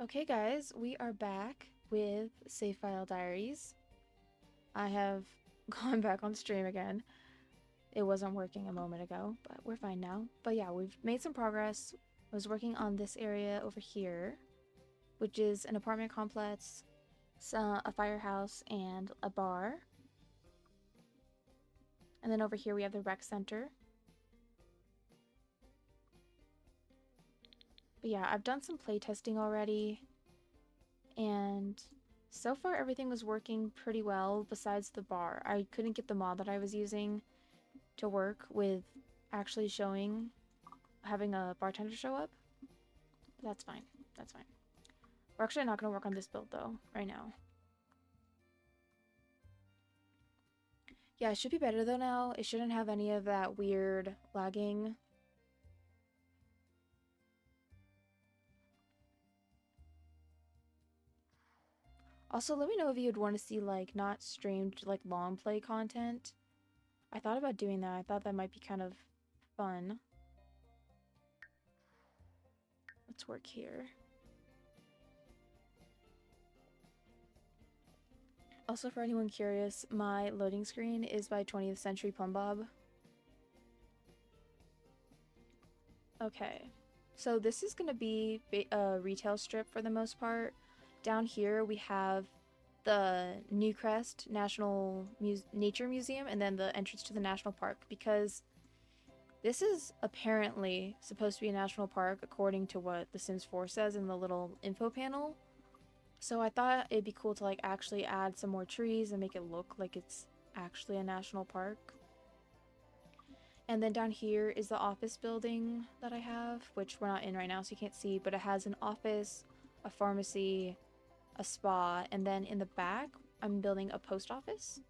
Okay guys, we are back with Save File Diaries. I have gone back on stream again. It wasn't working a moment ago, but we're fine now. But yeah, we've made some progress. I was working on this area over here, which is an apartment complex, a firehouse, and a bar. And then over here we have the rec center. But yeah, I've done some playtesting already, and so far everything was working pretty well besides the bar. I couldn't get the mod that I was using to work with actually having a bartender show up. But that's fine. That's fine. We're actually not going to work on this build though, right now. Yeah, it should be better though now. It shouldn't have any of that weird lagging. Also, let me know if you'd want to see like not streamed like long play content. I thought about doing that. I thought that might be kind of fun. Let's work here. Also, for anyone curious, my loading screen is by 20th Century Plumbob. Okay, so this is going to be a retail strip for the most part. Down here we have the Newcrest Nature Museum and then the entrance to the national park, because this is apparently supposed to be a national park according to what The Sims 4 says in the little info panel. So I thought it'd be cool to like actually add some more trees and make it look like it's actually a national park. And then down here is the office building that I have, which we're not in right now so you can't see, but it has an office, a pharmacy, a spa, and then in the back I'm building a post office.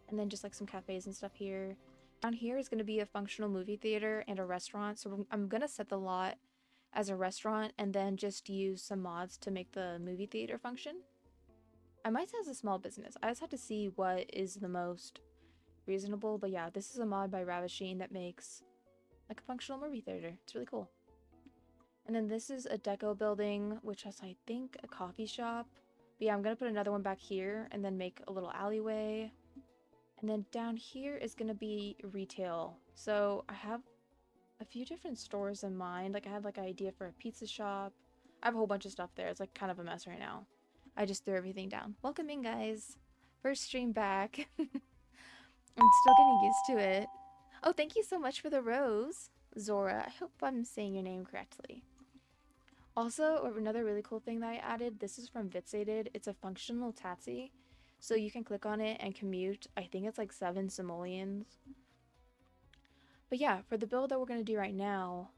And then just like some cafes and stuff here. Down here is going to be a functional movie theater and a restaurant, so I'm going to set the lot as a restaurant and then just use some mods to make the movie theater function. I might say as a small business. I just have to see what is the most reasonable, but yeah, this is a mod by Ravishing that makes like a functional movie theater. It's really cool. And then this is a deco building, which has, I think, a coffee shop. But yeah, I'm going to put another one back here and then make a little alleyway. And then down here is going to be retail. So I have a few different stores in mind. Like I had like an idea for a pizza shop. I have a whole bunch of stuff there. It's like kind of a mess right now. I just threw everything down. Welcome in, guys. First stream back. I'm still getting used to it. Oh, thank you so much for the rose, Zora. I hope I'm saying your name correctly. Also, another really cool thing that I added, this is from vyxated. It's a functional taxi. So you can click on it and commute. I think it's like 7 simoleons. But yeah, for the build that we're going to do right now,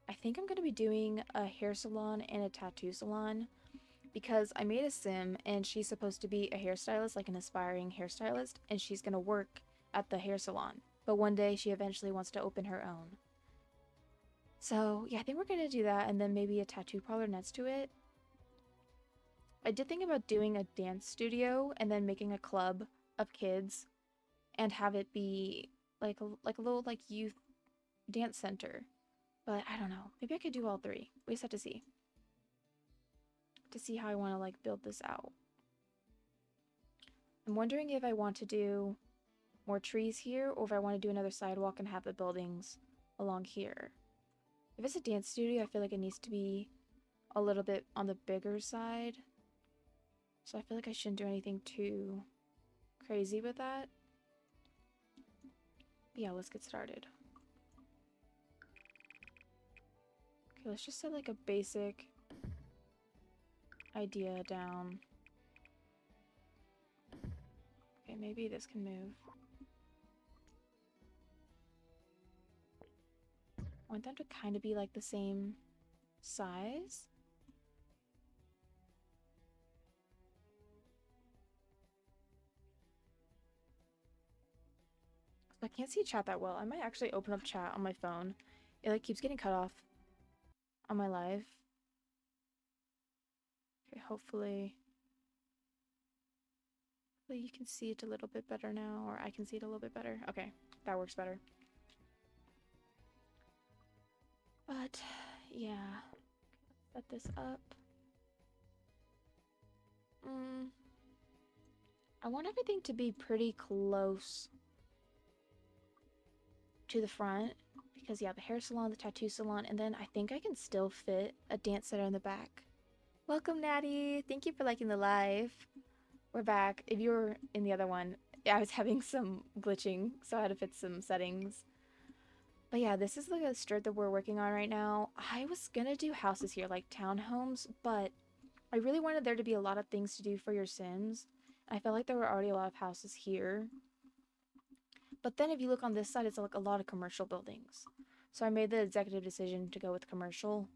I think I'm going to be doing a hair salon and a tattoo salon, because I made a sim and she's supposed to be a hairstylist, like an aspiring hairstylist, and she's going to work at the hair salon. But one day she eventually wants to open her own. So yeah, I think we're going to do that, and then maybe a tattoo parlor next to it. I did think about doing a dance studio and then making a club of kids and have it be like a little like youth dance center. But I don't know. Maybe I could do all three. We just have to see. To see how I want to like build this out. I'm wondering if I want to do more trees here or if I want to do another sidewalk and have the buildings along here. If it's a dance studio, I feel like it needs to be a little bit on the bigger side. So I feel like I shouldn't do anything too crazy with that. But yeah, let's get started. Okay, let's just set like a basic idea down. Okay, maybe this can move. I want them to kind of be like the same size. I can't see chat that well. I might actually open up chat on my phone. It like keeps getting cut off on my live. Okay, hopefully you can see it a little bit better now, or I can see it a little bit better. Okay, that works better. But yeah, let's set this up. Mm, I want everything to be pretty close to the front because, yeah, the hair salon, the tattoo salon, and then I think I can still fit a dance center in the back. Welcome, Natty. Thank you for liking the live. We're back. If you were in the other one, I was having some glitching, so I had to fit some settings. But yeah, this is like a strip that we're working on right now. I was gonna do houses here, like townhomes, but I really wanted there to be a lot of things to do for your Sims. I felt like there were already a lot of houses here. But then if you look on this side, it's like a lot of commercial buildings. So I made the executive decision to go with commercial.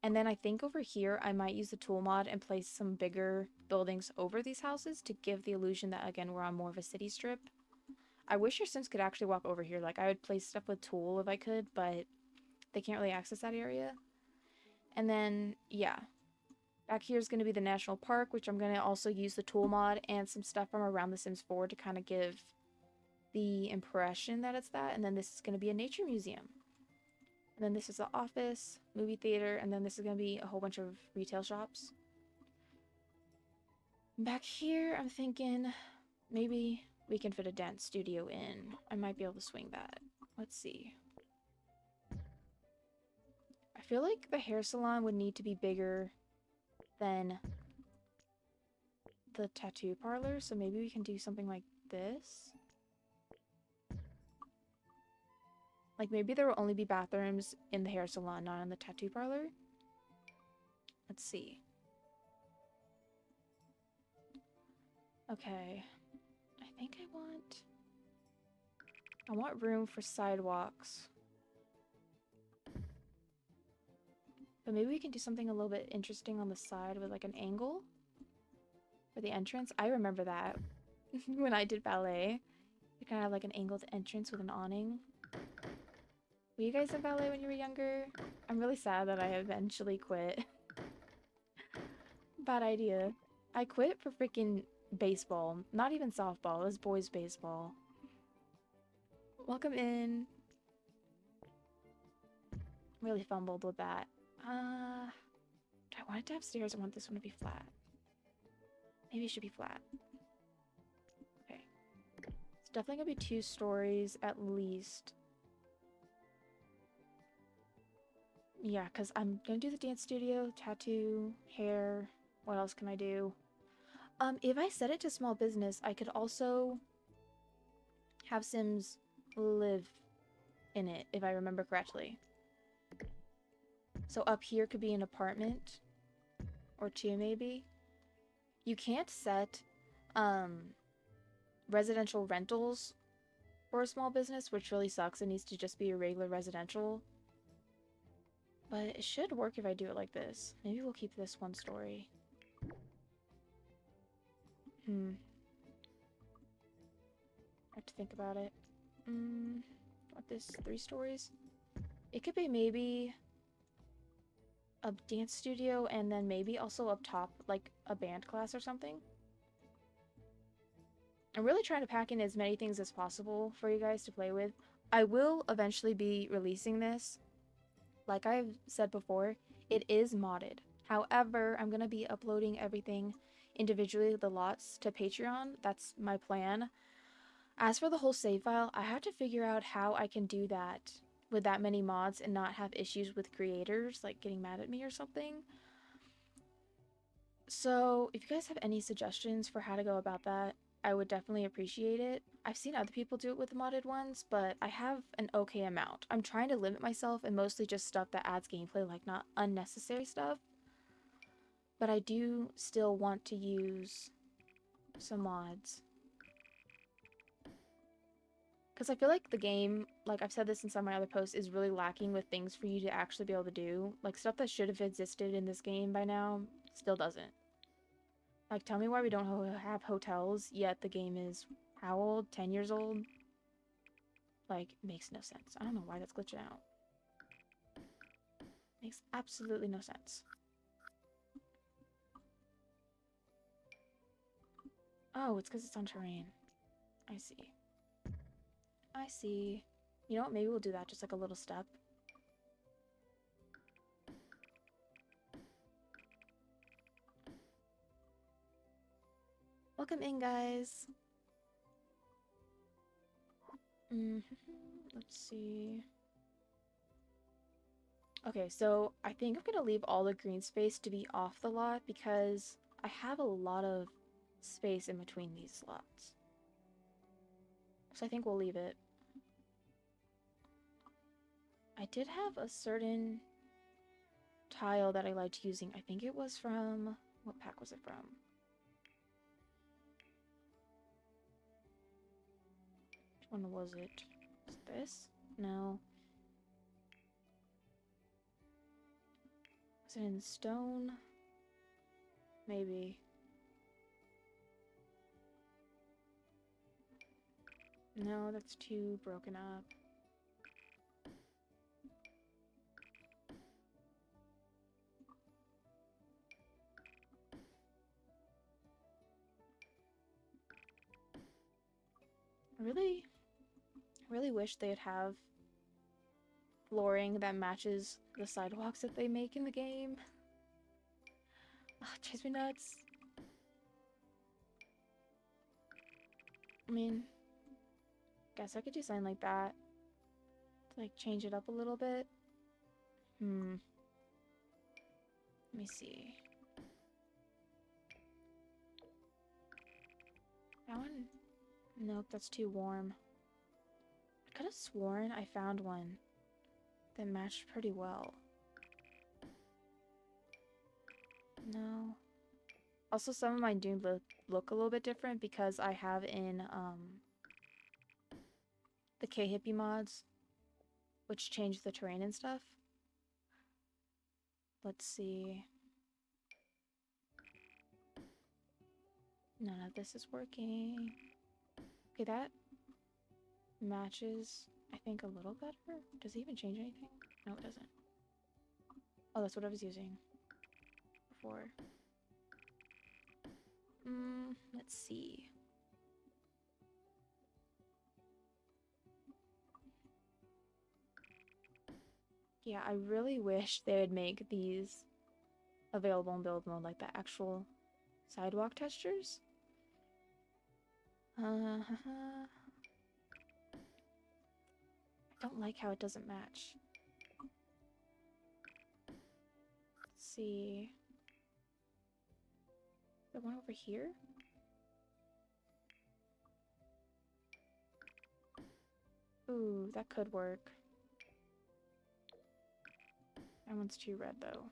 And then I think over here, I might use the tool mod and place some bigger buildings over these houses to give the illusion that, again, we're on more of a city strip. I wish your Sims could actually walk over here. Like, I would place stuff with tool if I could, but they can't really access that area. And then, yeah. Back here is going to be the national park, which I'm going to also use the tool mod and some stuff from around The Sims 4 to kind of give the impression that it's that. And then this is going to be a nature museum. And then this is the office, movie theater, and then this is going to be a whole bunch of retail shops. Back here, I'm thinking maybe we can fit a dance studio in. I might be able to swing that. Let's see. I feel like the hair salon would need to be bigger than the tattoo parlor, so maybe we can do something like this. Like maybe there will only be bathrooms in the hair salon, not in the tattoo parlor. Let's see. Okay. I think I want room for sidewalks. But maybe we can do something a little bit interesting on the side with like an angle for the entrance. I remember that when I did ballet. You kind of have like an angled entrance with an awning. Were you guys in ballet when you were younger? I'm really sad that I eventually quit. Bad idea. I quit for freaking baseball. Not even softball. It was boys baseball. Welcome in. Really fumbled with that. Do I want it to have stairs? I want this one to be flat. Maybe it should be flat. Okay. It's definitely gonna be 2 stories at least. Yeah, because I'm gonna do the dance studio, tattoo, hair. What else can I do? If I set it to small business, I could also have Sims live in it, if I remember correctly. So up here could be an apartment. Or 2, maybe. You can't set, residential rentals for a small business, which really sucks. It needs to just be a regular residential. But it should work if I do it like this. Maybe we'll keep this 1 story. I have to think about it. What this 3 stories? It could be maybe a dance studio and then maybe also up top like a band class or something. I'm really trying to pack in as many things as possible for you guys to play with. I will eventually be releasing this. Like I've said before, it is modded. However, I'm going to be uploading everything individually, the lots, to Patreon. That's my plan. As for the whole save file, I have to figure out how I can do that with that many mods and not have issues with creators, like getting mad at me or something. So, if you guys have any suggestions for how to go about that, I would definitely appreciate it. I've seen other people do it with the modded ones, but I have an okay amount. I'm trying to limit myself and mostly just stuff that adds gameplay, like not unnecessary stuff. But I do still want to use some mods. Because I feel like the game, like I've said this in some of my other posts, is really lacking with things for you to actually be able to do. Like stuff that should have existed in this game by now still doesn't. Like tell me why we don't have hotels yet the game is how old? 10 years old? Like makes no sense. I don't know why that's glitching out. Makes absolutely no sense. Oh, it's because it's on terrain. I see. I see. You know what? Maybe we'll do that. Just like a little step. Welcome in, guys. Let's see. Okay, so I think I'm gonna leave all the green space to be off the lot because I have a lot of space in between these lots. So I think we'll leave it. I did have a certain tile that I liked using. I think it was from... What pack was it from? Which one was it? Was it this? No. Was it in stone? Maybe. No, that's too broken up. I really wish they'd have flooring that matches the sidewalks that they make in the game. Oh, it drives me nuts. I mean, guess I could do something like that. To, like, change it up a little bit. Let me see. That one? Nope, that's too warm. I could have sworn I found one that matched pretty well. No. Also, some of mine do look a little bit different because I have in the K-Hippie mods, which change the terrain and stuff. Let's see. None of this is working. Okay, that matches, I think, a little better. Does it even change anything? No, it doesn't. Oh, that's what I was using before. Let's see. Yeah, I really wish they would make these available in build mode, like the actual sidewalk textures. I don't like how it doesn't match. Let's see. The one over here? Ooh, that could work. That one's too red, though.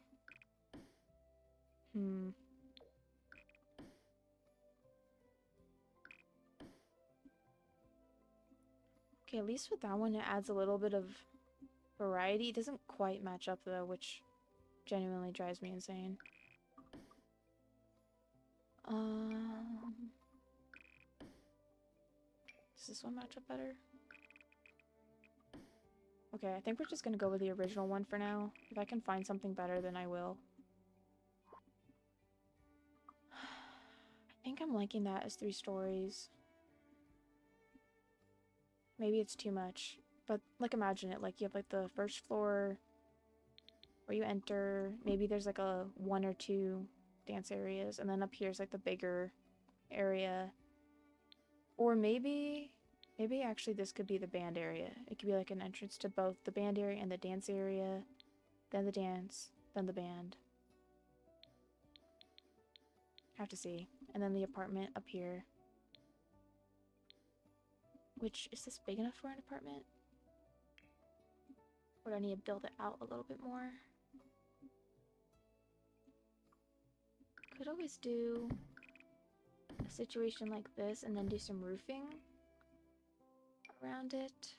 Okay, at least with that one, it adds a little bit of variety. It doesn't quite match up, though, which genuinely drives me insane. Does this one match up better? Okay, I think we're just gonna go with the original one for now. If I can find something better, then I will. I think I'm liking that as 3 stories. Maybe it's too much. But, like, imagine it. Like, you have, like, the first floor where you enter. Maybe there's, like, a 1 or 2 dance areas. And then up here's, like, the bigger area. Or maybe actually this could be the band area. It could be, like, an entrance to both the band area and the dance area. Then the dance. Then the band. Have to see. And then the apartment up here. Which, is this big enough for an apartment? Or do I need to build it out a little bit more? Could always do a situation like this and then do some roofing around it.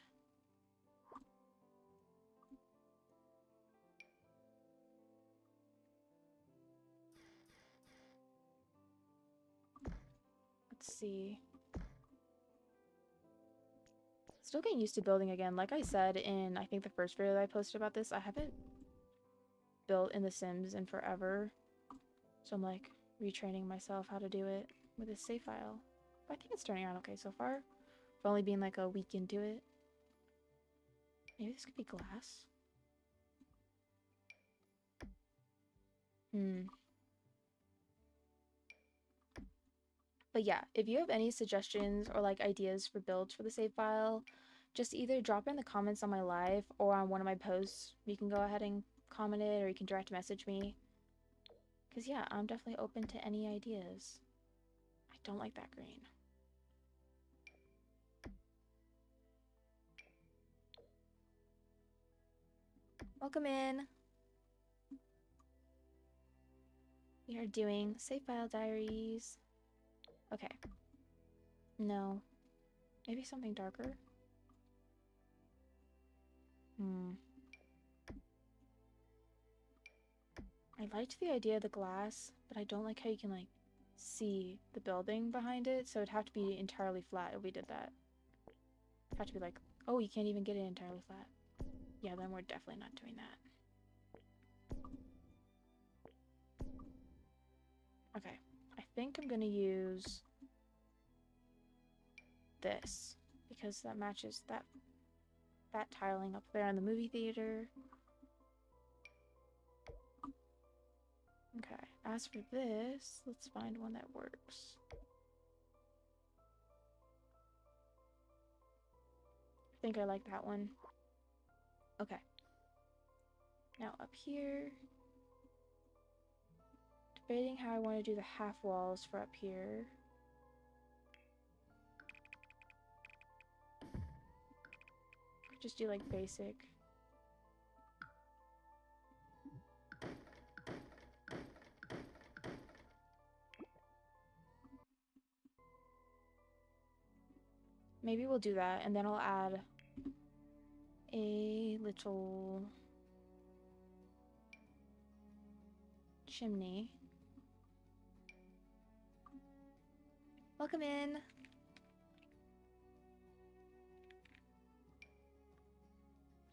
Let's see. Still getting used to building again. Like I said in, I think, the first video that I posted about this, I haven't built in The Sims in forever. So I'm, like, retraining myself how to do it with a save file. But I think it's turning out okay so far. For only being, like, a week into it. Maybe this could be glass? But yeah, if you have any suggestions or like ideas for builds for the save file, just either drop it in the comments on my live or on one of my posts. You can go ahead and comment it, or you can direct message me. Because yeah, I'm definitely open to any ideas. I don't like that green. Welcome in. We are doing save file diaries. Okay. No. Maybe something darker? I liked the idea of the glass, but I don't like how you can like see the building behind it, so it'd have to be entirely flat if we did that. It'd have to be like, oh, you can't even get it entirely flat. Yeah, then we're definitely not doing that. Okay, I think I'm gonna use this because that matches that tiling up there in the movie theater. Okay, as for this, let's find one that works. I think I like that one. Okay. Now up here, debating how I want to do the half walls for up here. Just do like basic. Maybe we'll do that, and then I'll add a little chimney. Welcome in.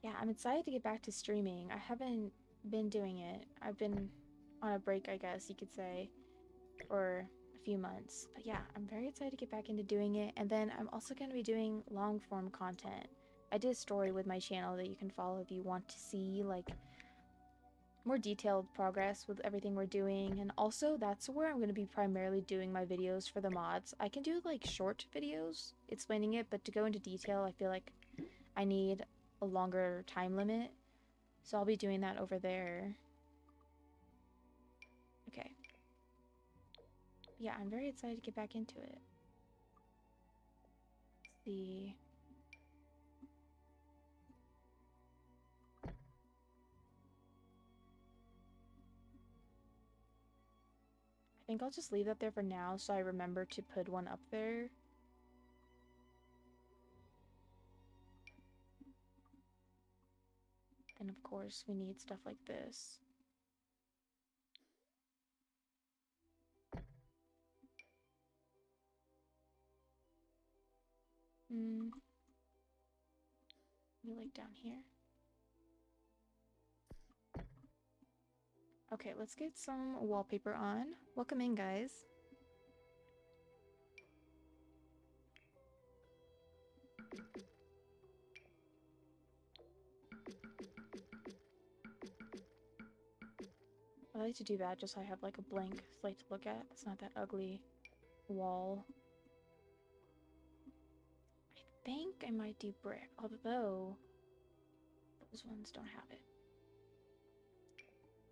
Yeah, I'm excited to get back to streaming. I haven't been doing it. I've been on a break, I guess you could say, for a few months. But yeah, I'm very excited to get back into doing it. And then I'm also going to be doing long form content. I did a story with my channel that you can follow if you want to see like more detailed progress with everything we're doing. And also that's where I'm going to be primarily doing my videos for the mods. I can do like short videos explaining it, but to go into detail, I feel like I need a longer time limit. So I'll be doing that over there. Okay. Yeah, I'm very excited to get back into it. Let's see. I think I'll just leave that there for now so I remember to put one up there. Then of course we need stuff like this. Maybe like down here. Okay, let's get some wallpaper on. Welcome in, guys. I like to do that just so I have like a blank slate to look at. It's not that ugly wall. I think I might do brick, although those ones don't have it.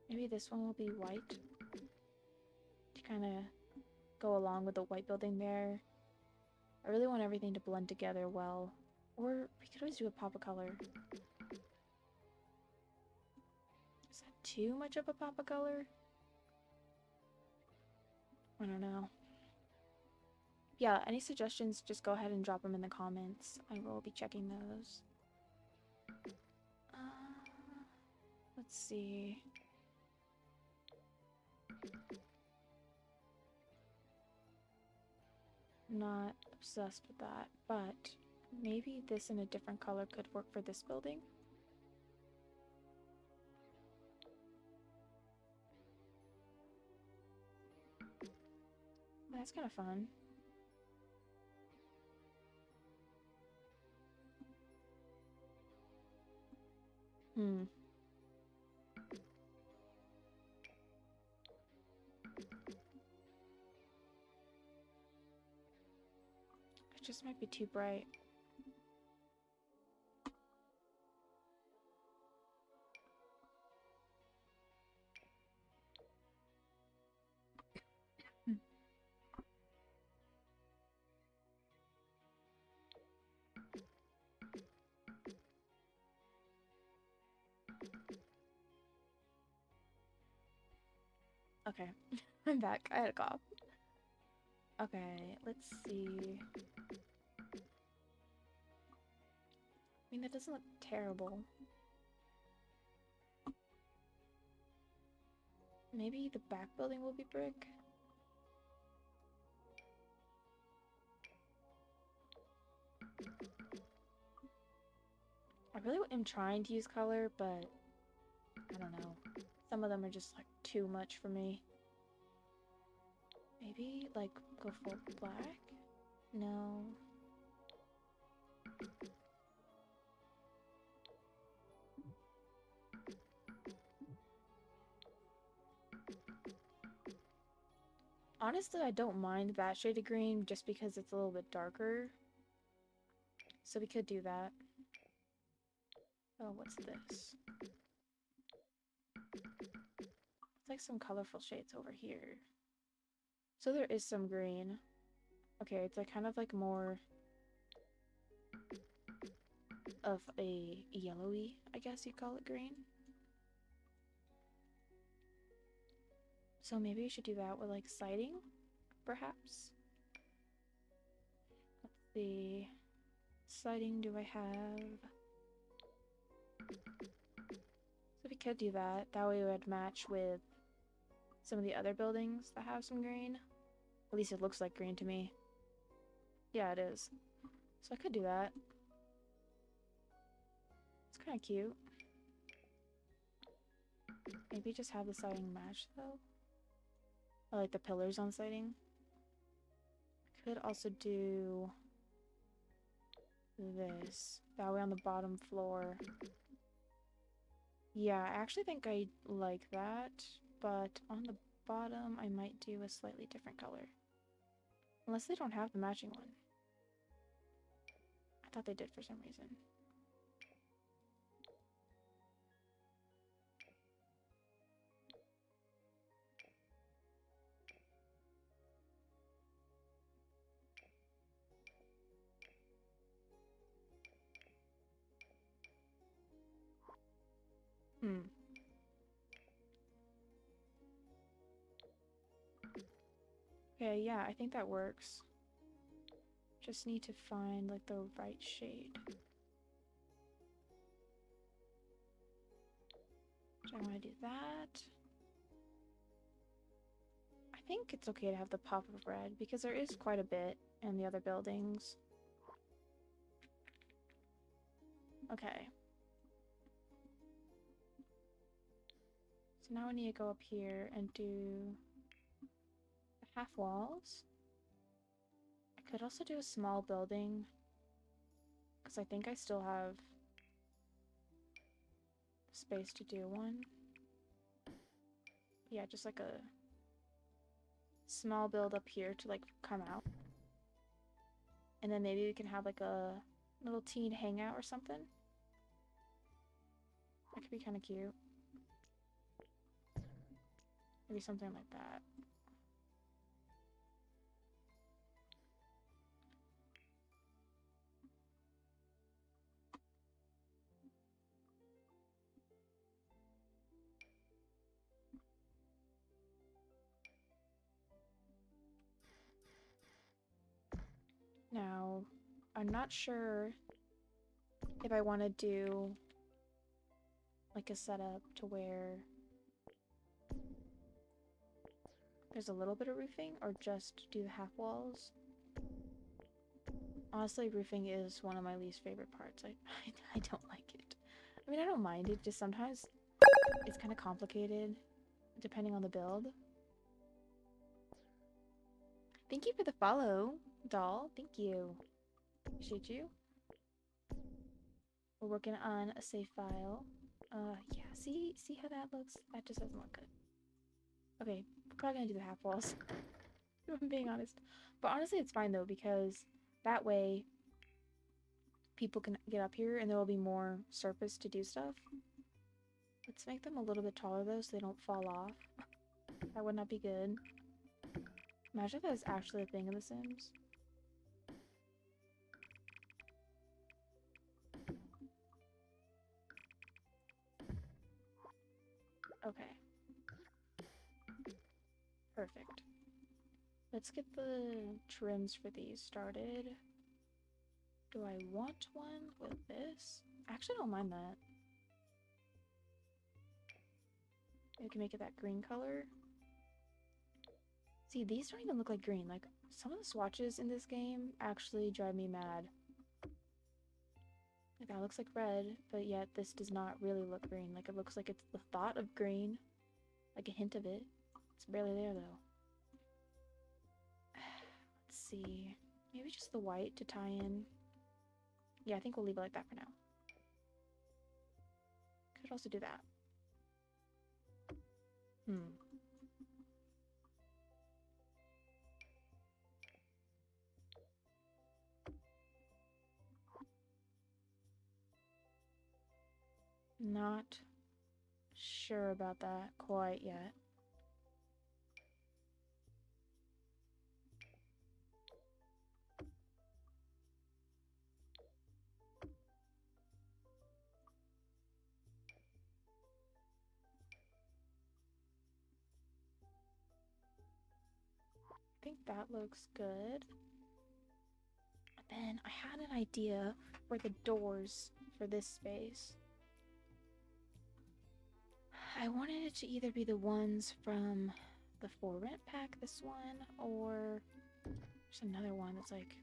Maybe this one will be white to kind of go along with the white building there. I really want everything to blend together well. Or we could always do a pop of color. Is that too much of a pop of color? I don't know. Yeah, any suggestions, just go ahead and drop them in the comments. I will be checking those. Let's see. Not obsessed with that, but maybe this in a different color could work for this building. That's kind of fun. just might be too bright. Okay, I'm back. I had a cough. Okay, let's see. I mean, that doesn't look terrible. Maybe the back building will be brick? I really am trying to use color, but I don't know. Some of them are just like too much for me. Maybe like go full black? No. Honestly, I don't mind that shade of green just because it's a little bit darker. So we could do that. Oh, what's this? It's like some colorful shades over here. So there is some green. Okay, it's like kind of like more of a yellowy, I guess you'd call it, green. So maybe we should do that with like siding, perhaps. Let's see. Siding do I have? So we could do that. That way it would match with some of the other buildings that have some green. At least it looks like green to me. Yeah, it is. So I could do that. It's kind of cute. Maybe just have the siding match, though. I like the pillars on siding. Could also do this. That way on the bottom floor. Yeah, I actually think I like that, but on the bottom I might do a slightly different color. Unless they don't have the matching one. I thought they did for some reason. Okay, yeah, I think that works. Just need to find like the right shade. So I want to do that. I think it's okay to have the pop of red because there is quite a bit in the other buildings. Okay. So now we need to go up here and do the half walls. I could also do a small building because I think I still have space to do one. Yeah, just like a small build up here to like come out. And then maybe we can have like a little teen hangout or something. That could be kind of cute. Maybe something like that. Now, I'm not sure if I want to do like a setup to where there's a little bit of roofing or just do the half walls. Honestly, roofing is one of my least favorite parts. I don't like it. I mean, I don't mind it, just sometimes it's kind of complicated depending on the build. Thank you for the follow, doll. Thank you. Appreciate you. We're working on a save file. Yeah, see how that looks? That just doesn't look good. Okay, we're probably gonna do the half walls, if I'm being honest. But honestly, it's fine though, because That way, people can get up here and there will be more surface to do stuff. Let's make them a little bit taller though so they don't fall off. That would not be good. Imagine if that was actually a thing in The Sims. Okay. Perfect. Let's get the trims for these started. Do I want one with this? I actually don't mind that. We can make it that green color. See, these don't even look like green. Like, some of the swatches in this game actually drive me mad. Like, that looks like red, but yet this does not really look green. Like, it looks like it's the thought of green. Like, a hint of it. It's barely there, though. Let's see. Maybe just the white to tie in. Yeah, I think we'll leave it like that for now. Could also do that. Not sure about that quite yet. I think that looks good. Then I had an idea for the doors for this space. I wanted it to either be the ones from the For Rent pack, this one, or there's another one that's like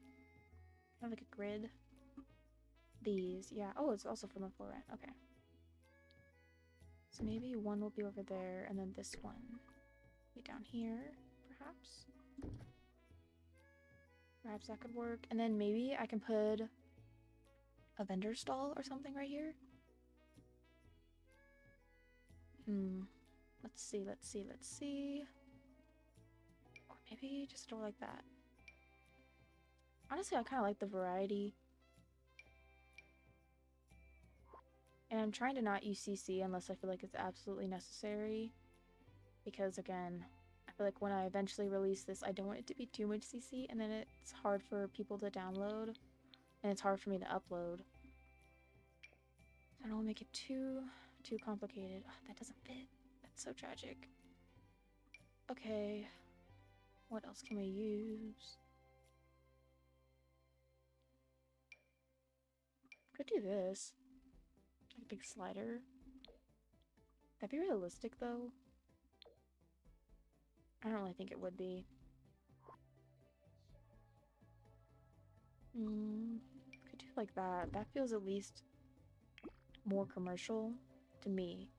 kind of like a grid. These, yeah. Oh, it's also from the For Rent. Okay. So maybe one will be over there, and then this one be down here, perhaps. Perhaps that could work. And then maybe I can put a vendor stall or something right here. Let's see, let's see, let's see. Or maybe just a door like that. Honestly, I kind of like the variety. And I'm trying to not use CC unless I feel like it's absolutely necessary. Because, again, I feel like when I eventually release this, I don't want it to be too much CC, and then it's hard for people to download, and it's hard for me to upload. So I don't want to make it too complicated. Oh, that doesn't fit. That's so tragic. Okay. What else can we use? Could do this. Like a big slider. That'd be realistic, though. I don't really think it would be. Could do like that. That feels at least more commercial to me.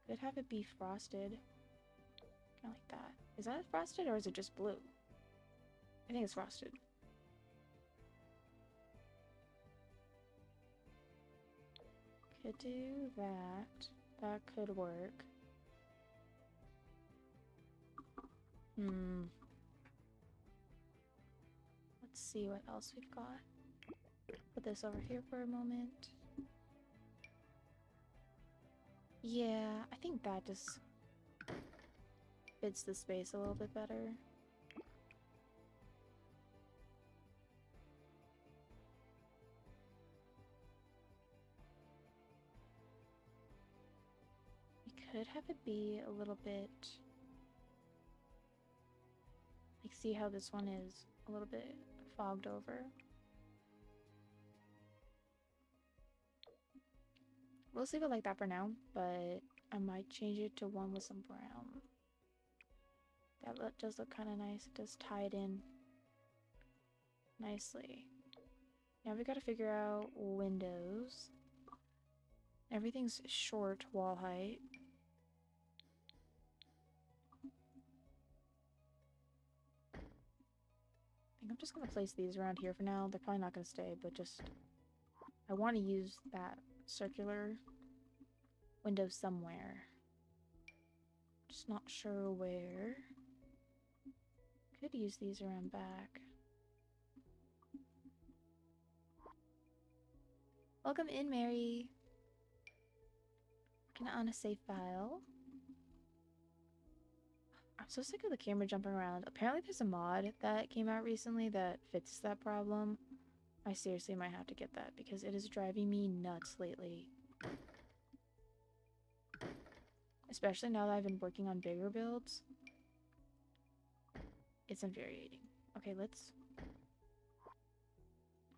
Could have it be frosted. Kind of like that. Is that frosted or is it just blue? I think it's frosted. Could do that. That could work. Let's see what else we've got. Put this over here for a moment. Yeah, I think that just fits the space a little bit better. We could have it be a little bit... Like, see how this one is a little bit fogged over? We'll leave it like that for now, but I might change it to one with some brown. That does look kind of nice. It does tie it in nicely. Now we gotta figure out windows. Everything's short wall height. I think I'm just gonna place these around here for now. They're probably not gonna stay, but just... I want to use that circular window somewhere. Just not sure where. Could use these around back. Welcome in, Mary. Working on a save file. I'm so sick of the camera jumping around. Apparently there's a mod that came out recently that fixes that problem. I seriously might have to get that because it is driving me nuts lately. Especially now that I've been working on bigger builds. It's infuriating. Okay, let's...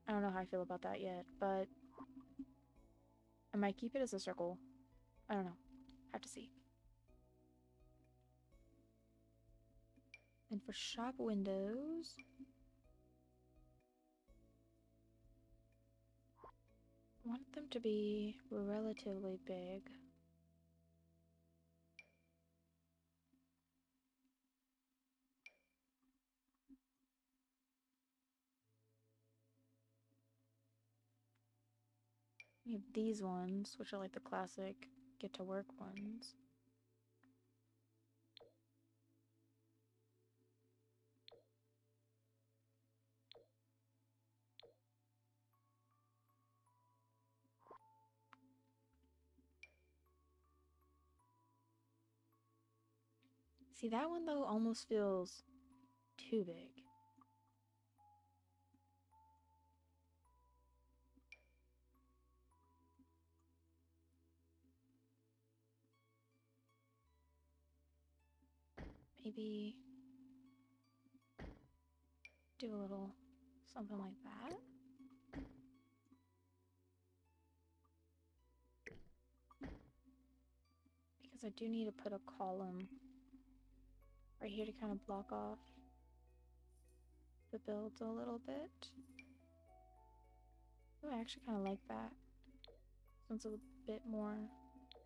I don't know how I feel about that yet, but... I might keep it as a circle. I don't know. Have to see. And for shop windows... I want them to be relatively big. We have these ones, which are like the classic get to work ones. See, that one though almost feels too big. Maybe do a little something like that. Because I do need to put a column right here to kind of block off the builds a little bit. Oh, I actually kind of like that. This one's a bit more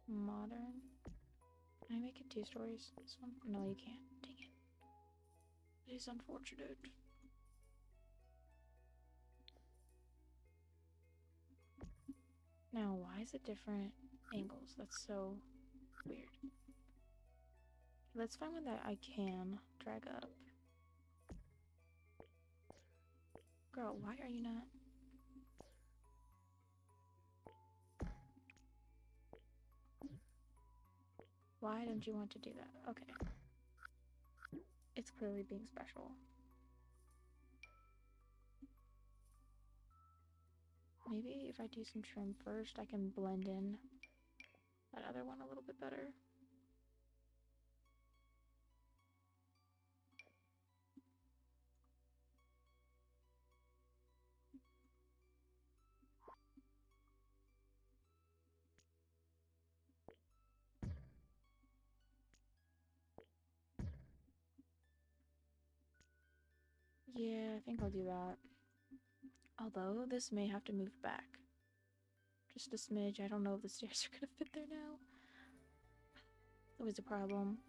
modern. Can I make it 2 stories? This one? No, you can't. Dang it. It is unfortunate. Now, why is it different angles? That's so weird. Let's find one that I can drag up. Girl, why are you not? Why don't you want to do that? Okay. It's clearly being special. Maybe if I do some trim first, I can blend in that other one a little bit better. Yeah, I think I'll do that. Although, this may have to move back. Just a smidge. I don't know if the stairs are gonna fit there now. It's always a problem.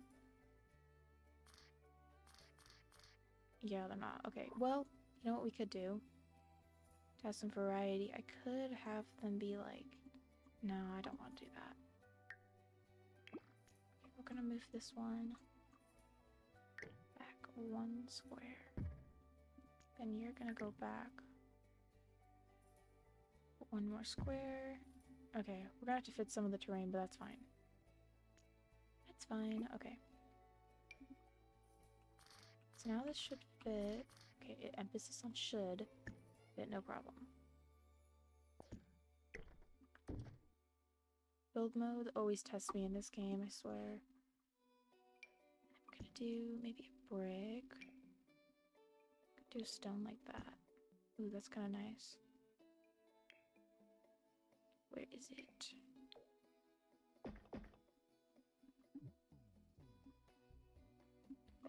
Yeah, they're not. Okay, well, you know what we could do? To have some variety, I could have them be like... No, I don't want to do that. Okay, we're gonna move this one back 1 square. Then you're gonna go back 1 more square. Okay, we're gonna have to fit some of the terrain, but that's fine. That's fine, okay. So now this should fit. Okay, emphasis on should fit, no problem. Build mode always tests me in this game, I swear. I'm gonna do maybe a brick. Do a stone like that. Ooh, that's kind of nice. Where is it?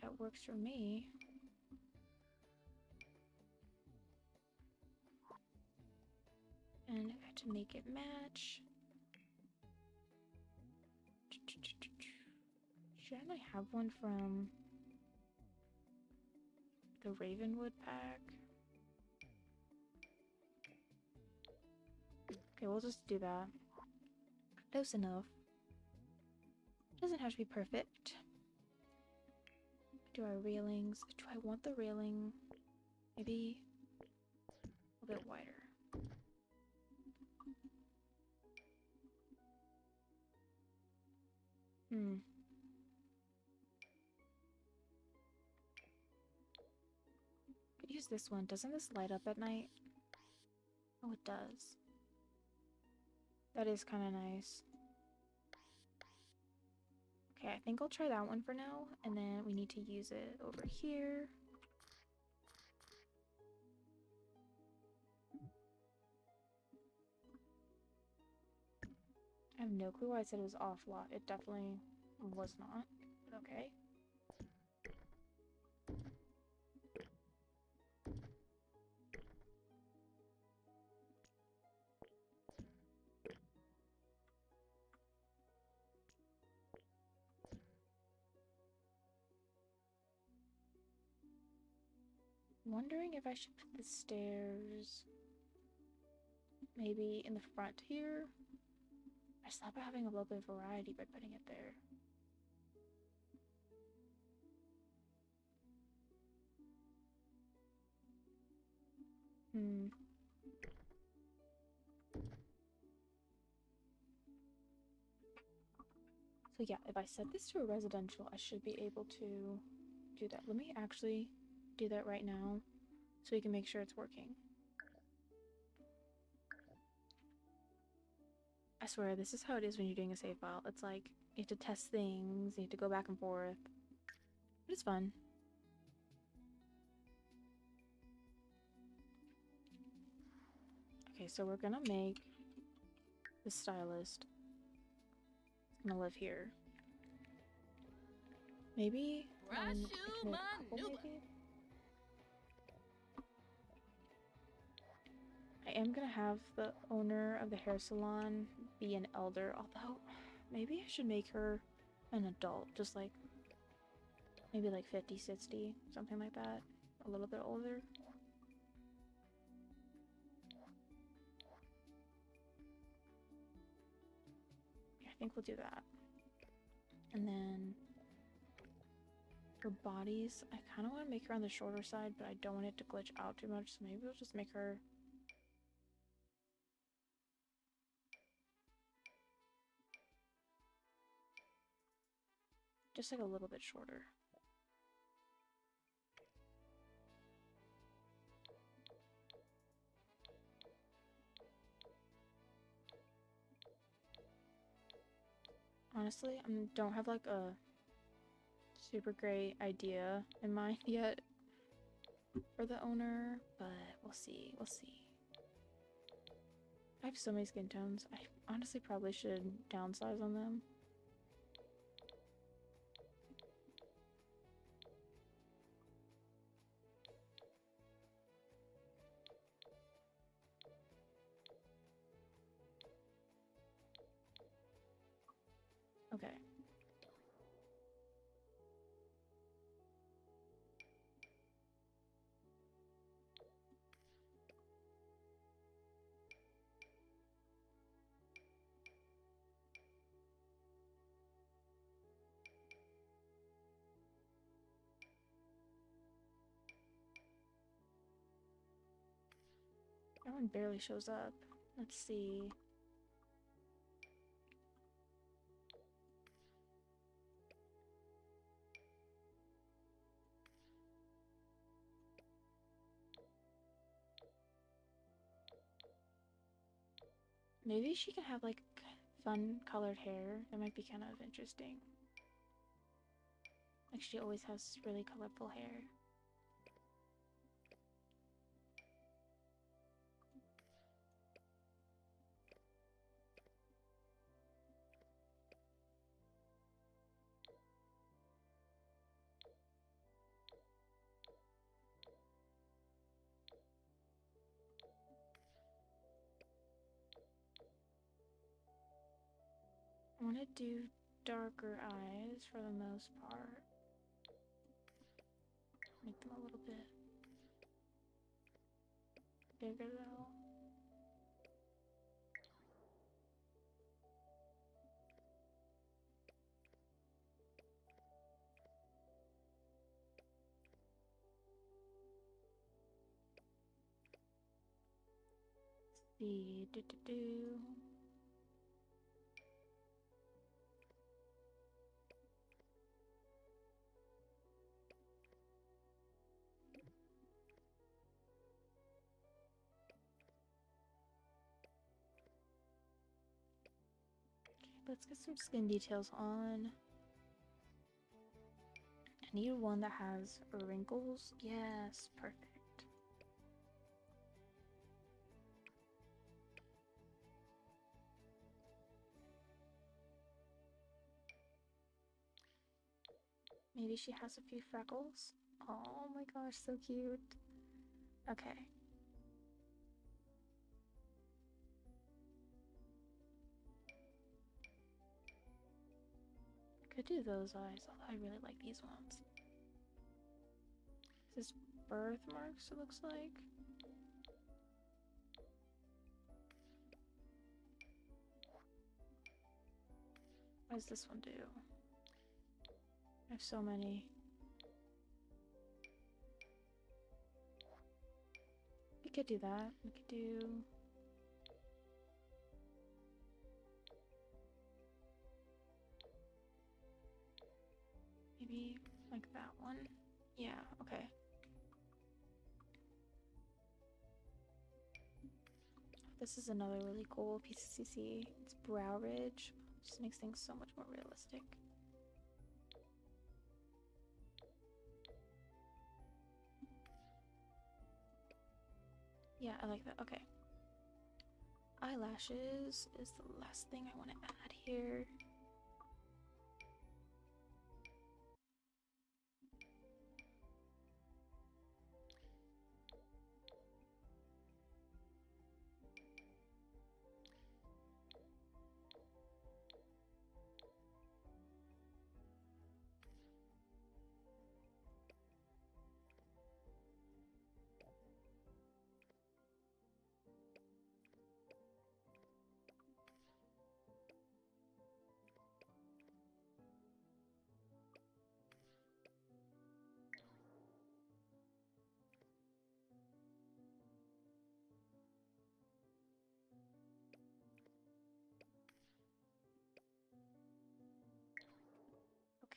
That works for me. And I have to make it match. Should I have one from the Ravenwood pack? Okay, we'll just do that. Close enough. Doesn't have to be perfect. Do our railings. Do I want the railing maybe a bit wider? Hmm. Could use this one. Doesn't this light up at night? Oh, it does. That is kind of nice. Okay, I think I'll try that one for now, and then we need to use it over here. I have no clue why I said it was off lot. It definitely was not, but okay. Wondering if I should put the stairs maybe in the front here. I just thought about having a little bit of variety by putting it there. Hmm. So yeah, if I set this to a residential, I should be able to do that. Let me actually do that right now so we can make sure it's working. I swear, this is how it is when you're doing a save file. It's like, you have to test things, you have to go back and forth. But it's fun. Okay, so we're gonna make the stylist. It's gonna live here. Maybe I can make a couple, maybe? I am gonna have the owner of the hair salon be an elder, although maybe I should make her an adult, just like maybe like 50, 60, something like that. A little bit older. Yeah, I think we'll do that. And then for bodies, I kind of want to make her on the shorter side, but I don't want it to glitch out too much, so maybe we'll just make her just like a little bit shorter. Honestly, I don't have like a super great idea in mind yet for the owner, but we'll see. We'll see. I have so many skin tones. I honestly probably should downsize on them. Okay. That one barely shows up. Let's see. Maybe she can have like fun colored hair. That might be kind of interesting. Like she always has really colorful hair. I want to do darker eyes for the most part. Make them a little bit bigger though. see. Do. Let's get some skin details on. I need one that has wrinkles. Yes, perfect. Maybe she has a few freckles. Oh my gosh, so cute. Okay. Could do those eyes, although I really like these ones. Is this birthmarks, it looks like? What does this one do? I have so many. We could do that. We could do... maybe like that one. Yeah, okay. This is another really cool piece of CC. It's Brow Ridge. Just makes things so much more realistic. Yeah, I like that. Okay. Eyelashes is the last thing I want to add here.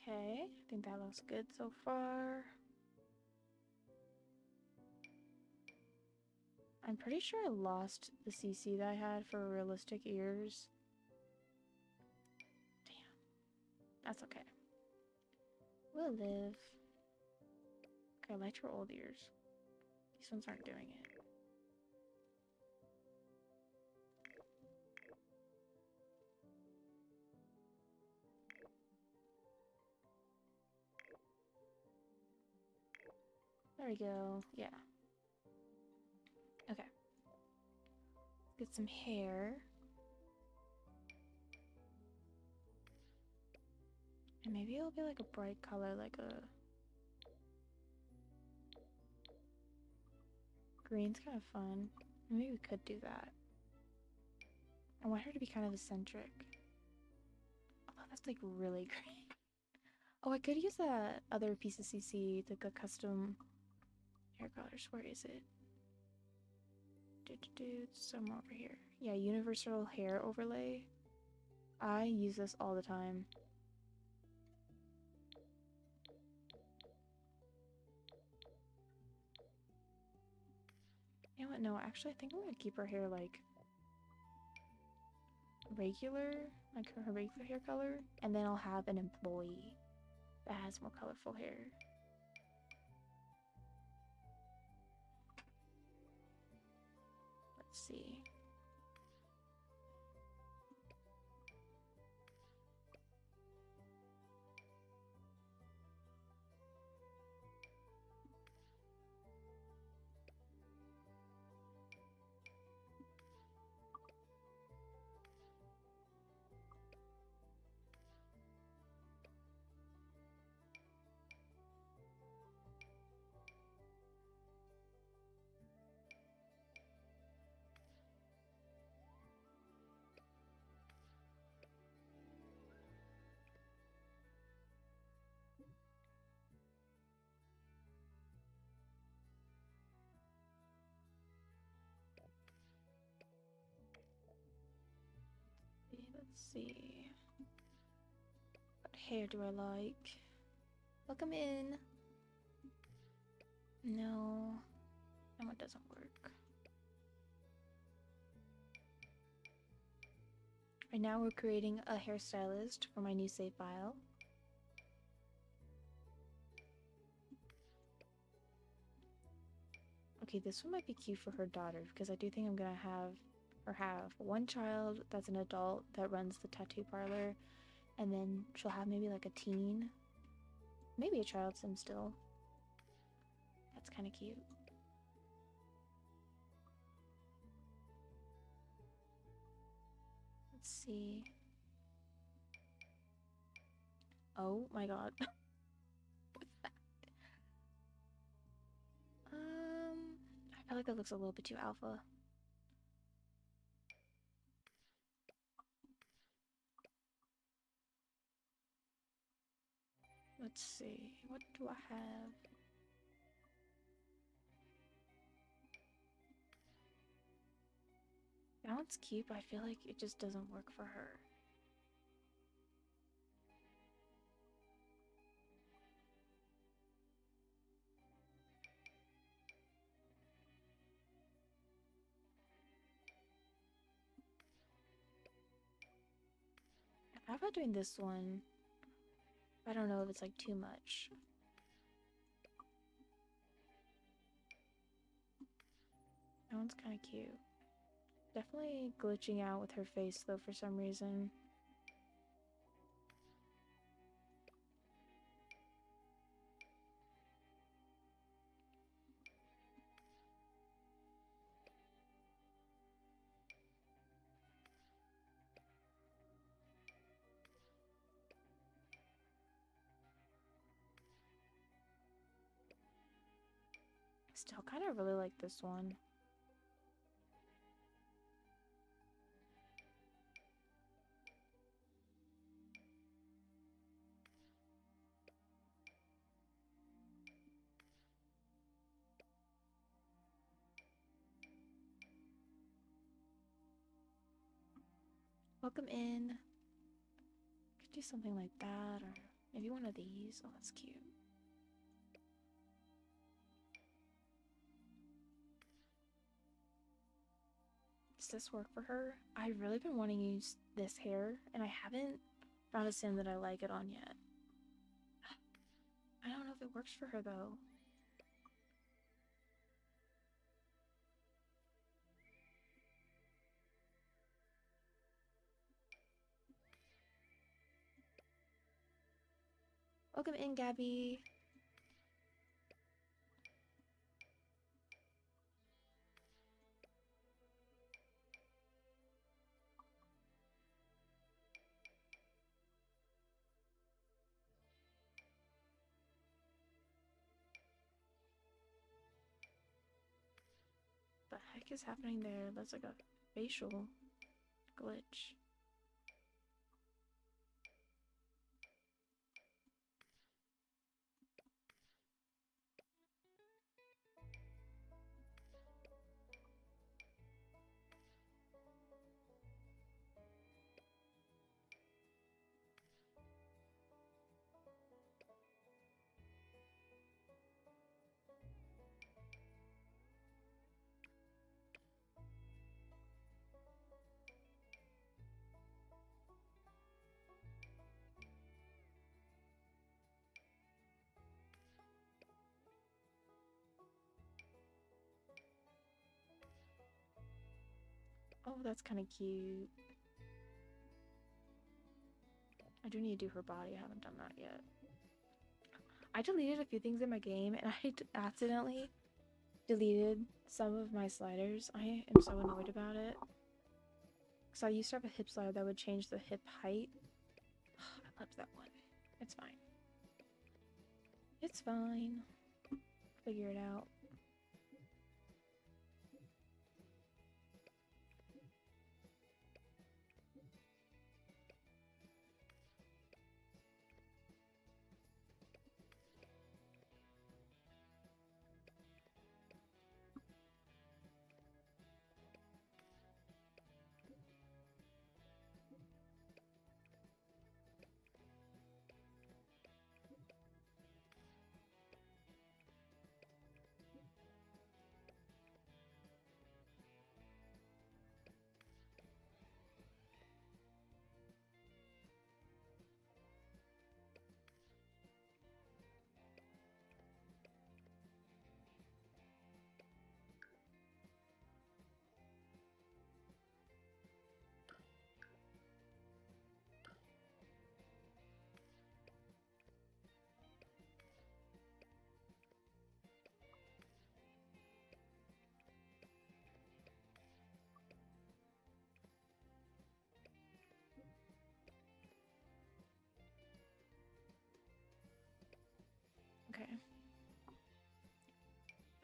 Okay, I think that looks good so far. I'm pretty sure I lost the CC that I had for realistic ears. Damn. That's okay. We'll live. Okay, I liked her old ears. These ones aren't doing it. There we go. Yeah. Okay. Get some hair. And maybe it'll be like a bright color, like a... green's kind of fun. Maybe we could do that. I want her to be kind of eccentric. Although that's like really great. Oh, I could use that other piece of CC, like a custom hair colors. Where is it? It's somewhere over here. Yeah, universal hair overlay. I use this all the time. You know what? No, actually, I think I'm gonna keep her hair like regular, like her regular hair color, and then I'll have an employee that has more colorful hair. Let's see. Let's see. What hair do I like? Welcome in. No. No, it doesn't work. Right now we're creating a hairstylist for my new save file. Okay, this one might be cute for her daughter because I do think I'm gonna have her have one child that's an adult that runs the tattoo parlor, and then she'll have maybe like a teen, maybe a child sim still. That's kind of cute. Let's see. Oh my god. What's that? I feel like it looks a little bit too alpha. Let's see. What do I have? That one's cute, but I feel like it just doesn't work for her. I thought about doing this one. I don't know if it's like too much. That one's kind of cute. Definitely glitching out with her face though for some reason. Still kind of really like this one. Welcome in. Could do something like that, or maybe one of these. Oh, that's cute. Does this work for her? I've really been wanting to use this hair, and I haven't found a sim that I like it on yet. I don't know if it works for her though. Welcome in, Gabby. The heck is happening there? That's like a facial glitch. Oh, that's kind of cute. I do need to do her body. I haven't done that yet. I deleted a few things in my game, and I accidentally deleted some of my sliders. I am so annoyed about it. Because I used to have a hip slider that would change the hip height. I loved that one. It's fine. It's fine. Figure it out.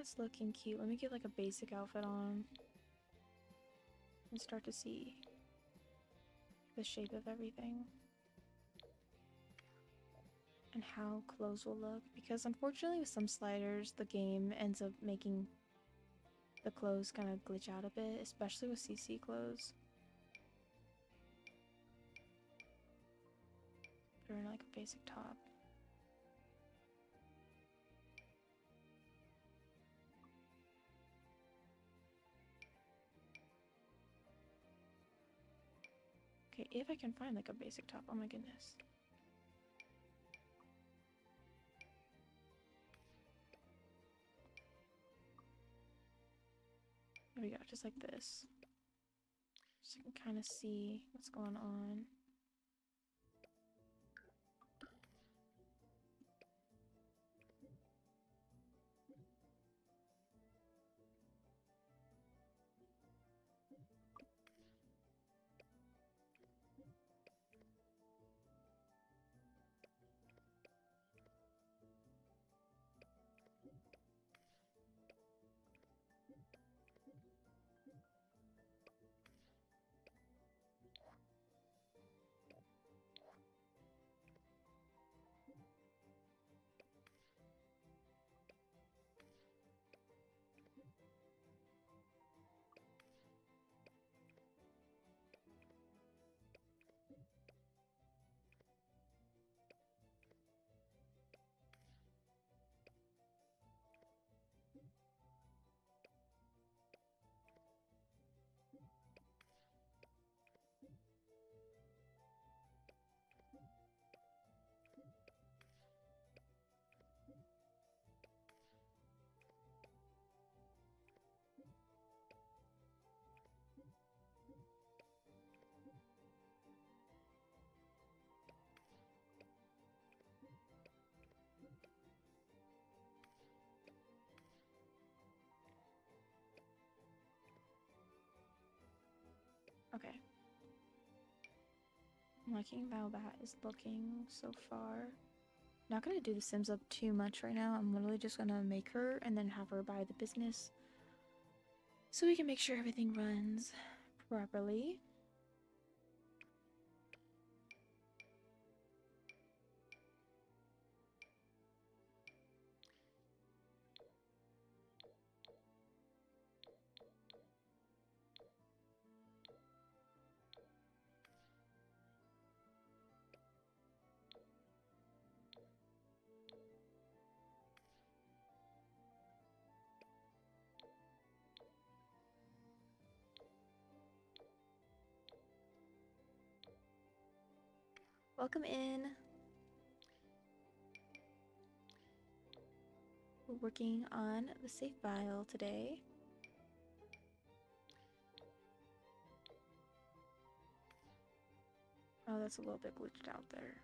It's looking cute. Let me get like a basic outfit on and start to see the shape of everything and how clothes will look, because unfortunately with some sliders the game ends up making the clothes kind of glitch out a bit, especially with CC clothes. Put her in like a basic top. Okay, if I can find like a basic top, oh my goodness. There we go, just like this. So you can kind of see what's going on. Okay. I'm liking how that is looking so far. Not gonna do the Sims up too much right now. I'm literally just gonna make her and then have her buy the business so we can make sure everything runs properly. Welcome in. We're working on the save file today. Oh, that's a little bit glitched out there.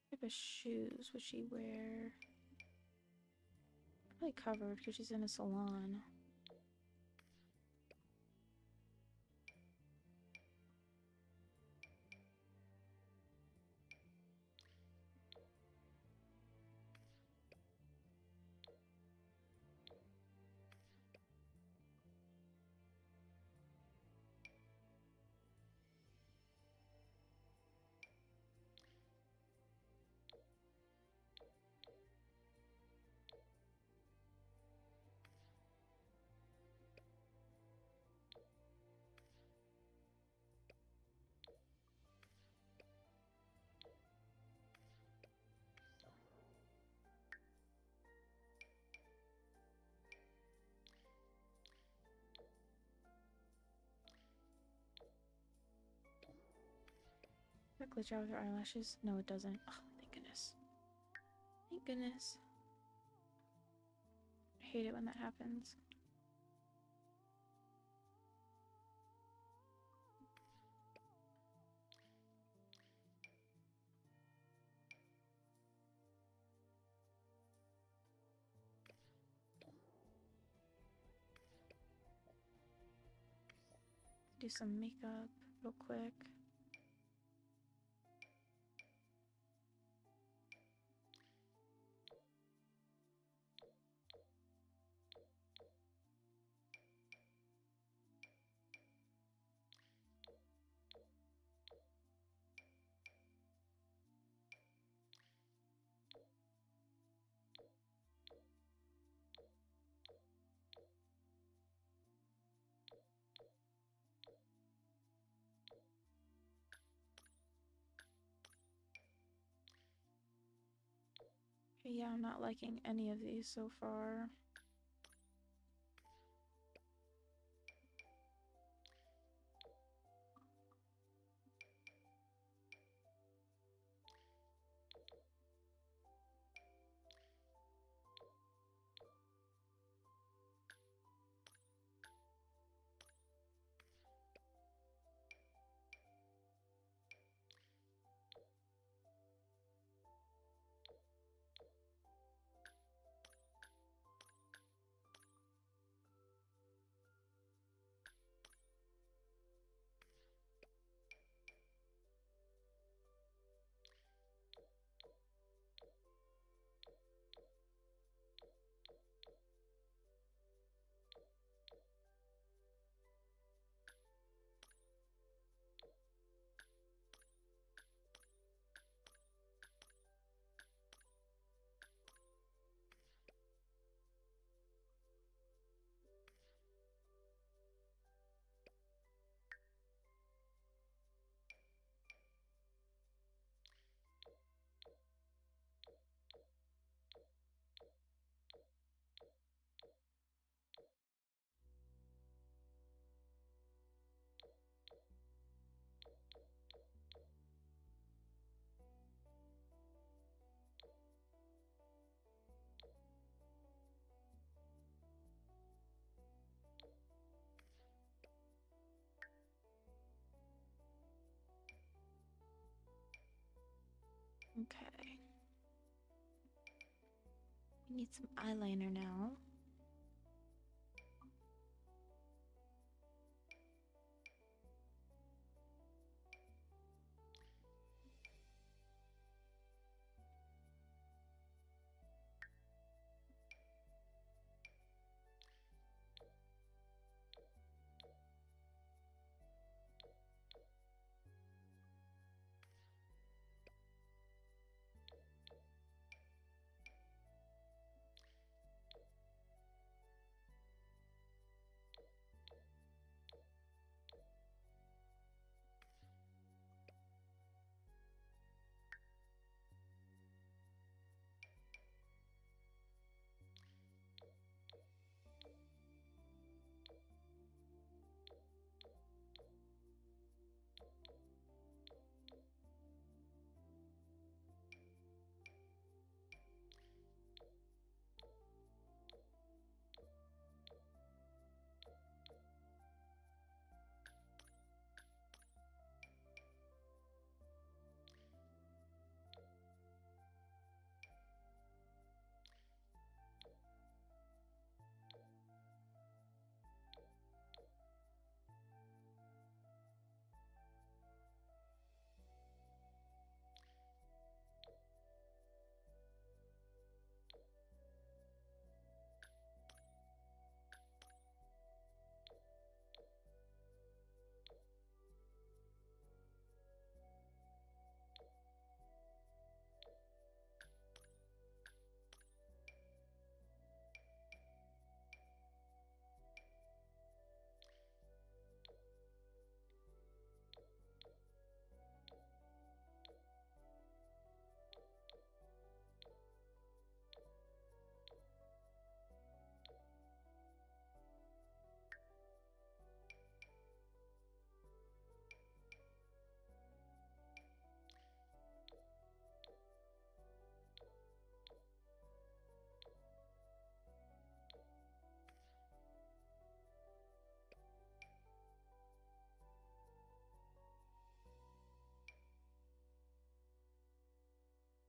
What type of shoes would she wear? Probably covered because she's in a salon. Does that glitch out with her eyelashes? No, it doesn't. Oh, thank goodness. Thank goodness. hate it when that happens. Do some makeup real quick. Yeah, I'm not liking any of these so far. Okay. We need some eyeliner now.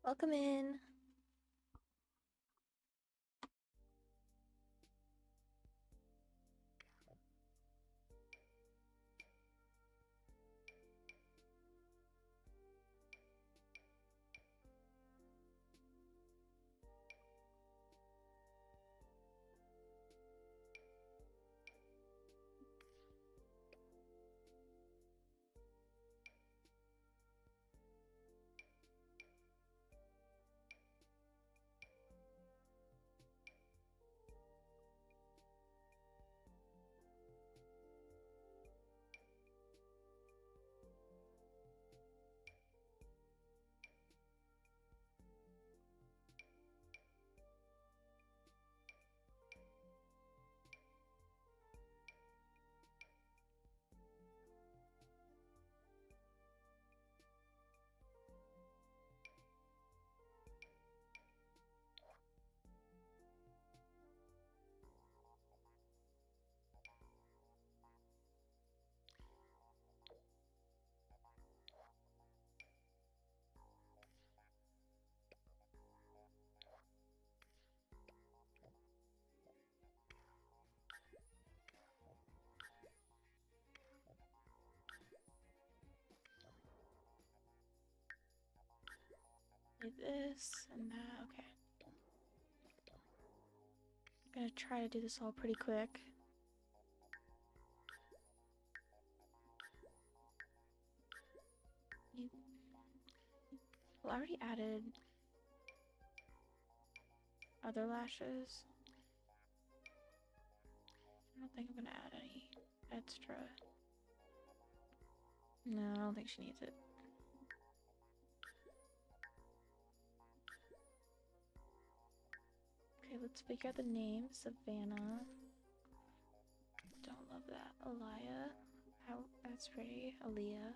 Welcome in. Like this and that. Okay. I'm gonna try to do this all pretty quick. Well, I already added other lashes. I don't think I'm gonna add any extra. No, I don't think she needs it. Okay, let's figure out the name. Savannah. Don't love that. Aliyah. How? That's pretty. Aaliyah.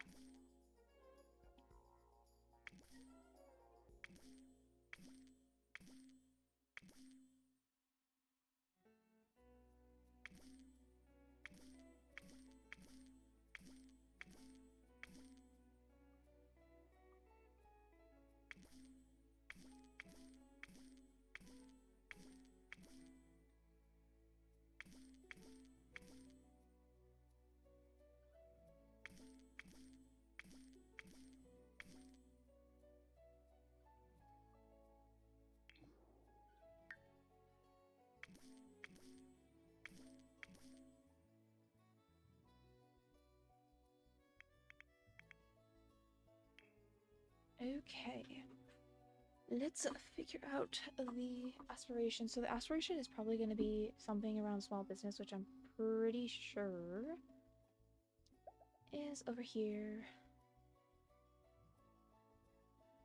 Okay. Let's figure out the aspiration. So the aspiration is probably going to be something around small business, which I'm pretty sure is over here.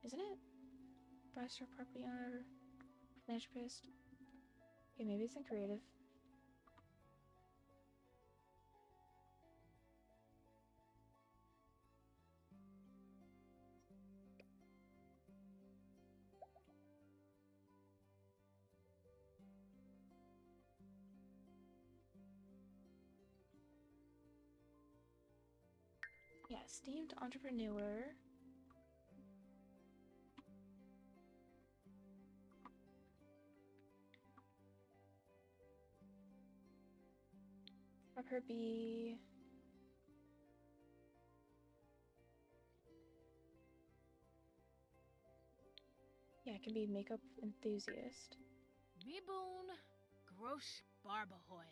Isn't it? Five-star property owner, philanthropist. Okay, maybe it's in creative. Yeah, esteemed entrepreneur. Have her be... Yeah, it can be makeup enthusiast. Riboon Grosh Barbahoy.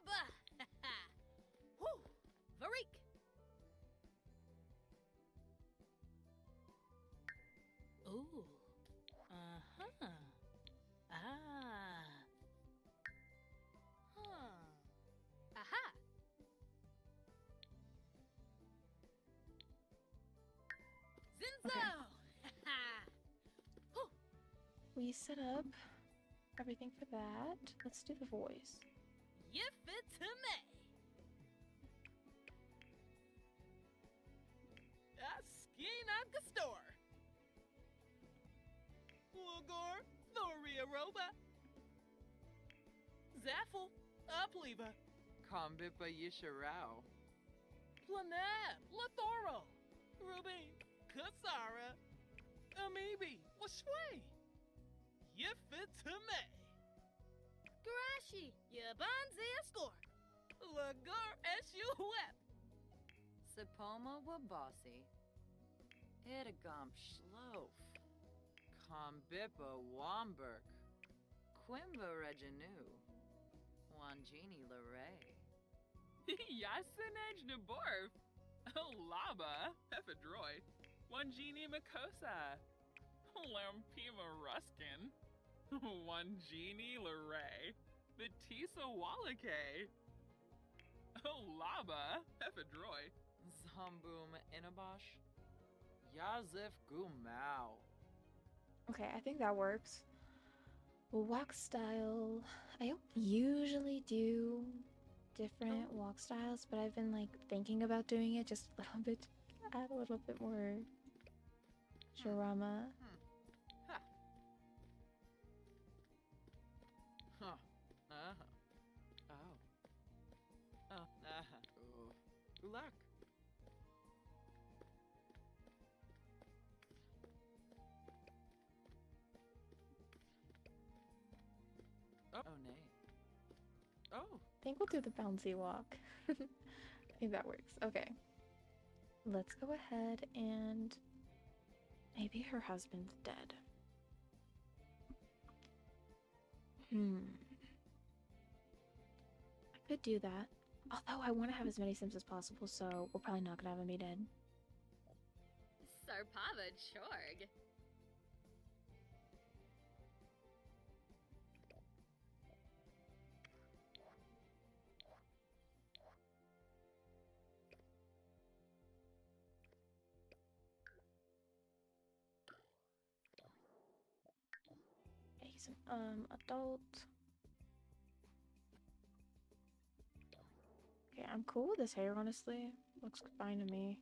Barba! Whew! Varik! Ooh. Uh-huh. Ah. Huh. Aha! Zinzo! Whew. We set up everything for that. Let's do the voice. Yifitume! Askina Gastor! Lugor, Thoria Roba! Zaffle, Upliva! Kombipa Yisharao. Planab, Lathoro! Ruby, Kasara! Amibi, Washway! Yifitume! Garashi, Yabanzi Escort! Lagur Eshu Wep! Sapoma Wabasi. Edagomp Shlof. Kombipa Womberg. Quimba Reginu. Wanjini Laray. Yasinaj Naborf. Laba, Ephedroy. Wanjini Makosa. Lampima Ruskin. Wanjini Laray. Batisa Wallake. Laba, Ephedroy. Zambum Inabosh. Yazif Gumau. Okay, I think that works. Walk style. I don't usually do different walk styles, but I've been like thinking about doing it just a little bit to add a little bit more drama. Ha. Huh. Uh-huh. Oh. Oh. Uh-huh. Ulak. Oh, nay. Oh. I think we'll do the bouncy walk. I think that works. Okay. Let's go ahead and maybe her husband's dead. I could do that. Although I want to have as many Sims as possible, so we're probably not gonna have him be dead. Sarpava Chorg. Okay, he's an adult. Okay, I'm cool with his hair, honestly. Looks fine to me.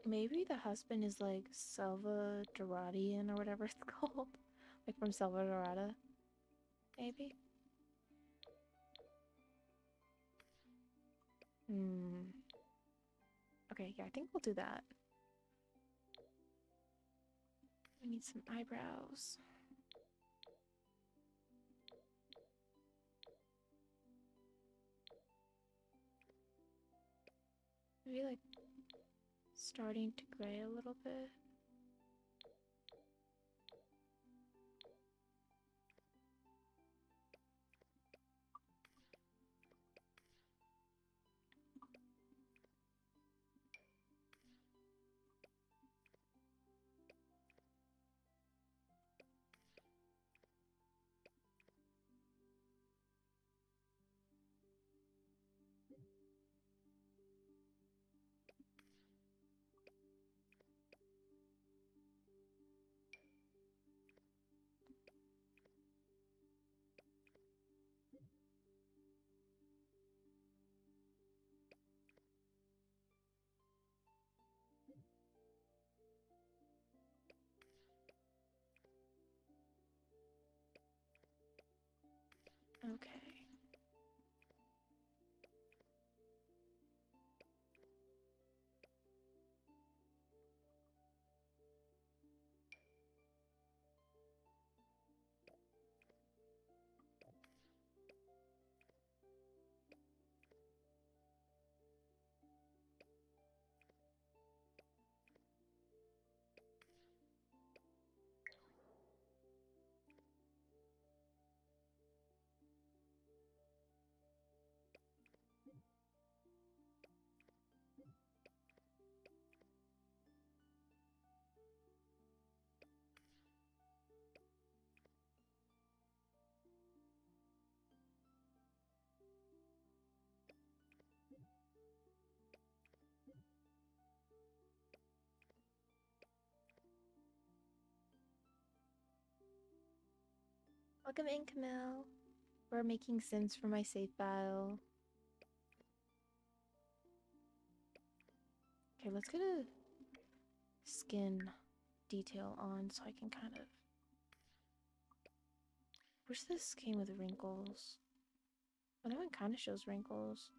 Maybe the husband is like Selva Doradian or whatever it's called. Like from Selva Dorada. Maybe? Okay, yeah, I think we'll do that. We need some eyebrows. Maybe like starting to gray a little bit. Welcome in, Camille. We're making Sims for my save file. Okay, let's get a skin detail on so I can kind of... Wish this came with wrinkles. But that one kind of shows wrinkles.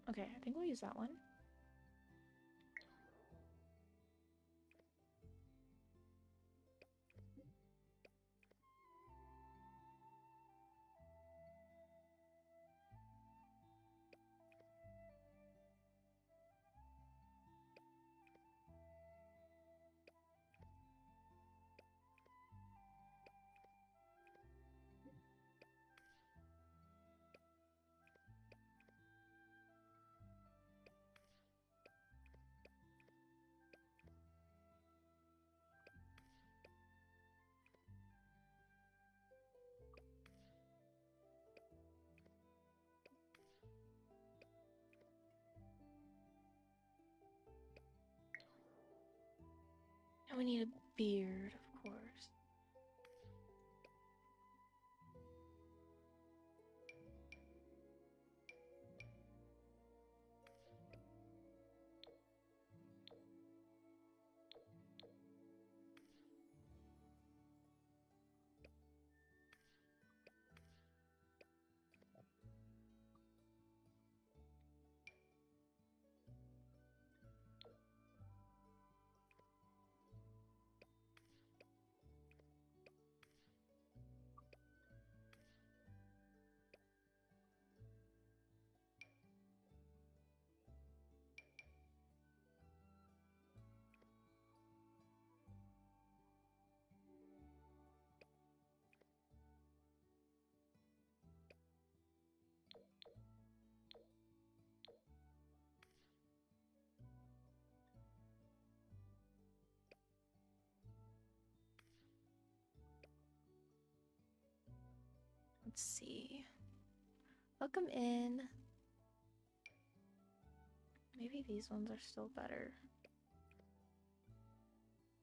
Okay, I think we'll use that one. And we need a beard, of course. Let's see. Welcome in. Maybe these ones are still better.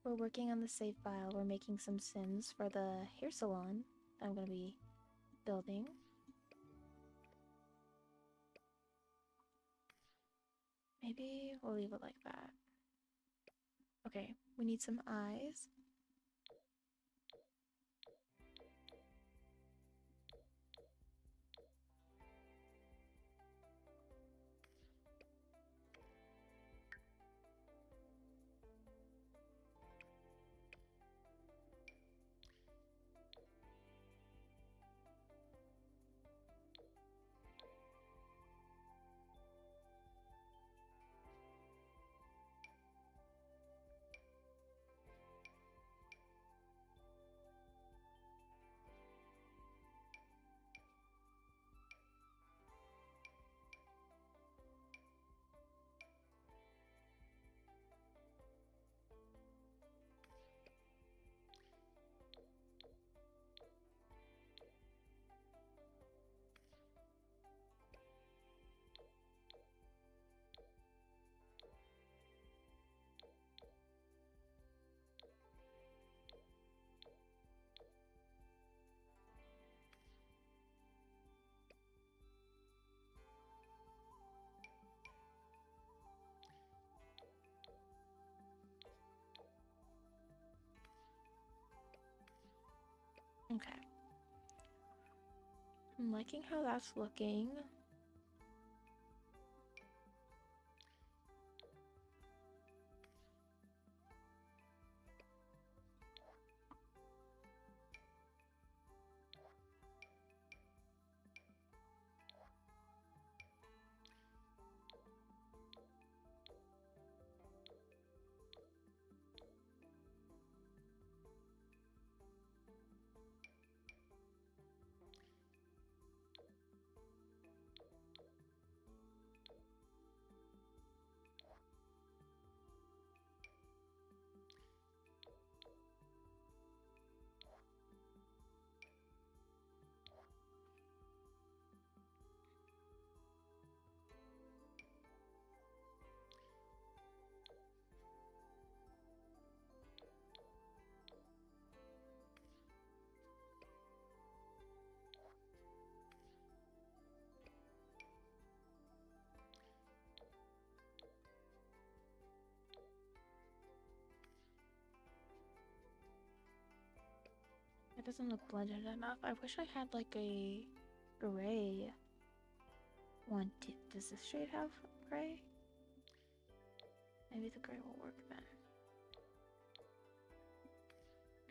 We're working on the save file. We're making some Sims for the hair salon that I'm going to be building. Maybe we'll leave it like that. Okay, we need some eyes. Okay. I'm liking how that's looking. It doesn't look blended enough. I wish I had like a gray one. Does this shade have gray? Maybe the gray will work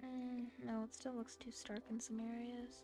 then. No, it still looks too stark in some areas.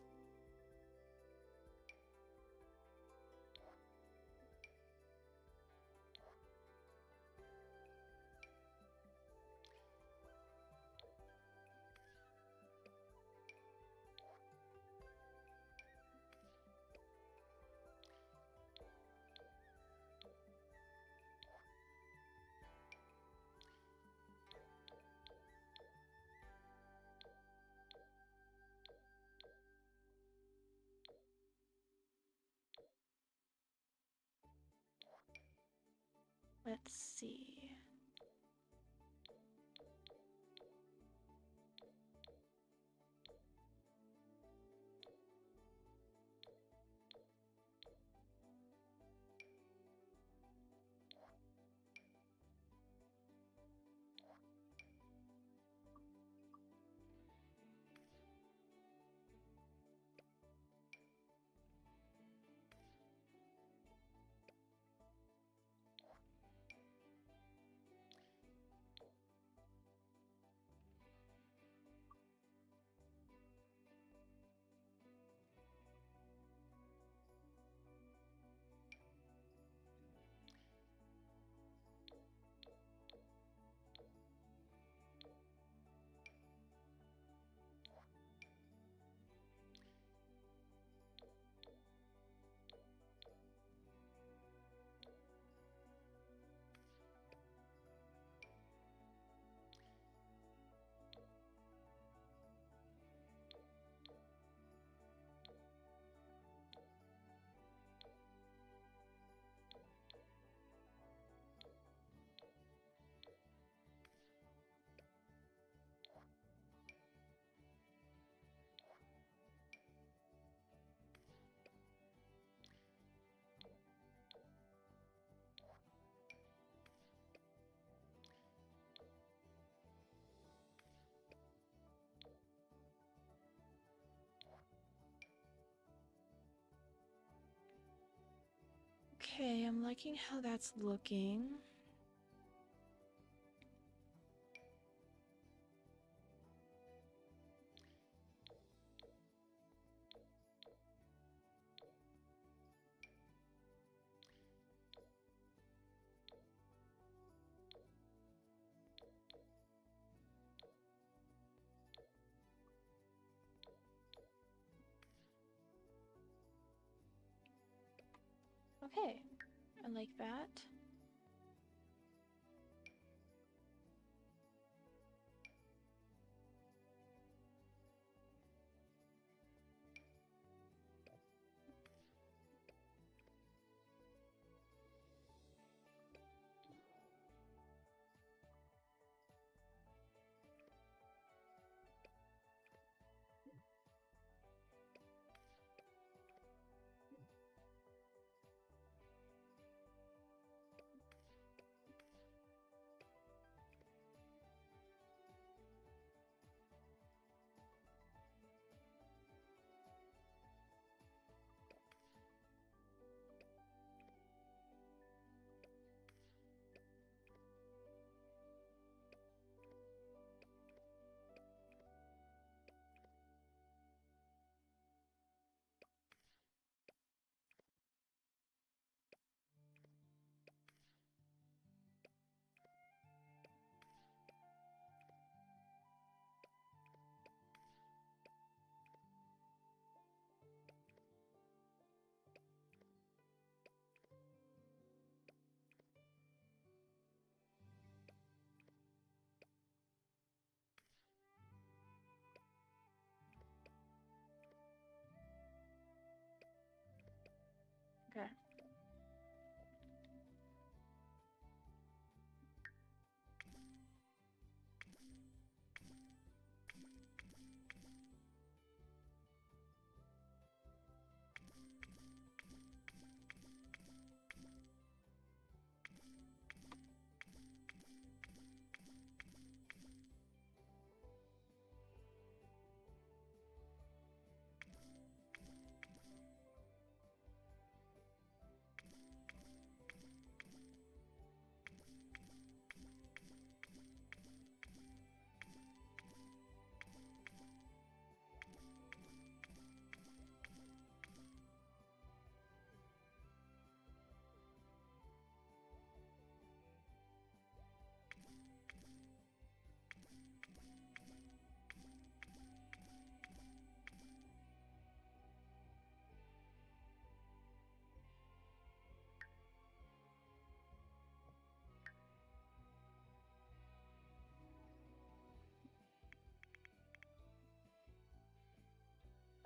Let's see. Okay, I'm liking how that's looking. Okay, I like that.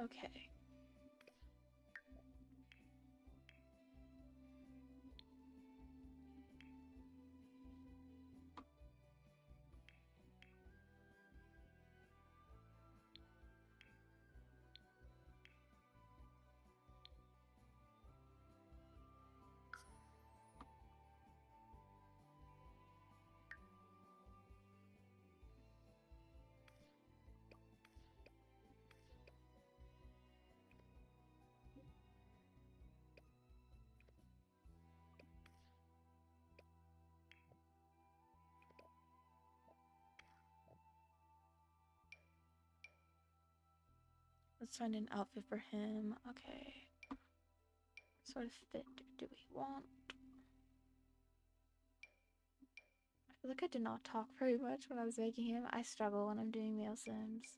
Okay. Let's find an outfit for him. Okay. What sort of fit do we want? I feel like I did not talk very much when I was making him. I struggle when I'm doing male sims.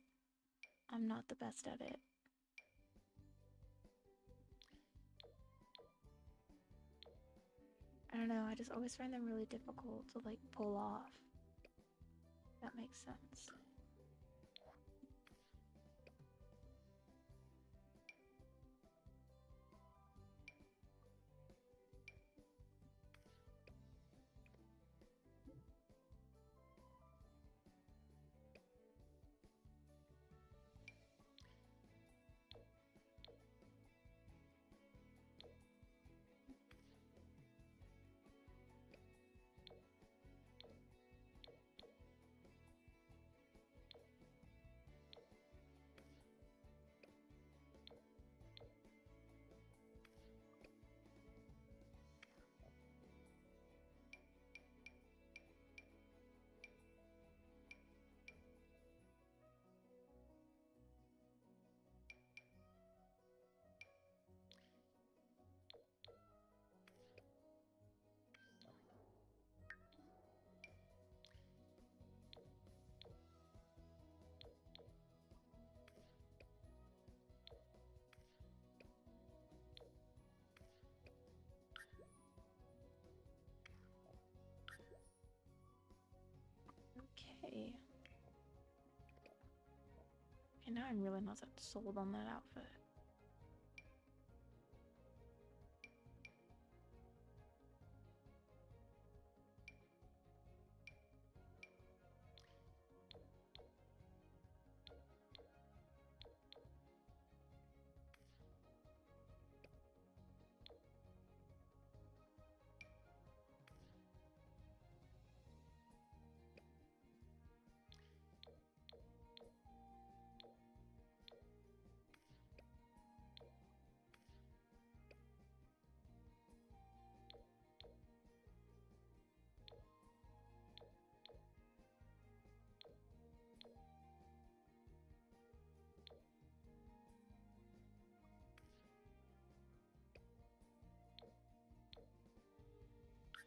I'm not the best at it. I don't know, I just always find them really difficult to like pull off. That makes sense. Okay. Okay, now I'm really not that sold on that outfit.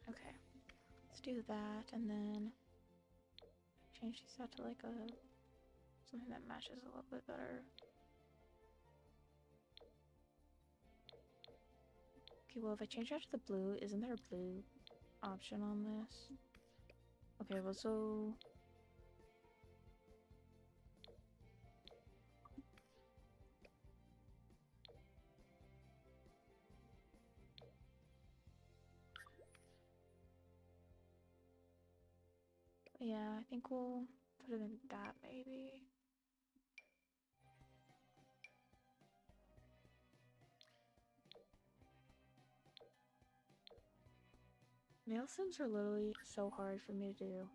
Okay, let's do that and then change these out to like a something that matches a little bit better. Okay, well if I change out to the blue, isn't there a blue option on this? Okay, well so yeah, I think we'll put it in that maybe. Nail sims are literally so hard for me to do.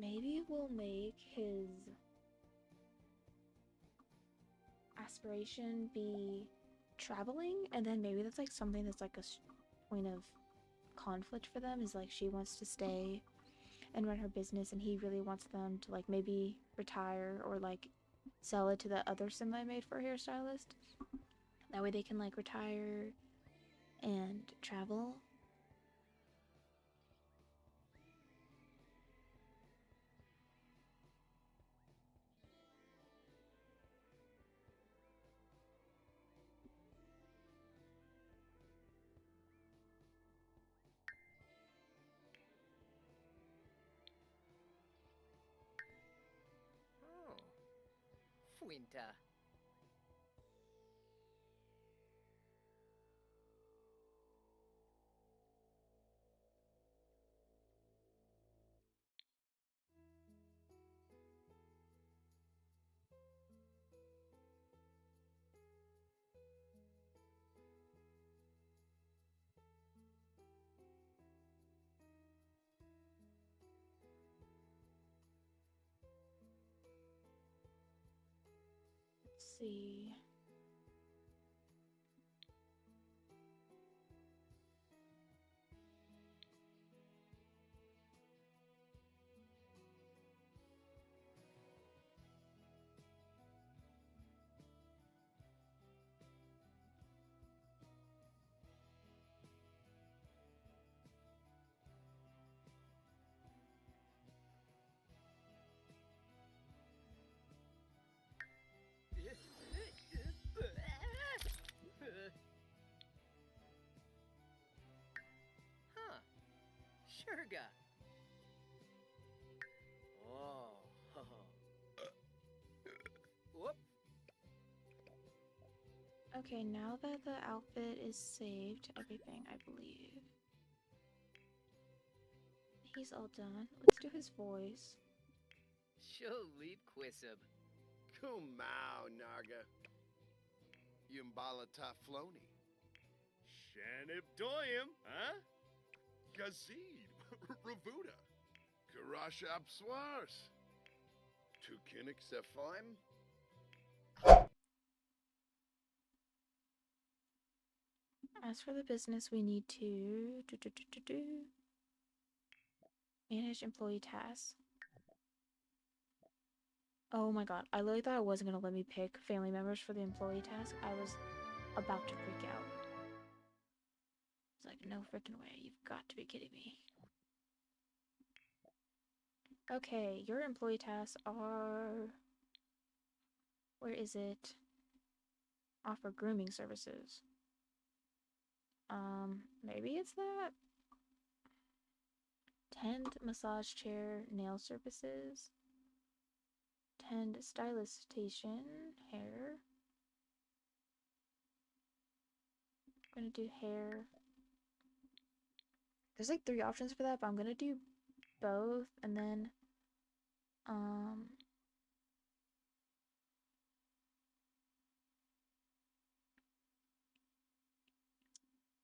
maybe we'll make his aspiration be traveling, and then maybe that's like something that's like a point of conflict for them, is like she wants to stay and run her business and he really wants them to like maybe retire or like sell it to the other sim I made for a hairstylist. That way they can like retire and travel. Oh. Fuinta. Let's see. Huh. Sherga. Oh. Whoop. Okay, now that the outfit is saved, everything, I believe. He's all done. Let's do his voice. Sholit quisib. Kumau, Narga. Yumbala Tafloni. Shanib Doyim, huh? Gazid, Ravuda. Karasha Abswars. Tukinik Sephaim. As for the business, we need to manage employee tasks. Oh my god, I literally thought it wasn't gonna let me pick family members for the employee task. I was about to freak out. It's like, no freaking way, you've got to be kidding me. Okay, your employee tasks are... Where is it? Offer grooming services. Maybe it's that? Tend massage chair nail services. Tend stylist station hair. I'm gonna do hair. There's like 3 options for that, but I'm gonna do both, and then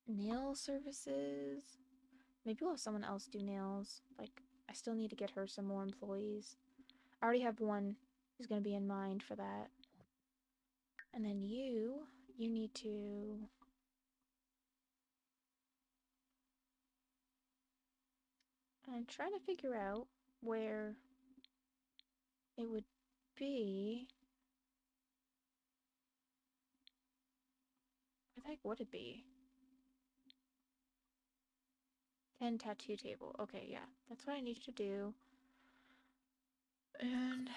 nail services. Maybe we'll have someone else do nails. Like, I still need to get her some more employees. I already have one who's gonna be in mind for that. And then you need to... I'm trying to figure out where it would be. Where the heck would it be? 10 tattoo table. Okay, yeah. That's what I need to do. And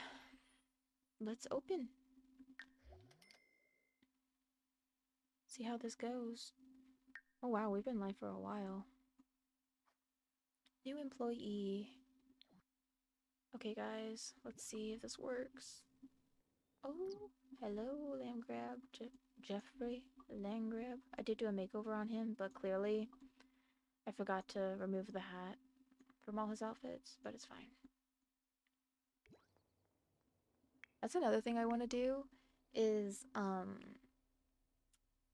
let's open. See how this goes. Oh wow, we've been live for a while. New employee. Okay guys, let's see if this works. Oh, hello, Landgrab. Jeffrey Landgrab. I did do a makeover on him, but clearly I forgot to remove the hat from all his outfits, but it's fine. That's another thing I want to do, is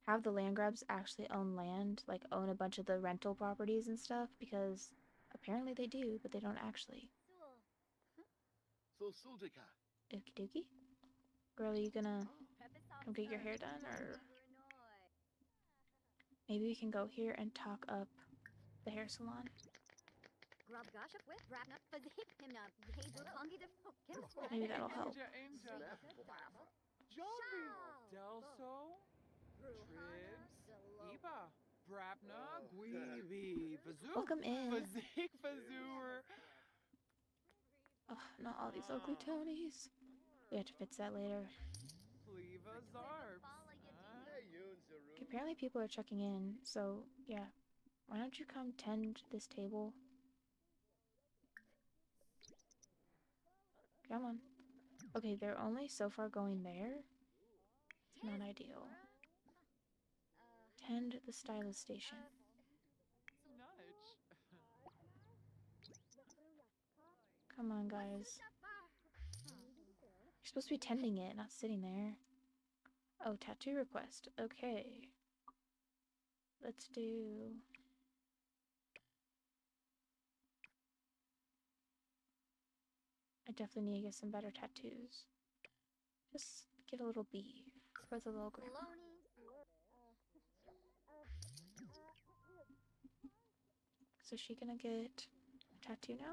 have the Landgrabs actually own land, like own a bunch of the rental properties and stuff, because apparently they do, but they don't actually. Thosudika. Okie dokie. Girl, are you gonna come get your hair done, or maybe we can go here and talk up the hair salon? Maybe that'll help. Angel. Delso. Tribs. Eba. Brabna. Guivi. Bazoo. Welcome in. Bazik. Bazooer. Oh, not all these ugly Tonys. We have to fix that later. Pleva Zarbs. Okay, apparently people are checking in, so yeah. Why don't you come tend this table? Come on. Okay, they're only so far going there. It's not ideal. Tend the stylist station. Nudge. Come on, guys. You're supposed to be tending it, not sitting there. Oh, tattoo request. Okay. Let's do... I definitely need to get some better tattoos. Just get a little bee for the little grandma. So is she gonna get a tattoo now?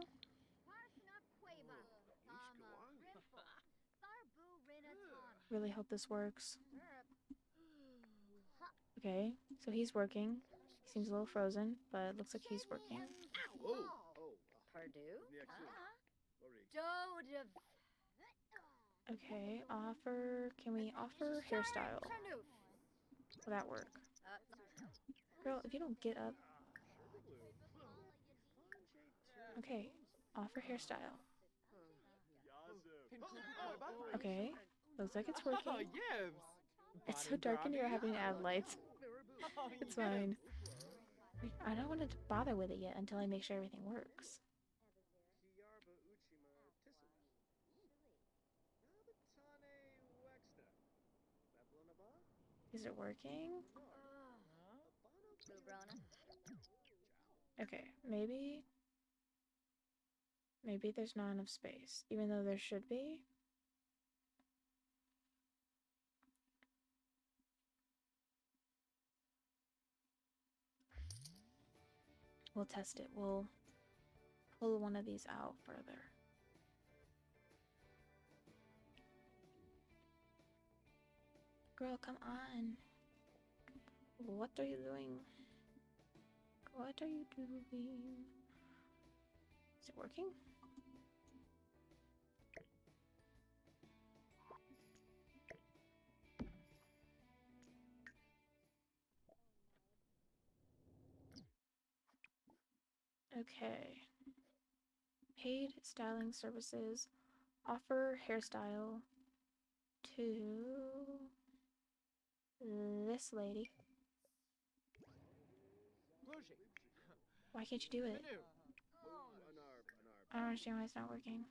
Really hope this works. Okay, so he's working. He seems a little frozen, but it looks like he's working. Okay, offer... Can we offer hairstyle? Will that work? Girl, if you don't get up... Okay, offer hairstyle. Okay, looks like it's working. Oh, yibs. It's so dark in here, having to add lights. It's fine. I don't want to bother with it yet until I make sure everything works. Is it working? Okay, maybe there's not enough space, even though there should be. We'll test it. We'll pull one of these out further. Girl, come on. What are you doing? What are you doing? Is it working? Okay. Paid styling services. Offer hairstyle to this lady. Why can't you do it? I don't understand why it's not working.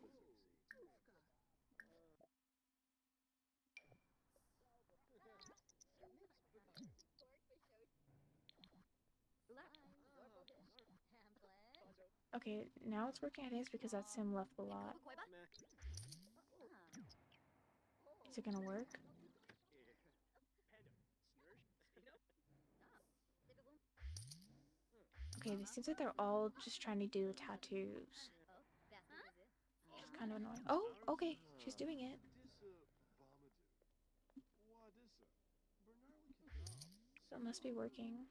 Okay, now it's working. I think it's because that sim left the lot. Is it gonna work? Okay, it seems like they're all just trying to do tattoos. It's kind of annoying. Oh, okay, she's doing it. So it must be working.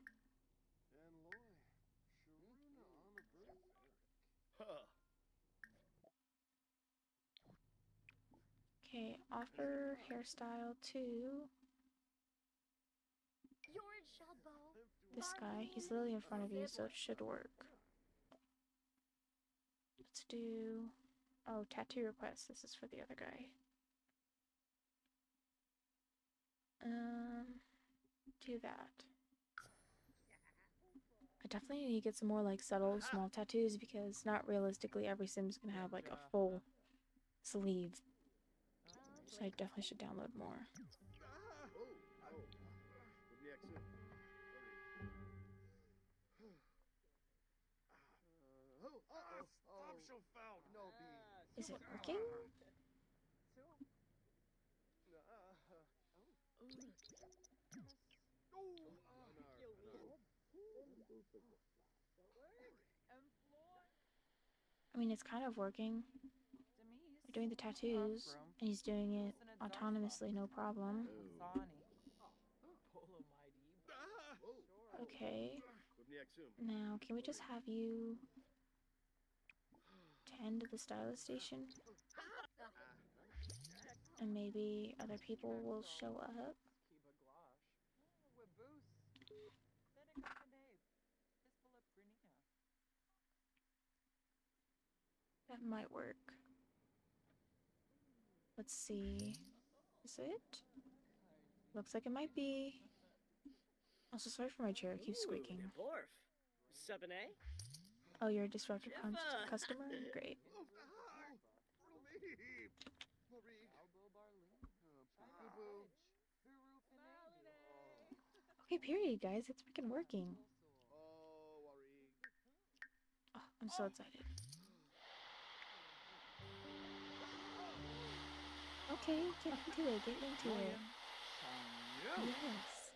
Okay, offer hairstyle to this guy. He's literally in front of you, so it should work. Let's do... Oh, tattoo request. This is for the other guy. Do that. I definitely need to get some more like subtle small tattoos because not realistically every sim's gonna have like a full sleeve. So I definitely should download more. Is it working? I mean, it's kind of working. We're doing the tattoos, and he's doing it autonomously, no problem. Okay. Now, can we just have you tend to the stylist station? And maybe other people will show up. That might work. Let's see. Is it? Looks like it might be. Also, sorry for my chair. It keeps squeaking. Borf. Subane? Oh, you're a disruptive customer? Great. Okay, period, guys. It's freaking working. Oh, I'm so excited. Okay, get into it. Get into it. Yes.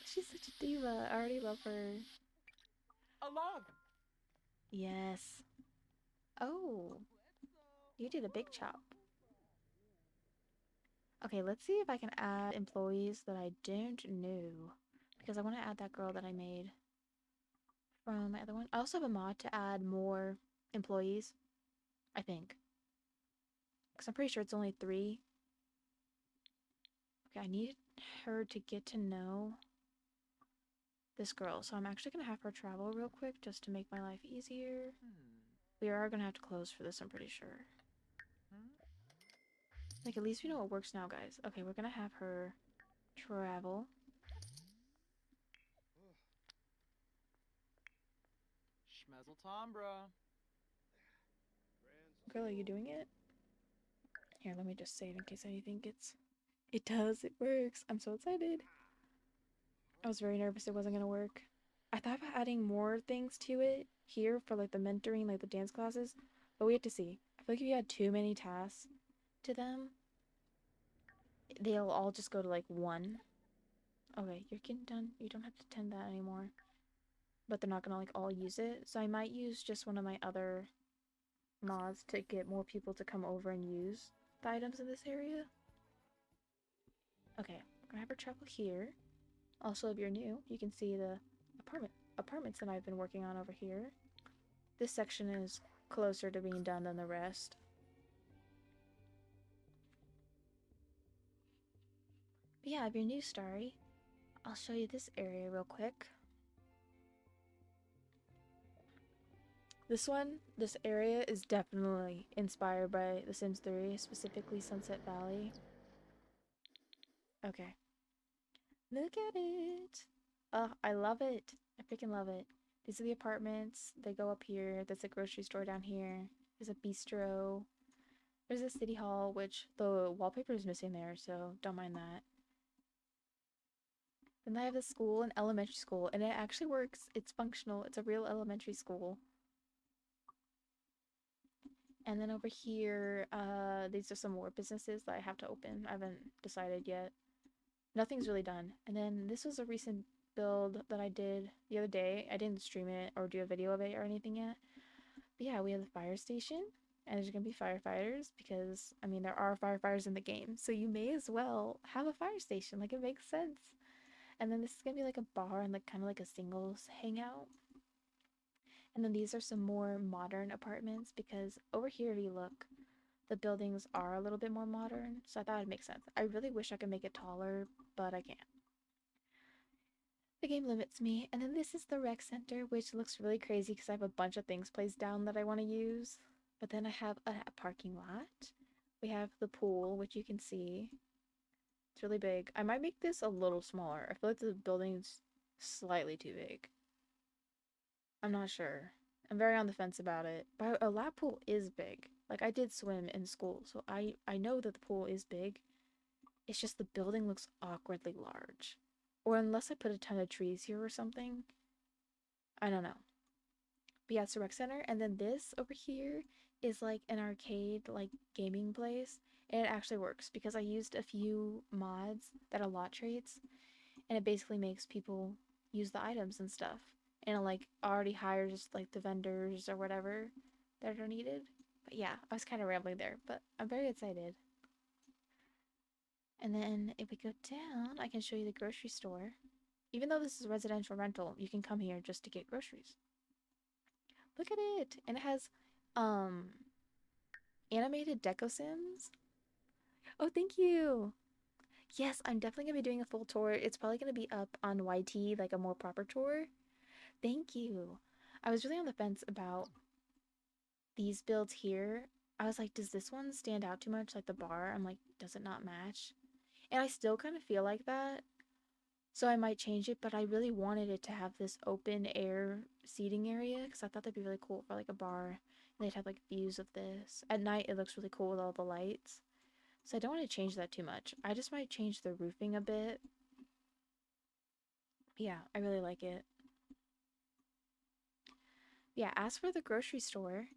She's such a diva. I already love her. A log. Yes. Oh. You did a big chop. Okay, let's see if I can add employees that I don't know. Because I want to add that girl that I made from my other one. I also have a mod to add more employees. I think. Because I'm pretty sure it's only 3. Okay, I need her to get to know this girl. So I'm actually going to have her travel real quick just to make my life easier. We are going to have to close for this, I'm pretty sure. Like, at least we know what works now, guys. Okay, we're going to have her travel. Schmezel Tombra. Girl, are you doing it? Here, let me just save in case anything gets... It does, it works. I'm so excited. I was very nervous it wasn't gonna work. I thought about adding more things to it here for like the mentoring, like the dance classes, but we have to see. I feel like if you add too many tasks to them, they'll all just go to like 1. Okay, you're getting done. You don't have to tend that anymore. But they're not gonna like all use it, so I might use just one of my other mods to get more people to come over and use the items in this area. Okay, I'm gonna have her travel here. Also, if you're new, you can see the apartments that I've been working on over here. This section is closer to being done than the rest. But yeah, if you're new, Starry, I'll show you this area real quick. This area is definitely inspired by The Sims 3, specifically Sunset Valley. Okay. Look at it! Oh, I love it! I freaking love it. These are the apartments. They go up here. There's a grocery store down here. There's a bistro. There's a city hall, which the wallpaper is missing there, so don't mind that. Then I have the school, an elementary school, and it actually works. It's functional. It's a real elementary school. And then over here, these are some more businesses that I have to open. I haven't decided yet. Nothing's really done. And then this was a recent build that I did the other day. I didn't stream it or do a video of it or anything yet. But yeah, we have the fire station. And there's gonna be firefighters because, I mean, there are firefighters in the game. So you may as well have a fire station. Like, it makes sense. And then this is gonna be like a bar and like kind of like a singles hangout. And then these are some more modern apartments because over here, if you look, the buildings are a little bit more modern. So I thought it'd make sense. I really wish I could make it taller, but I can't. The game limits me. And then this is the rec center, which looks really crazy because I have a bunch of things placed down that I want to use. But then I have a parking lot. We have the pool, which you can see. It's really big. I might make this a little smaller. I feel like the building's slightly too big. I'm not sure. I'm very on the fence about it. But a lap pool is big. Like, I did swim in school, so I know that the pool is big. It's just the building looks awkwardly large. Or unless I put a ton of trees here or something. I don't know. But yeah, it's a rec center. And then this over here is like an arcade, like gaming place. And it actually works because I used a few mods that are lot traits. And it basically makes people use the items and stuff. And it like already hires like the vendors or whatever that are needed. But yeah, I was kind of rambling there, but I'm very excited. And then if we go down, I can show you the grocery store. Even though this is residential rental, you can come here just to get groceries. Look at it! And it has animated deco sims. Oh, thank you! Yes, I'm definitely gonna be doing a full tour. It's probably gonna be up on YT, like a more proper tour. Thank you. I was really on the fence about these builds here. I was like, does this one stand out too much? Like the bar, I'm like, does it not match? And I still kind of feel like that. So I might change it, but I really wanted it to have this open air seating area because I thought that'd be really cool for like a bar. And they'd have like views of this. At night, it looks really cool with all the lights. So I don't want to change that too much. I just might change the roofing a bit. Yeah, I really like it. Yeah, as for the grocery store,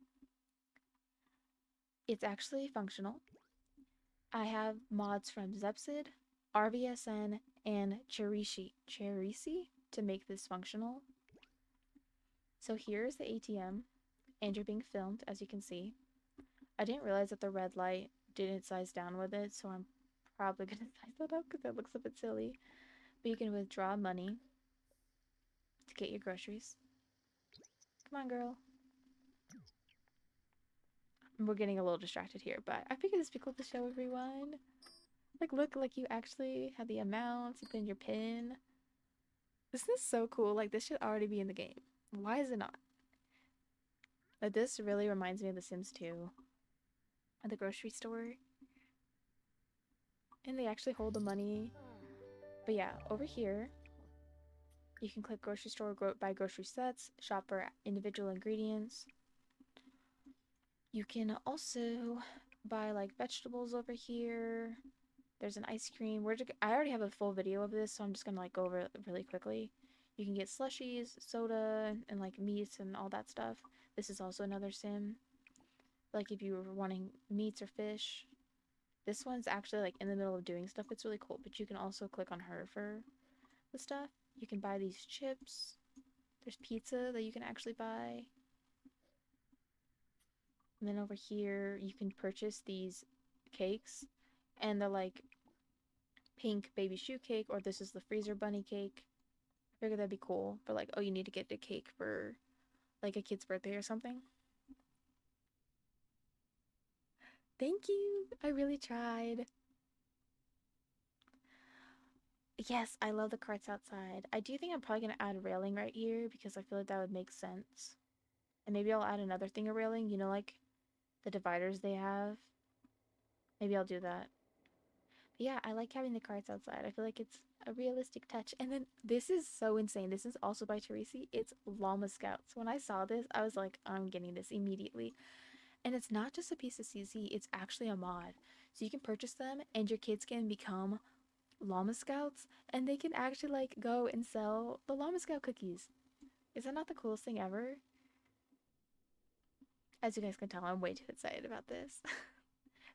it's actually functional. I have mods from Zepsid, RVSN, and Cherisi to make this functional. So here's the ATM, and you're being filmed, as you can see. I didn't realize that the red light didn't size down with it, so I'm probably going to size that up because that looks a bit silly. But you can withdraw money to get your groceries. Come on, girl. We're getting a little distracted here, but I figured this would be cool to show everyone. Like, look, like you actually have the amounts, you put in your PIN. Isn't this so cool? Like, this should already be in the game. Why is it not? Like, this really reminds me of The Sims 2. At the grocery store. And they actually hold the money. But yeah, over here, you can click grocery store, buy grocery sets, shop for individual ingredients. You can also buy like vegetables over here. There's an ice cream. I already have a full video of this, so I'm just gonna like go over it really quickly. You can get slushies, soda, and like meats and all that stuff. This is also another sim. Like if you were wanting meats or fish. This one's actually like in the middle of doing stuff. It's really cool, but you can also click on her for the stuff. You can buy these chips. There's pizza that you can actually buy. And then over here, you can purchase these cakes. And they're like pink baby shoe cake, or this is the freezer bunny cake. I figured that'd be cool for like, oh, you need to get a cake for like a kid's birthday or something. Thank you. I really tried. Yes, I love the carts outside. I do think I'm probably going to add railing right here because I feel like that would make sense. And maybe I'll add another thing of railing, you know, like the dividers they have. Maybe I'll do that. But yeah, I like having the carts outside. I feel like it's a realistic touch. And then this is so insane. This is also by Teresi. It's Llama Scouts. When I saw this, I was like, I'm getting this immediately. And it's not just a piece of CZ, it's actually a mod. So you can purchase them and your kids can become Llama Scouts and they can actually like go and sell the Llama Scout cookies. Is that not the coolest thing ever? As you guys can tell, I'm way too excited about this.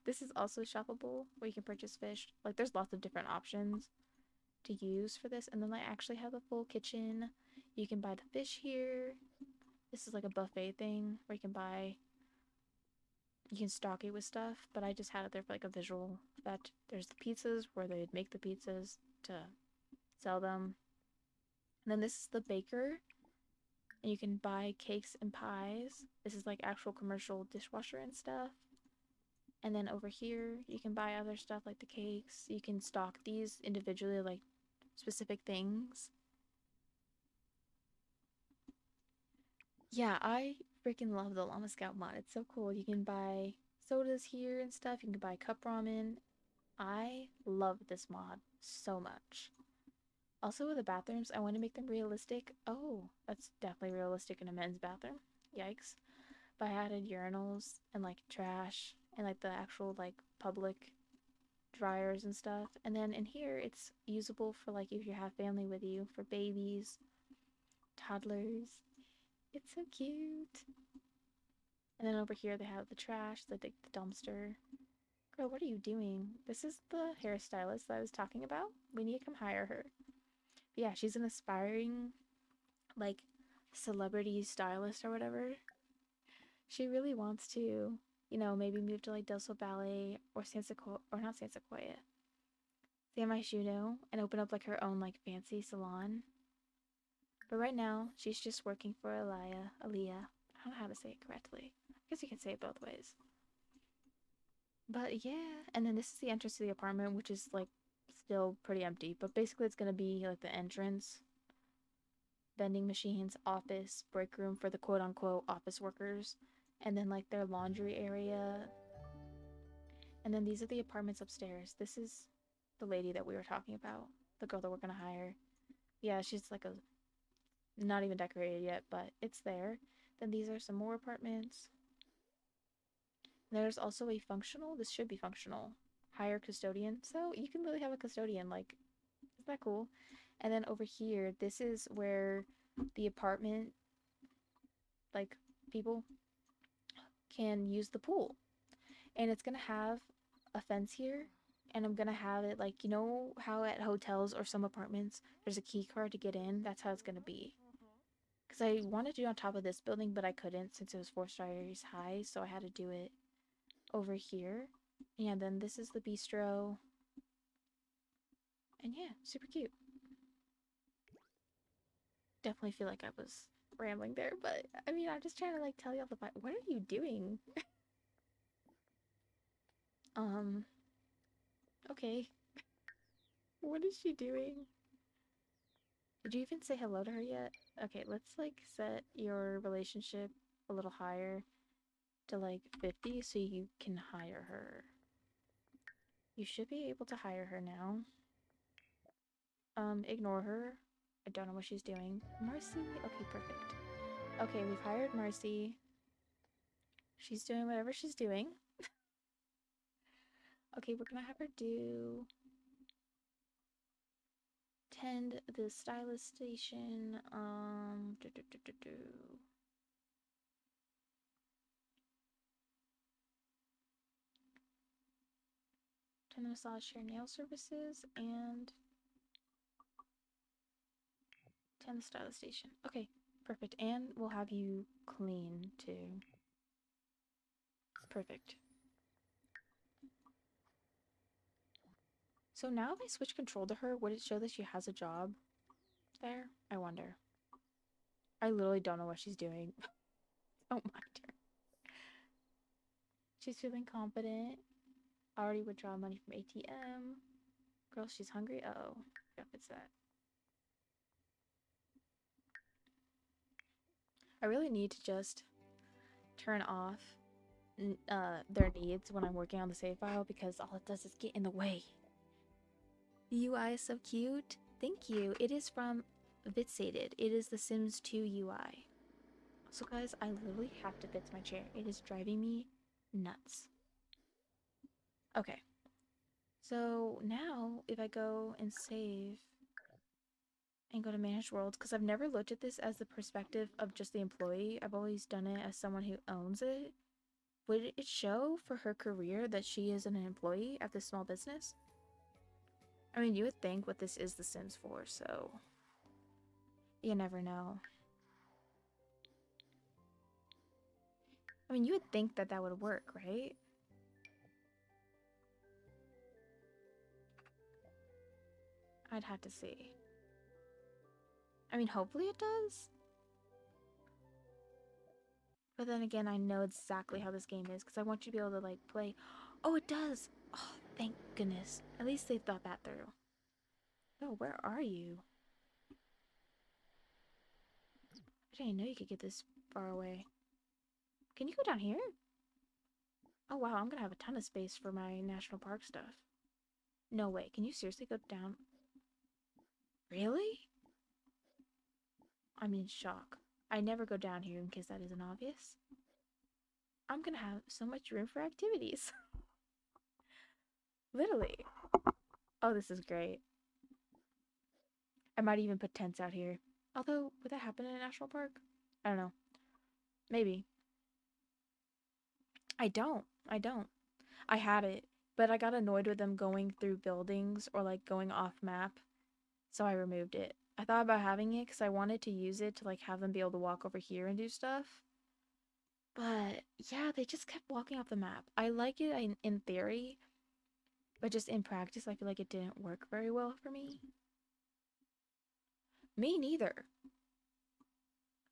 This is also shoppable where you can purchase fish. Like there's lots of different options to use for this. And then I actually have a full kitchen. You can buy the fish here. This is like a buffet thing where you can stock it with stuff, but I just had it there for like a visual that there's the pizzas where they'd make the pizzas to sell them. And then this is the baker, and you can buy cakes and pies. This is like actual commercial dishwasher and stuff. And then over here, you can buy other stuff like the cakes. You can stock these individually, like specific things. Yeah, I freaking love the Llama Scout mod. It's so cool. You can buy sodas here and stuff. You can buy cup ramen. I love this mod so much. Also with the bathrooms, I want to make them realistic. Oh, that's definitely realistic in a men's bathroom. Yikes. But I added urinals and like trash and like the actual like public dryers and stuff. And then in here, it's usable for like if you have family with you, for babies, toddlers. It's so cute. And then over here they have the trash, the dumpster. Girl, what are you doing? This is the hairstylist that I was talking about. We need to come hire her. Yeah, she's an aspiring, like, celebrity stylist or whatever. She really wants to, maybe move to like Del Sol Ballet or San Sequoia, or not San Sequoia, San Myshuno, and open up like her own like fancy salon. But right now, she's just working for Aaliyah. I don't know how to say it correctly. I guess you can say it both ways. But yeah, and then this is the entrance to the apartment, which is like still pretty empty. But basically, it's gonna be like the entrance, vending machines, office, break room for the quote unquote office workers, and then like their laundry area. And then these are the apartments upstairs. This is the lady that we were talking about, the girl that we're gonna hire. Yeah, she's like a not even decorated yet, but it's there. Then these are some more apartments. There's also a functional, this should be functional, hire custodian. So you can really have a custodian, like, isn't that cool? And then over here, this is where the apartment, like, people can use the pool. And it's gonna have a fence here. And I'm gonna have it like, you know how at hotels or some apartments there's a key card to get in? That's how it's gonna be. Because I wanted to do it on top of this building, but I couldn't since it was 4 stories high, so I had to do it over here. And then this is the bistro. And yeah, super cute. Definitely feel like I was rambling there, but I mean, I'm just trying to like tell you all the what are you doing? Okay. What is she doing? Did you even say hello to her yet? Okay, let's like set your relationship a little higher to like 50 so you can hire her. You should be able to hire her now. Ignore her. I don't know what she's doing. Marcy? Okay, perfect. Okay, we've hired Marcy. She's doing whatever she's doing. Okay, we're gonna have her tend the stylist station. Tend the massage chair nail services and tend the stylist station. Okay, perfect. And we'll have you clean too. Perfect. So now if I switch control to her, would it show that she has a job there? I wonder. I literally don't know what she's doing. Don't mind her. She's feeling confident. Already withdraw money from ATM. Girl, she's hungry. Uh-oh. Yep, it's that. I really need to just turn off their needs when I'm working on the save file because all it does is get in the way. The UI is so cute. Thank you. It is from vyxated. It is the Sims 2 UI. So guys, I literally have to fix my chair. It is driving me nuts. Okay. So now if I go and save and go to manage worlds, because I've never looked at this as the perspective of just the employee. I've always done it as someone who owns it. Would it show for her career that she is an employee at this small business? I mean, you would think what this is the Sims for, so you never know. I mean, you would think that that would work, right? I'd have to see. I mean, hopefully it does. But then again, I know exactly how this game is because I want you to be able to, like, play. Oh, it does! Oh, thank goodness. At least they thought that through. Oh, where are you? I didn't know you could get this far away. Can you go down here? Oh, wow, I'm gonna have a ton of space for my national park stuff. No way. Can you seriously go down? Really? I'm in shock. I never go down here in case that isn't obvious. I'm gonna have so much room for activities. Literally. Oh, this is great. I might even put tents out here. Although, would that happen in a national park? I don't know. Maybe. I don't. I had it, but I got annoyed with them going through buildings or like going off map, so I removed it. I thought about having it because I wanted to use it to like have them be able to walk over here and do stuff. But yeah, they just kept walking off the map. I like it in theory, but just in practice, I feel like it didn't work very well for me. Me neither.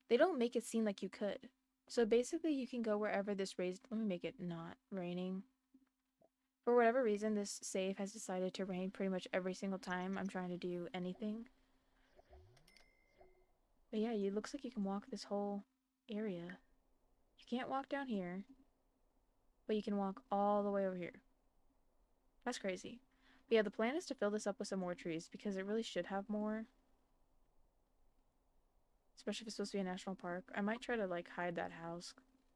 They don't make it seem like you could. So basically, you can go wherever this raised. Let me make it not raining. For whatever reason, this save has decided to rain pretty much every single time I'm trying to do anything. But yeah, it looks like you can walk this whole area. You can't walk down here, but you can walk all the way over here. That's crazy. But yeah, the plan is to fill this up with some more trees because it really should have more. Especially if it's supposed to be a national park. I might try to like hide that house.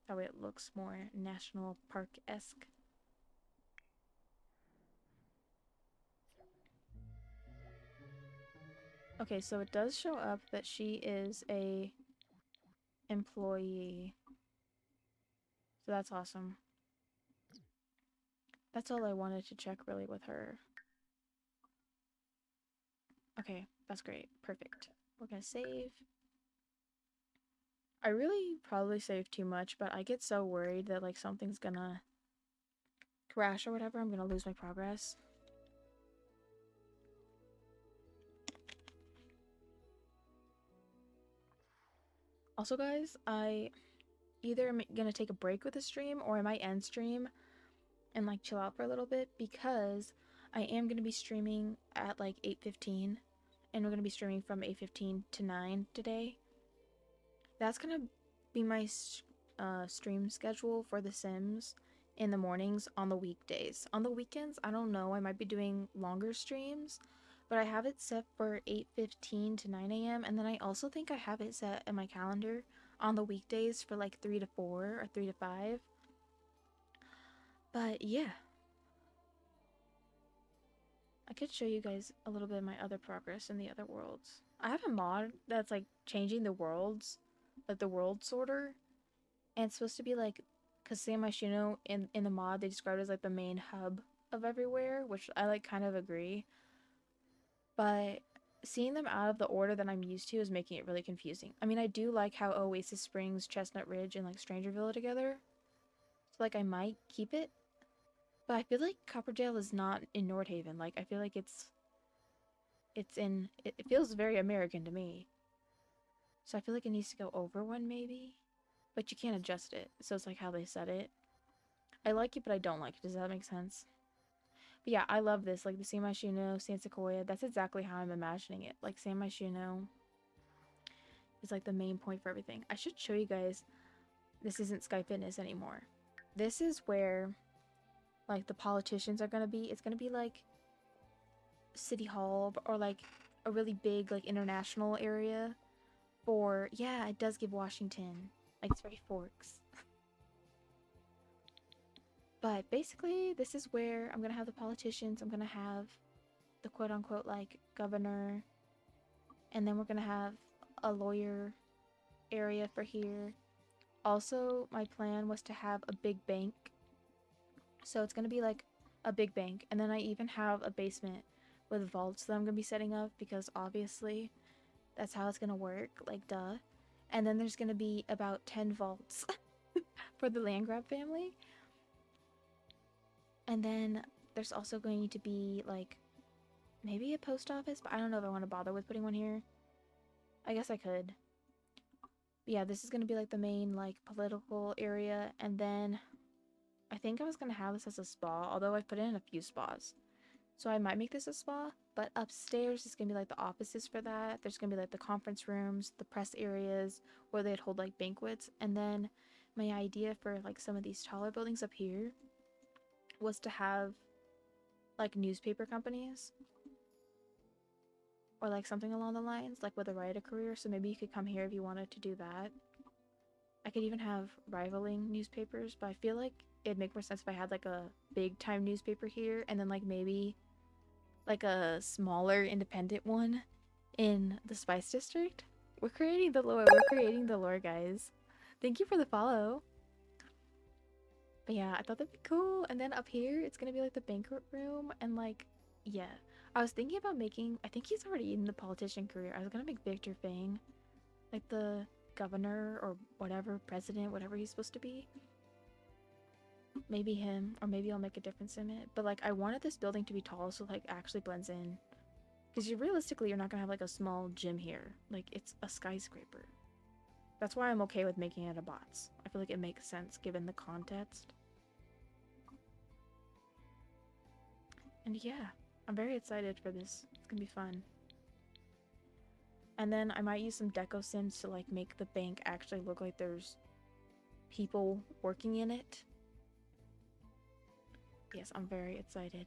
That way it looks more national park-esque. Okay, so it does show up that she is a employee. So that's awesome. That's all I wanted to check really with her. Okay, that's great. Perfect. We're gonna save. I really probably saved too much, but I get so worried that like something's gonna crash or whatever. I'm gonna lose my progress. Also, guys, I either am gonna take a break with the stream or I might end stream and like chill out for a little bit because I am gonna be streaming at like 8:15 and we're gonna be streaming from 8:15 to 9 today. That's gonna be my stream schedule for The Sims in the mornings on the weekdays. On the weekends, I don't know, I might be doing longer streams, but I have it set for 8:15 to 9 a.m. and then I also think I have it set in my calendar on the weekdays for like 3 to 4 or 3 to 5. But yeah. I could show you guys a little bit of my other progress in the other worlds. I have a mod that's like changing the worlds, like the world sorter. And it's supposed to be like, because San Sequoia in the mod, they describe it as like the main hub of everywhere, which I like kind of agree. But seeing them out of the order that I'm used to is making it really confusing. I mean, I do like how Oasis Springs, Chestnut Ridge, and like Strangerville are together. So like I might keep it. But I feel like Copperdale is not in Nordhaven. Like I feel like it feels very American to me. So I feel like it needs to go over one maybe. But you can't adjust it. So it's like how they said it. I like it, but I don't like it. Does that make sense? But yeah, I love this. Like the San Sequoia, San Sequoia. That's exactly how I'm imagining it. Like San Sequoia is like the main point for everything. I should show you guys. This isn't Sky Fitness anymore. This is where like the politicians are gonna be. It's gonna be like City Hall or like a really big like international area for, yeah, it does give Washington. Like it's very Forks. But basically, this is where I'm gonna have the politicians. I'm gonna have the quote-unquote like governor, and then we're gonna have a lawyer area for here. Also, my plan was to have a big bank, so it's gonna be like a big bank, and then I even have a basement with vaults that I'm gonna be setting up because obviously that's how it's gonna work, like duh. And then there's gonna be about 10 vaults for the land grab family. And then there's also going to be like maybe a post office, but I don't know if I want to bother with putting one here. I guess I could. But yeah, this is going to be like the main like political area, and then I think I was going to have this as a spa, although I've put in a few spas. So I might make this a spa, but upstairs is going to be like the offices for that. There's going to be like the conference rooms, the press areas where they'd hold like banquets, and then my idea for like some of these taller buildings up here was to have like newspaper companies or like something along the lines, like with a writer career. So maybe you could come here if you wanted to do that. I could even have rivaling newspapers, but I feel like it'd make more sense if I had like a big time newspaper here and then like maybe like a smaller independent one in the Spice District. We're creating the lore, guys. Thank you for the follow. But yeah, I thought that'd be cool. And then up here, it's gonna be like the banquet room and like, yeah. I was thinking about making, I think he's already in the politician career. I was gonna make Victor Fang, like the governor or whatever, president, whatever he's supposed to be. Maybe him, or maybe I'll make a different Simmet. But like, I wanted this building to be tall so like actually blends in. Because realistically, you're not gonna have like a small gym here. Like, it's a skyscraper. That's why I'm okay with making it a bots. I feel like it makes sense given the context. And yeah, I'm very excited for this. It's gonna be fun. And then I might use some deco sims to like make the bank actually look like there's people working in it. Yes, I'm very excited.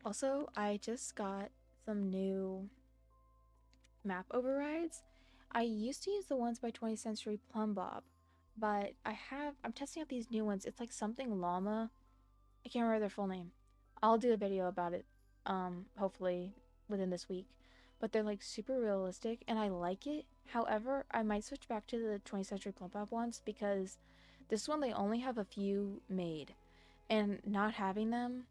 Also, I just got some new map overrides. I used to use the ones by 20th Century Plumbob, but I'm testing out these new ones. It's like something llama. I can't remember their full name. I'll do a video about it, hopefully within this week. But they're like super realistic and I like it. However, I might switch back to the 20th Century Plumbob ones because this one they only have a few made. And not having them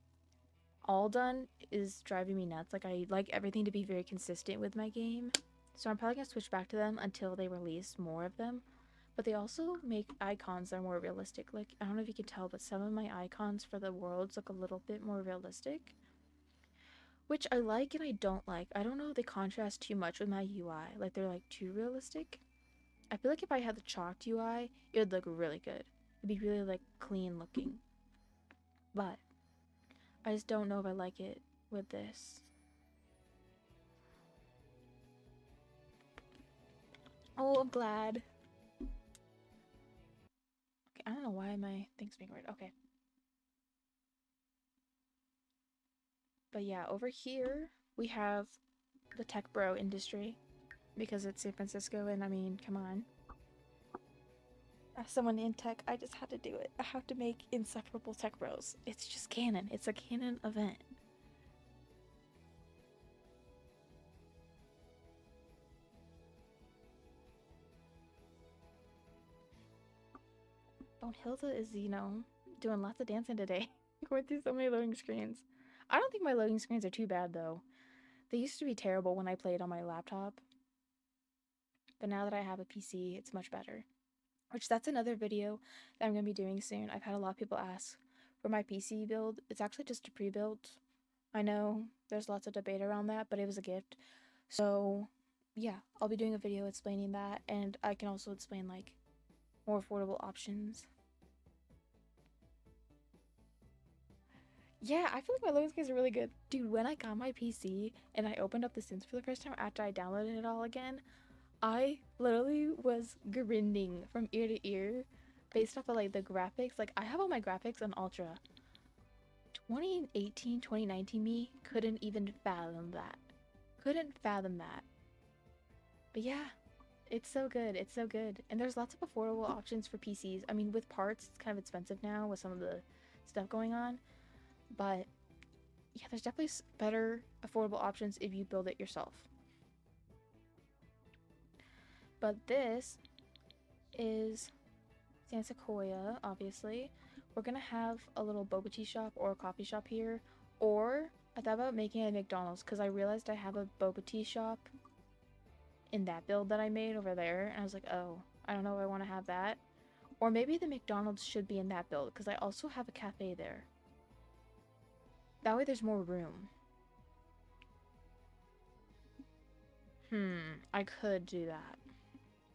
all done is driving me nuts. Like, I like everything to be very consistent with my game. So I'm probably gonna switch back to them until they release more of them. But they also make icons that are more realistic. Like, I don't know if you can tell, but some of my icons for the worlds look a little bit more realistic. Which I like and I don't like. I don't know if they contrast too much with my UI. Like, they're like too realistic. I feel like if I had the chalked UI, it would look really good. It'd be really like clean looking. But I just don't know if I like it with this. Oh, I'm glad. Okay, I don't know why my thing's being weird. Okay. But yeah, over here we have the tech bro industry because it's San Francisco and I mean, come on. As someone in tech, I just had to do it. I have to make insufferable tech bros. It's just canon. It's a canon event. Bonehilda is, you know, doing lots of dancing today. Going through so many loading screens. I don't think my loading screens are too bad though. They used to be terrible when I played on my laptop. But now that I have a PC, it's much better. Which that's another video that I'm going to be doing soon. I've had a lot of people ask for my PC build. It's actually just a pre-built. I know there's lots of debate around that, but it was a gift. So yeah, I'll be doing a video explaining that, and I can also explain like more affordable options. Yeah, I feel like my loading screens are really good. Dude, when I got my PC and I opened up The Sims for the first time after I downloaded it all again, I literally was grinning from ear to ear based off of like the graphics. Like, I have all my graphics on ultra. 2018, 2019 me couldn't even fathom that. Couldn't fathom that. But yeah, it's so good. It's so good. And there's lots of affordable options for PCs. I mean, with parts, it's kind of expensive now with some of the stuff going on. But yeah, there's definitely better affordable options if you build it yourself. But this is San Sequoia, obviously. We're gonna have a little boba tea shop or a coffee shop here. Or I thought about making a McDonald's because I realized I have a boba tea shop in that build that I made over there. And I was like, oh, I don't know if I want to have that. Or maybe the McDonald's should be in that build because I also have a cafe there. That way there's more room. I could do that.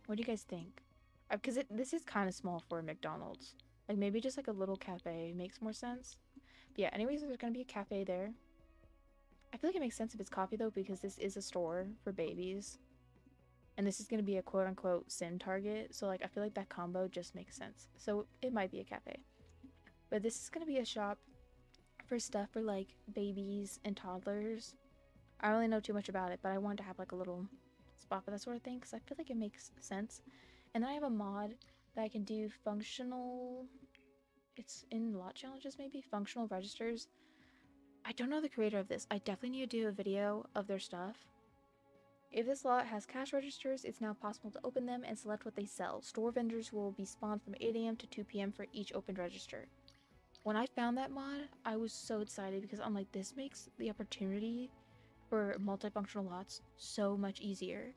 What do you guys think? Because this is kind of small for a McDonald's. Like, maybe just like a little cafe makes more sense. But yeah, anyways, there's gonna be a cafe there. I feel like it makes sense if it's coffee though, because this is a store for babies. And this is gonna be a quote-unquote sim target. So like, I feel like that combo just makes sense. So it might be a cafe. But this is gonna be a shop for stuff for like babies and toddlers. I don't really know too much about it, but I wanted to have like a little spot for that sort of thing because I feel like it makes sense. And then I have a mod that I can do functional, it's in lot challenges maybe, functional registers. I don't know the creator of this. I definitely need to do a video of their stuff. If this lot has cash registers, it's now possible to open them and select what they sell. Store vendors will be spawned from 8 a.m. to 2 p.m. for each opened register. When I found that mod, I was so excited because I'm like, this makes the opportunity for multifunctional lots so much easier.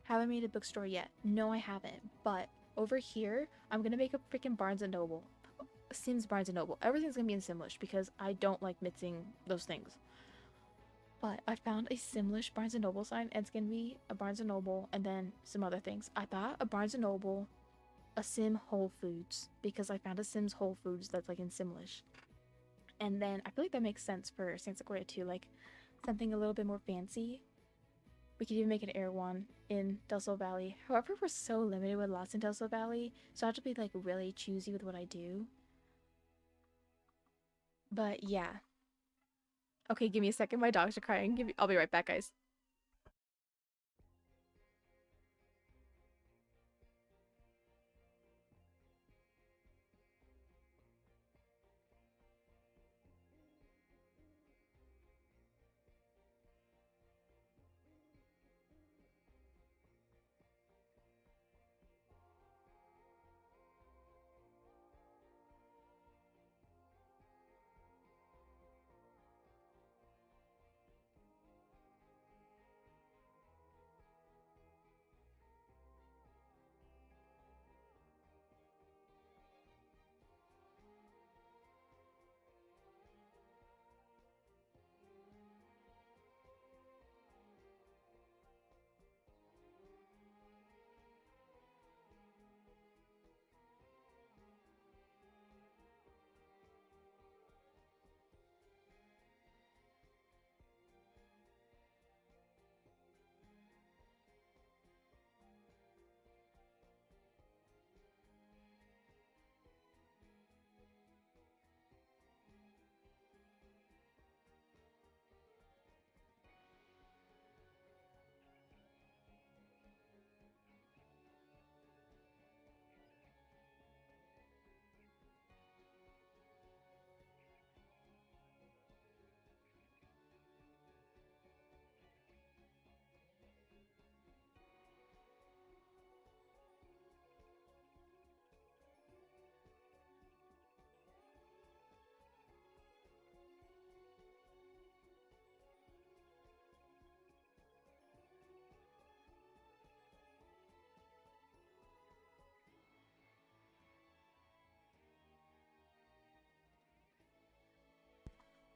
Haven't made a bookstore yet. No, I haven't. But over here, I'm gonna make a freaking Barnes & Noble. Sims Barnes & Noble. Everything's gonna be in Simlish because I don't like mixing those things. But I found a Simlish Barnes & Noble sign, and it's gonna be a Barnes & Noble and then some other things. I thought a Barnes & Noble, a Sim Whole Foods, because I found a Sims Whole Foods that's like in Simlish. And then I feel like that makes sense for San Sequoia too, like something a little bit more fancy. We could even make an Air one in Del Sol Valley. However, we're so limited with lots in Del Sol Valley, so I have to be like really choosy with what I do. But yeah. Okay, give me a second. My dogs are crying. I'll be right back, guys.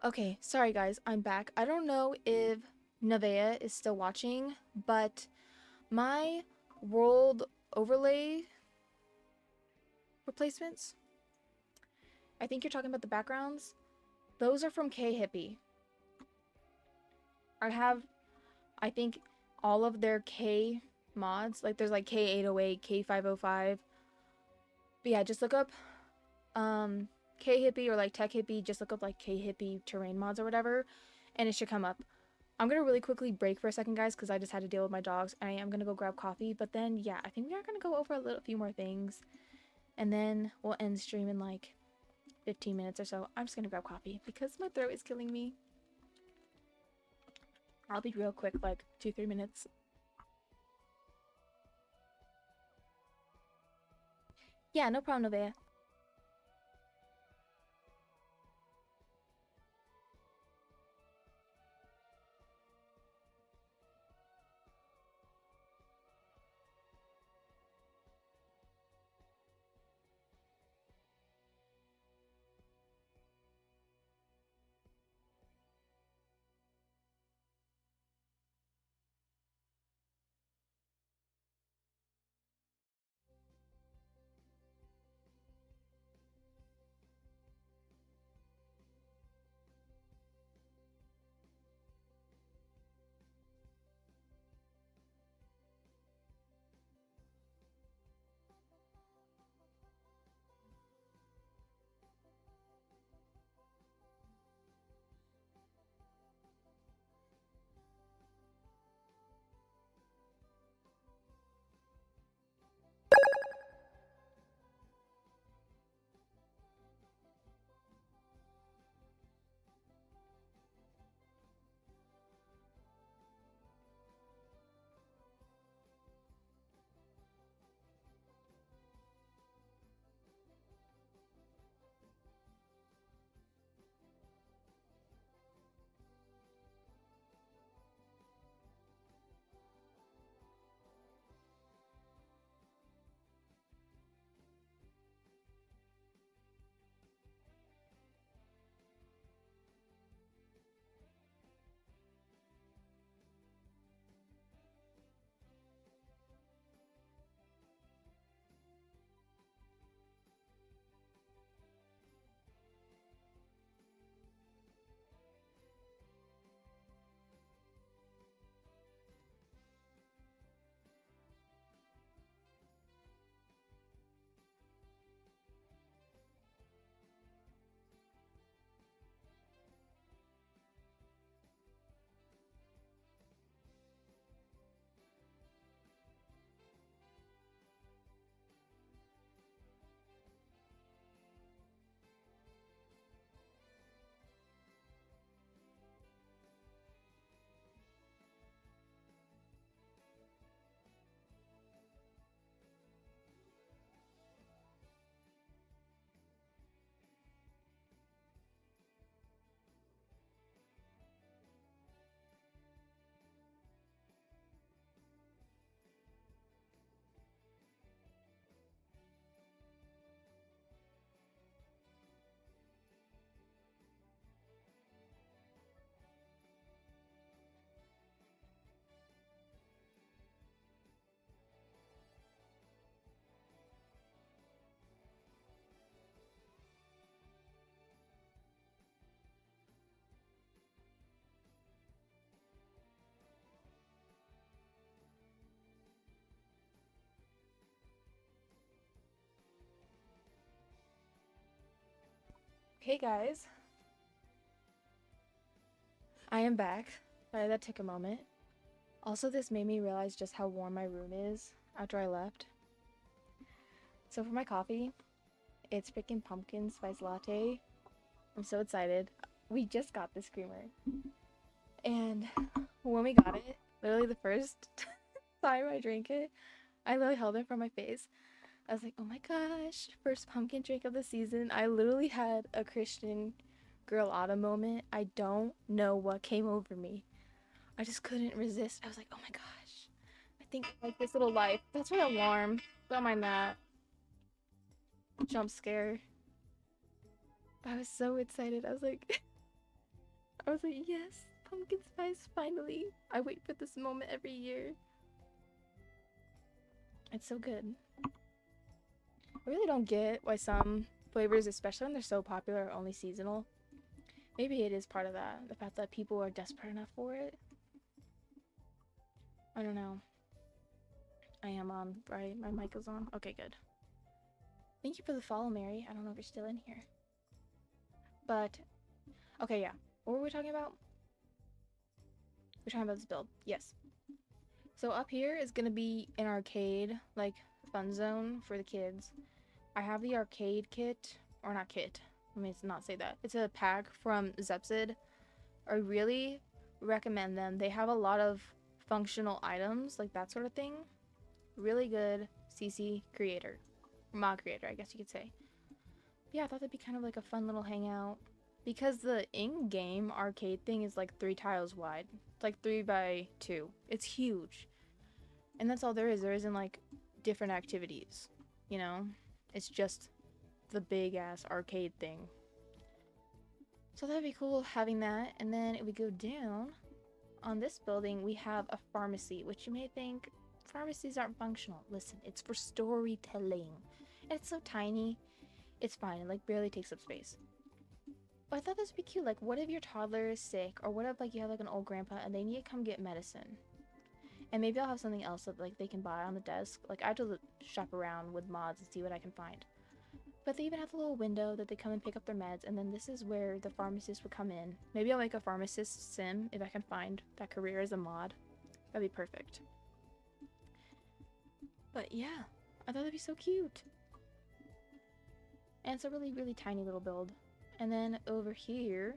Okay, sorry guys, I'm back. I don't know if Nevaeh is still watching, but my world overlay replacements, I think you're talking about the backgrounds, those are from K-Hippie. I have, I think, all of their K mods. Like, there's like K808, K505. But yeah, just look up K-Hippie or like Tech Hippie. Just look up like K-Hippie terrain mods or whatever, and it should come up. I'm gonna really quickly break for a second, guys, because I just had to deal with my dogs. I am gonna go grab coffee, but then yeah, I think we are gonna go over a few more things, and then we'll end stream in like 15 minutes or so. I'm just gonna grab coffee because my throat is killing me. I'll be real quick, like 2-3 minutes. Yeah, no problem, Nevaeh. Hey guys, I am back. Sorry that took a moment. Also, this made me realize just how warm my room is after I left. So for my coffee, it's freaking pumpkin spice latte. I'm so excited. We just got this creamer. And when we got it, literally the first time I drank it, I literally held it from my face. I was like, oh my gosh, first pumpkin drink of the season. I literally had a Christian girl autumn moment. I don't know what came over me. I just couldn't resist. I was like, oh my gosh. I think like this little life. That's my alarm. Don't mind that. Jump scare. But I was so excited. I was like, yes, pumpkin spice, finally. I wait for this moment every year. It's so good. I really don't get why some flavors, especially when they're so popular, are only seasonal. Maybe it is part of that. The fact that people are desperate enough for it. I don't know. I am on, right? My mic is on. Okay, good. Thank you for the follow, Mary. I don't know if you're still in here. But, okay, yeah. What were we talking about? We're talking about this build. Yes. So up here is going to be an arcade, like, fun zone for the kids. I have the arcade kit, or not kit. Let me not say that. It's a pack from Zepsid. I really recommend them. They have a lot of functional items, like that sort of thing. Really good CC creator. Mod creator, I guess you could say. Yeah, I thought that'd be kind of like a fun little hangout. Because the in-game arcade thing is like 3 tiles wide. It's like 3 by 2. It's huge. And that's all there is. There isn't like different activities, you know? It's just the big ass arcade thing. So that'd be cool having that. And then if we go down on this building, we have a pharmacy, which you may think pharmacies aren't functional. Listen, it's for storytelling. And it's so tiny. It's fine. It like barely takes up space. But I thought this would be cute. Like, what if your toddler is sick, or what if like you have like an old grandpa and they need to come get medicine? And maybe I'll have something else that like they can buy on the desk. Like I have to shop around with mods and see what I can find. But they even have a little window that they come and pick up their meds, and then this is where the pharmacist would come in. Maybe I'll make a pharmacist sim if I can find that career as a mod. That'd be perfect. But yeah, I thought that'd be so cute. And it's a really, really tiny little build. And then over here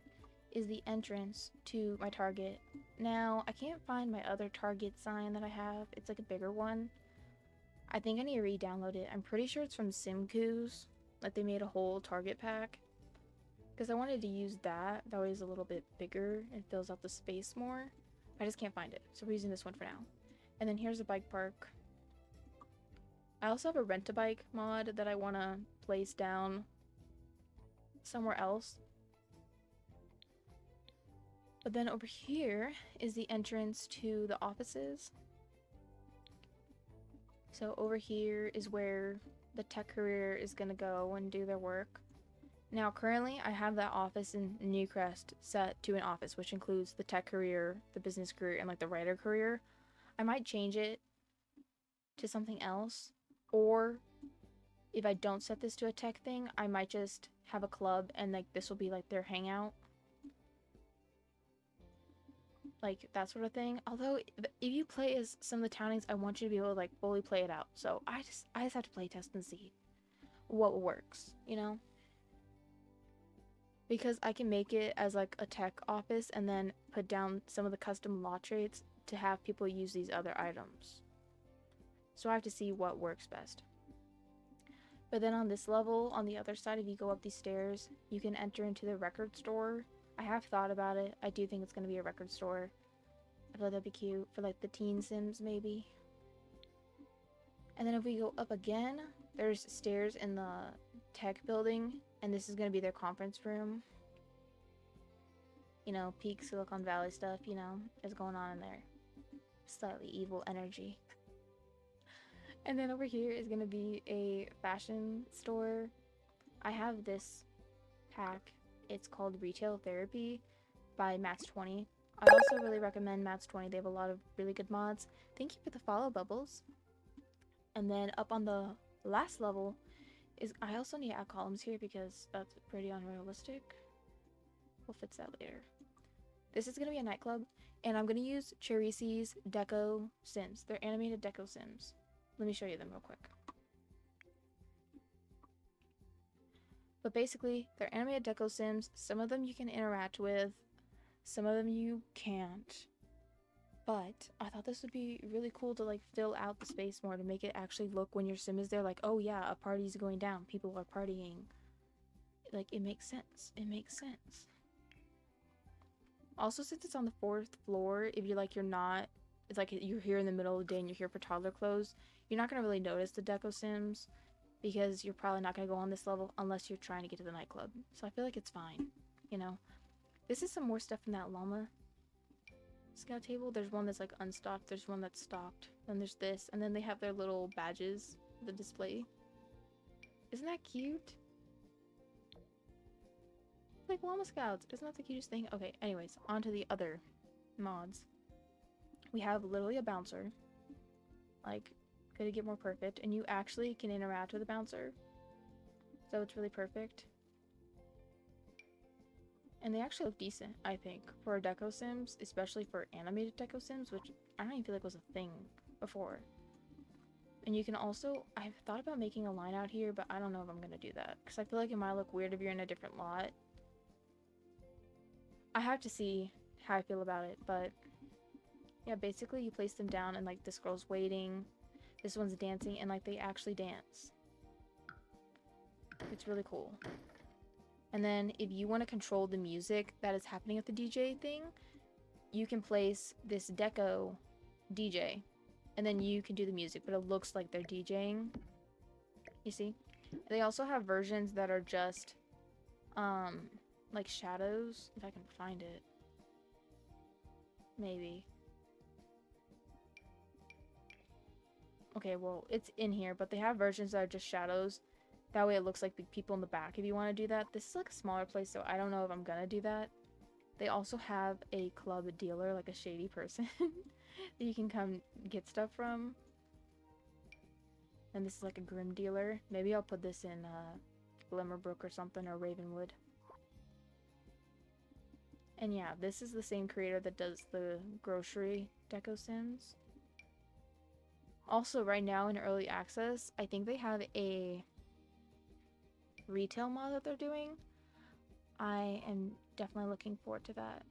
is the entrance to my Target. Now, I can't find my other Target sign that I have. It's like a bigger one. I think I need to re-download it. I'm pretty sure it's from Simcoos. Like they made a whole Target pack. Because I wanted to use that. That way it's a little bit bigger and fills out the space more. I just can't find it. So we're using this one for now. And then here's a bike park. I also have a rent-a-bike mod that I want to place down somewhere else. But then over here is the entrance to the offices. So over here is where the tech career is going to go and do their work. Now currently I have that office in Newcrest set to an office, which includes the tech career, the business career, and like the writer career. I might change it to something else, or if I don't set this to a tech thing, I might just have a club and like this will be like their hangout. Like that sort of thing. Although if you play as some of the townings, I want you to be able to like fully play it out. So I just have to play test and see what works, you know? Because I can make it as like a tech office and then put down some of the custom law traits to have people use these other items. So I have to see what works best. But then on this level, on the other side, if you go up these stairs, you can enter into the record store. I have thought about it. I do think it's going to be a record store. I feel like that'd be cute for like the teen sims maybe. And then if we go up again, there's stairs in the tech building, and this is going to be their conference room. You know, peak Silicon Valley stuff, you know, is going on in there. Slightly evil energy. And then over here is going to be a fashion store. I have this pack. It's called Retail Therapy by Mats20. I also really recommend Mats20. They have a lot of really good mods. Thank you for the follow, Bubbles. And then up on the last level I also need to add columns here because that's pretty unrealistic. We'll fix that later. This is gonna be a nightclub, and I'm gonna use Cherisi's Deco Sims. They're animated Deco Sims. Let me show you them real quick. But basically, they're animated Deco Sims. Some of them you can interact with, some of them you can't. But I thought this would be really cool to like fill out the space more, to make it actually look when your sim is there like, oh yeah, a party's going down, people are partying. Like, it makes sense. It makes sense. Also, since it's on the 4th floor, if you're like, it's like you're here in the middle of the day and you're here for toddler clothes, you're not gonna really notice the Deco Sims because you're probably not gonna go on this level unless you're trying to get to the nightclub. So I feel like it's fine, you know. This is some more stuff from that llama scout table. There's one that's like unstocked, there's one that's stocked, then there's this, and then they have their little badges, the display. Isn't that cute? Like llama scouts, isn't that the cutest thing? Okay, anyways, on to the other mods. We have literally a bouncer. Like, could it get more perfect? And you actually can interact with the bouncer, so it's really perfect. And they actually look decent, I think, for Deco Sims, especially for animated Deco Sims, which I don't even feel like was a thing before. And you can also, I've thought about making a line out here, but I don't know if I'm gonna do that, because I feel like it might look weird if you're in a different lot. I have to see how I feel about it, but yeah, basically you place them down and like this girl's waiting, this one's dancing, and like they actually dance. It's really cool. And then if you want to control the music that is happening at the DJ thing, you can place this Deco DJ, and then you can do the music, but it looks like they're DJing. You see? They also have versions that are just, like shadows, if I can find it. Maybe. Okay, well, it's in here, but they have versions that are just shadows. That way it looks like the people in the back if you want to do that. This is like a smaller place, so I don't know if I'm gonna do that. They also have a club dealer, like a shady person, that you can come get stuff from. And this is like a grim dealer. Maybe I'll put this in Glimmerbrook or something, or Ravenwood. And yeah, this is the same creator that does the grocery Deco Sims. Also, right now in early access, I think they have a retail mod that they're doing. I am definitely looking forward to that.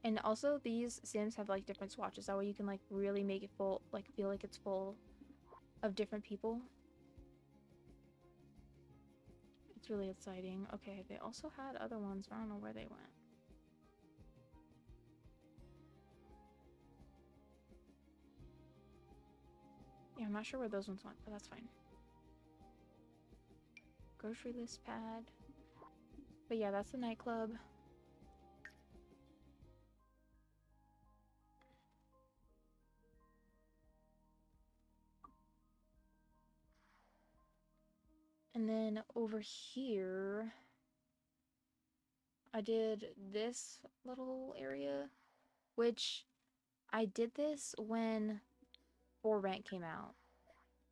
And also, these Sims have like different swatches. That way you can like really make it full, like feel like it's full of different people. It's really exciting. Okay, they also had other ones, but I don't know where they went. Yeah, I'm not sure where those ones went, but that's fine. Grocery list pad. But yeah, that's the nightclub. And then over here, I did this little area, which I did this when For Rent came out.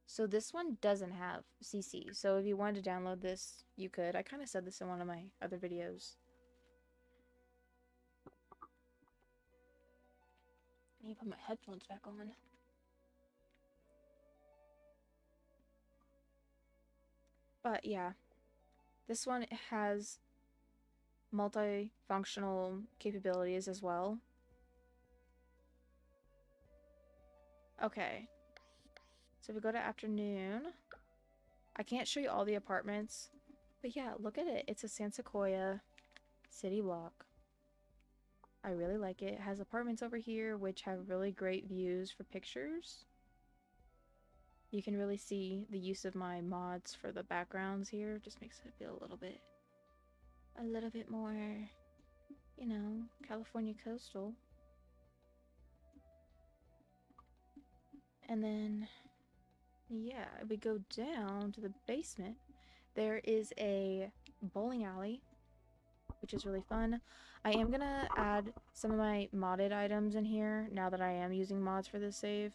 So this one doesn't have CC. So if you wanted to download this, you could. I kind of said this in one of my other videos. I need to put my headphones back on. But yeah, this one has multifunctional capabilities as well. Okay. So if we go to afternoon, I can't show you all the apartments, but yeah, look at it. It's a San Sequoia city block. I really like it. It has apartments over here, which have really great views for pictures. You can really see the use of my mods for the backgrounds here. Just makes it feel a little bit more, you know, California coastal. And then, yeah, if we go down to the basement, there is a bowling alley, which is really fun. I am gonna add some of my modded items in here now that I am using mods for this save,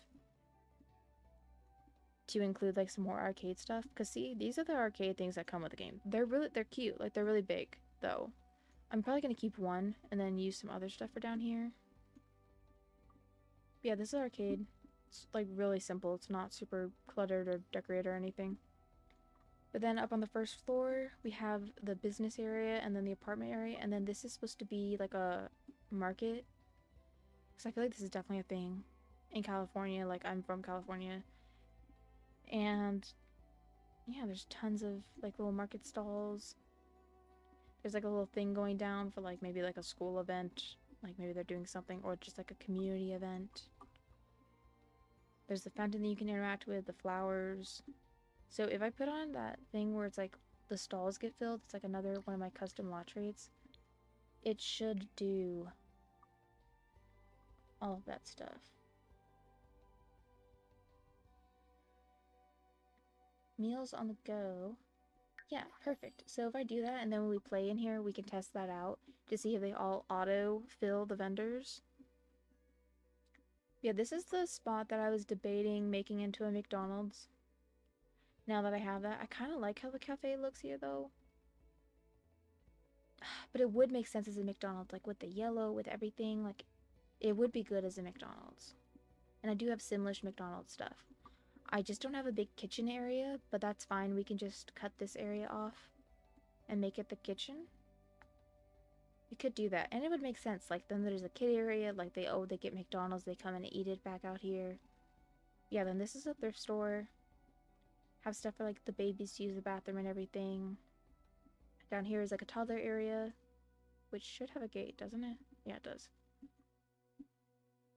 to include like some more arcade stuff. Cause see, these are the arcade things that come with the game. They're cute. Like they're really big though. I'm probably gonna keep one and then use some other stuff for down here. But yeah, this is arcade. It's like really simple. It's not super cluttered or decorated or anything. But then up on the first floor, we have the business area and then the apartment area. And then this is supposed to be like a market. Because I feel like this is definitely a thing in California. Like, I'm from California. And yeah, there's tons of like little market stalls. There's like a little thing going down for like maybe like a school event. Like maybe they're doing something, or just like a community event. There's the fountain that you can interact with, the flowers. So if I put on that thing where it's like the stalls get filled, it's like another one of my custom lot traits. It should do all of that stuff. Meals on the go. Yeah, perfect. So if I do that and then when we play in here, we can test that out to see if they all auto fill the vendors. Yeah, this is the spot that I was debating making into a McDonald's. Now that I have that, I kind of like how the cafe looks here though. But it would make sense as a McDonald's, like with the yellow, with everything, like it would be good as a McDonald's. And I do have Simlish McDonald's stuff. I just don't have a big kitchen area, but that's fine. We can just cut this area off and make it the kitchen. We could do that, and it would make sense. Like then there's a kid area, like they get McDonald's, they come and eat it back out here. Yeah, then this is a thrift store. Have stuff for like the babies to use the bathroom and everything. Down here is like a toddler area, which should have a gate, doesn't it? Yeah, it does.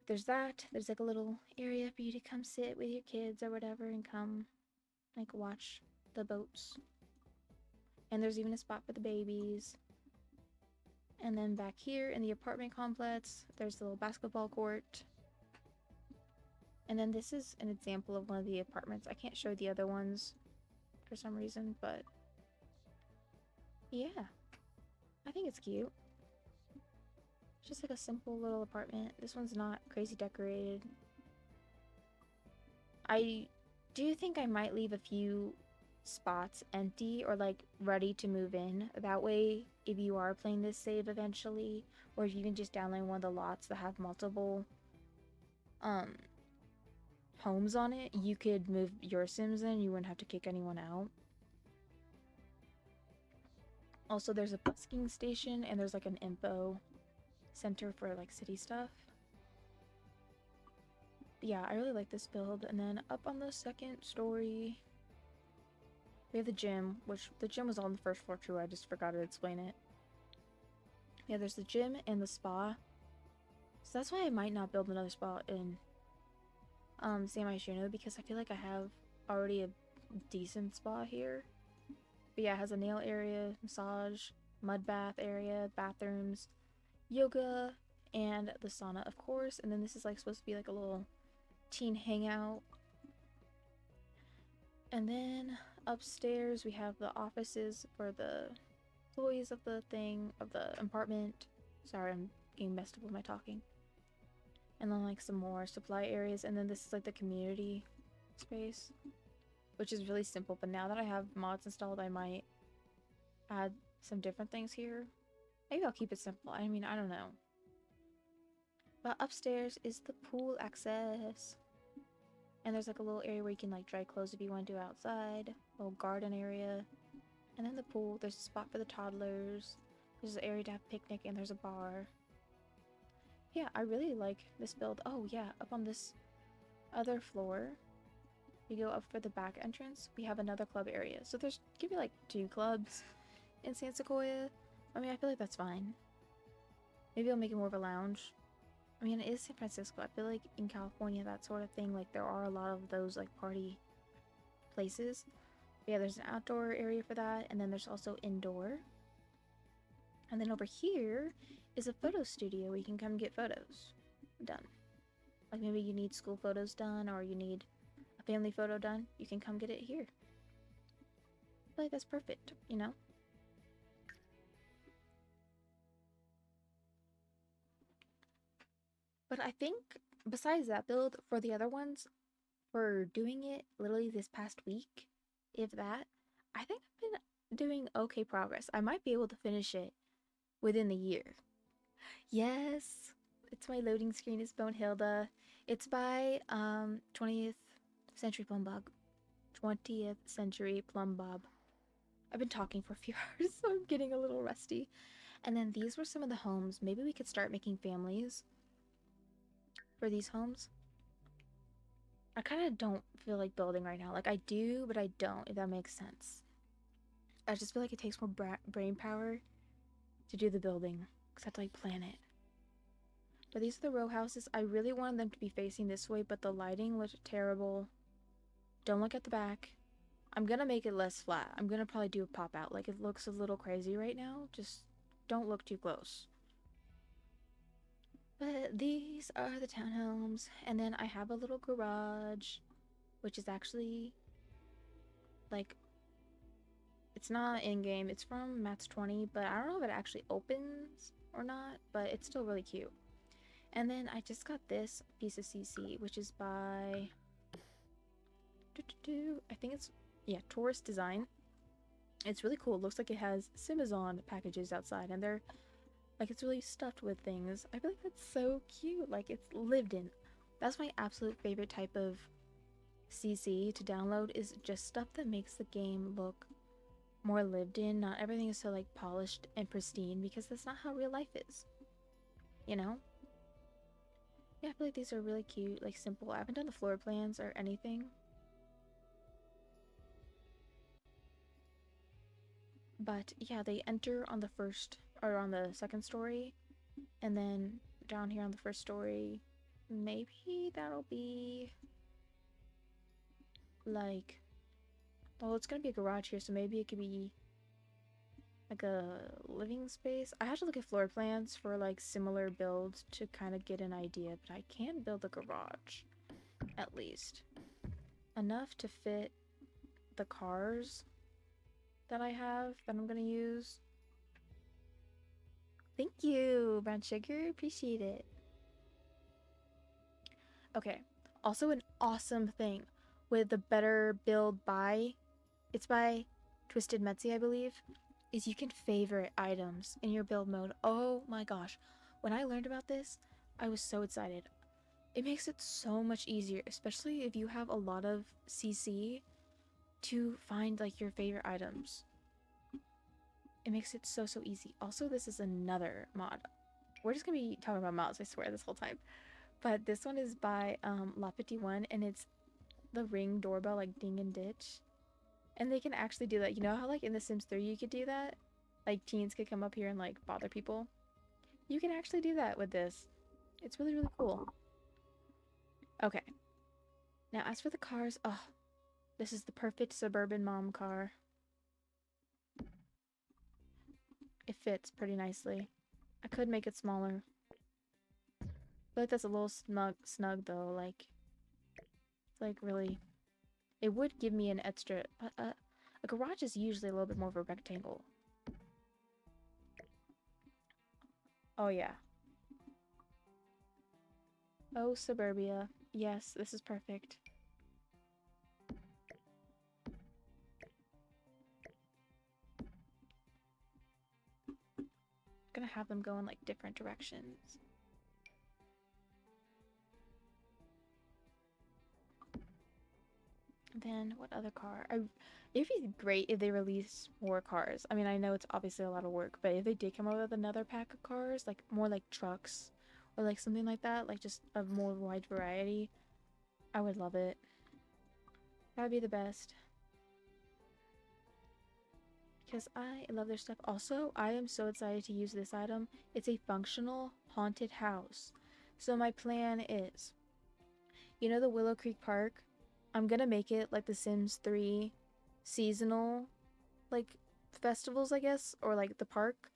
There's that. There's like a little area for you to come sit with your kids or whatever and come like watch the boats. And there's even a spot for the babies. And then back here in the apartment complex, there's the little basketball court. And then this is an example of one of the apartments. I can't show the other ones for some reason, but yeah, I think it's cute. It's just like a simple little apartment. This one's not crazy decorated. I do think I might leave a few spots empty or like ready to move in. That way, if you are playing this save eventually, or if you can just download one of the lots that have multiple homes on it, you could move your Sims in. You wouldn't have to kick anyone out. Also, there's a busking station and there's like an info center for like city stuff. But yeah, I really like this build. And then up on the second story, we have the gym, which the gym was on the first floor too. I just forgot to explain it. Yeah, there's the gym and the spa. So that's why I might not build another spa in San Sequoia, because I feel like I have already a decent spa here. But yeah, it has a nail area, massage, mud bath area, bathrooms, yoga, and the sauna, of course. And then this is like supposed to be like a little teen hangout. And then upstairs we have the offices for the employees of the apartment. Sorry, I'm getting messed up with my talking. And then like some more supply areas, and then this is like the community space, which is really simple. But now that I have mods installed, I might add some different things here. Maybe I'll keep it simple. I mean, I don't know. But upstairs is the pool access. And there's like a little area where you can like dry clothes if you want to do outside. A little garden area. And then the pool. There's a spot for the toddlers. There's an area to have a picnic, and there's a bar. Yeah, I really like this build. Oh yeah, up on this other floor, we go up for the back entrance. We have another club area. So there's give me like 2 clubs in San Sequoia. I mean, I feel like that's fine. Maybe I'll make it more of a lounge. I mean, it is San Francisco. I feel like in California, that sort of thing, like there are a lot of those like party places. But yeah, there's an outdoor area for that, and then there's also indoor. And then over here is a photo studio where you can come get photos done. Like maybe you need school photos done, or you need a family photo done. You can come get it here. I feel like that's perfect, you know? But I think besides that build, for the other ones, for doing it literally this past week, if that. I think I've been doing okay progress. I might be able to finish it within the year. Yes, it's my loading screen is Bonehilda. It's by 20th Century Plumbob. 20th Century Plumbob. I've been talking for a few hours, so I'm getting a little rusty. And then these were some of the homes. Maybe we could start making families for these homes. I kind of don't feel like building right now. Like, I do, but I don't, if that makes sense. I just feel like it takes more brain power to do the building, because I have to, like, plan it. But these are the row houses. I really wanted them to be facing this way, but the lighting looked terrible. Don't look at the back. I'm gonna make it less flat. I'm gonna probably do a pop out. Like, it looks a little crazy right now. Just don't look too close. But these are the townhomes. And then I have a little garage, which is actually, like, it's not in-game. It's from Matt's 20, but I don't know if it actually opens or not, but it's still really cute. And then I just got this piece of CC, which is by, I think it's, yeah, Tourist Design. It's really cool. It looks like it has Simazon packages outside, and they're, like, it's really stuffed with things. I feel like that's so cute. Like, it's lived in. That's my absolute favorite type of CC to download, is just stuff that makes the game look more lived in. Not everything is so, like, polished and pristine, because that's not how real life is. You know? Yeah, I feel like these are really cute, like, simple. I haven't done the floor plans or anything. But yeah, they enter on the first, or on the second story, and then down here on the first story, maybe that'll be like, well, it's gonna be a garage here, so maybe it could be like a living space. I have to look at floor plans for like similar builds to kind of get an idea, but I can build a garage, at least enough to fit the cars that I have that I'm gonna use. Thank you, brown sugar. Appreciate it. Okay. Also, an awesome thing with the better build by, it's by Twisted Metzi, I believe, is you can favorite items in your build mode. Oh my gosh. When I learned about this, I was so excited. It makes it so much easier, especially if you have a lot of CC, to find like your favorite items. It makes it so easy. Also, this is another mod. We're just gonna be talking about mods, I swear, this whole time. But this one is by La Petite One, and it's the Ring doorbell, like ding and ditch. And they can actually do that. You know how like in The Sims 3 you could do that? Like teens could come up here and like bother people? You can actually do that with this. It's really cool. Okay. Now as for the cars, oh, this is the perfect suburban mom car. It fits pretty nicely. I could make it smaller. I feel like that's a little snug though, like, it's like really, it would give me an extra, a garage is usually a little bit more of a rectangle. Oh yeah. Oh, suburbia. Yes, this is perfect. I'm gonna have them go in like different directions. Then what other car? It'd be great if they release more cars. I mean, I know it's obviously a lot of work, but if they did come out with another pack of cars, like more like trucks or like something like that, like just a more wide variety, I would love it. That'd be the best. Because I love their stuff. Also, I am so excited to use this item. It's a functional haunted house. So my plan is, you know the Willow Creek Park? I'm gonna make it like the Sims 3 seasonal, like, festivals, I guess, or like the park.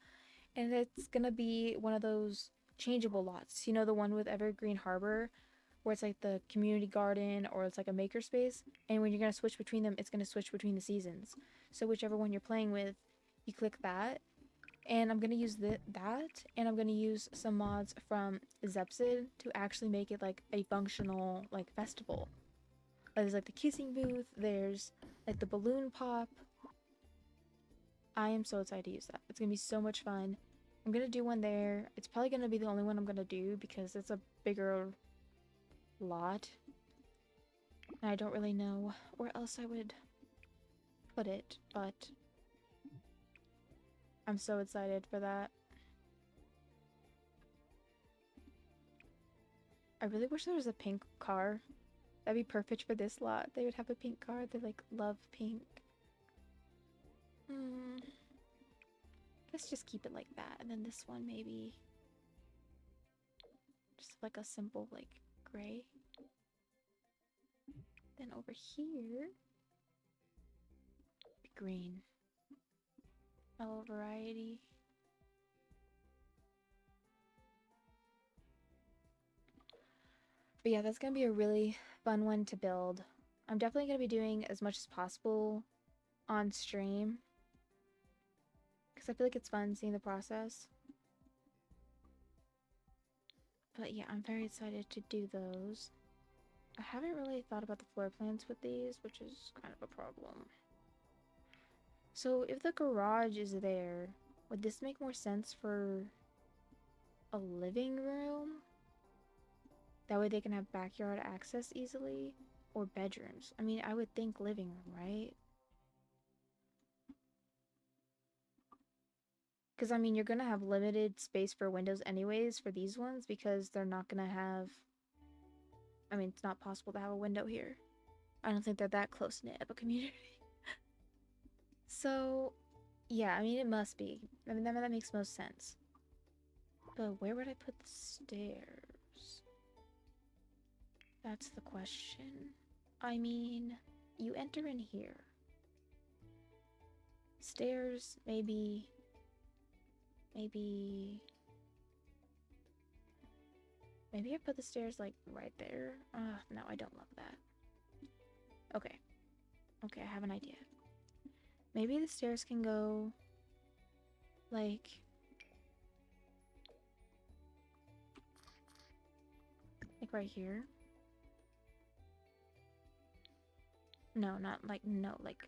And it's gonna be one of those changeable lots. You know, the one with Evergreen Harbor, where it's like the community garden or it's like a makerspace. And when you're gonna switch between them, it's gonna switch between the seasons. So whichever one you're playing with, you click that. And I'm gonna use that, and I'm gonna use some mods from Zepsid to actually make it like a functional like festival. There's like the kissing booth. There's like the balloon pop. I am so excited to use that. It's gonna be so much fun. I'm gonna do one there. It's probably gonna be the only one I'm gonna do because it's a bigger lot. And I don't really know where else I would put it, but I'm so excited for that. I really wish there was a pink car. That'd be perfect for this lot. They would have a pink car. They like love pink. Let's just keep it like that. And then this one maybe just like a simple like gray. Then over here, green. A little variety. But yeah, that's gonna be a really fun one to build. I'm definitely gonna be doing as much as possible on stream because I feel like it's fun seeing the process. But yeah, I'm very excited to do those. I haven't really thought about the floor plans with these, which is kind of a problem. So if the garage is there, would this make more sense for a living room? That way they can have backyard access easily? Or bedrooms? I mean, I would think living room, right? Because, I mean, you're going to have limited space for windows anyways for these ones because they're not going to have... I mean, it's not possible to have a window here. I don't think they're that close-knit of a community. So, yeah, I mean, it must be. I mean, that makes most sense. But where would I put the stairs? That's the question. I mean, you enter in here. Stairs, maybe... Maybe I put the stairs, like, right there. No, I don't love that. Okay. Okay, I have an idea. Maybe the stairs can go, like... Like right here. No, not like, no, like...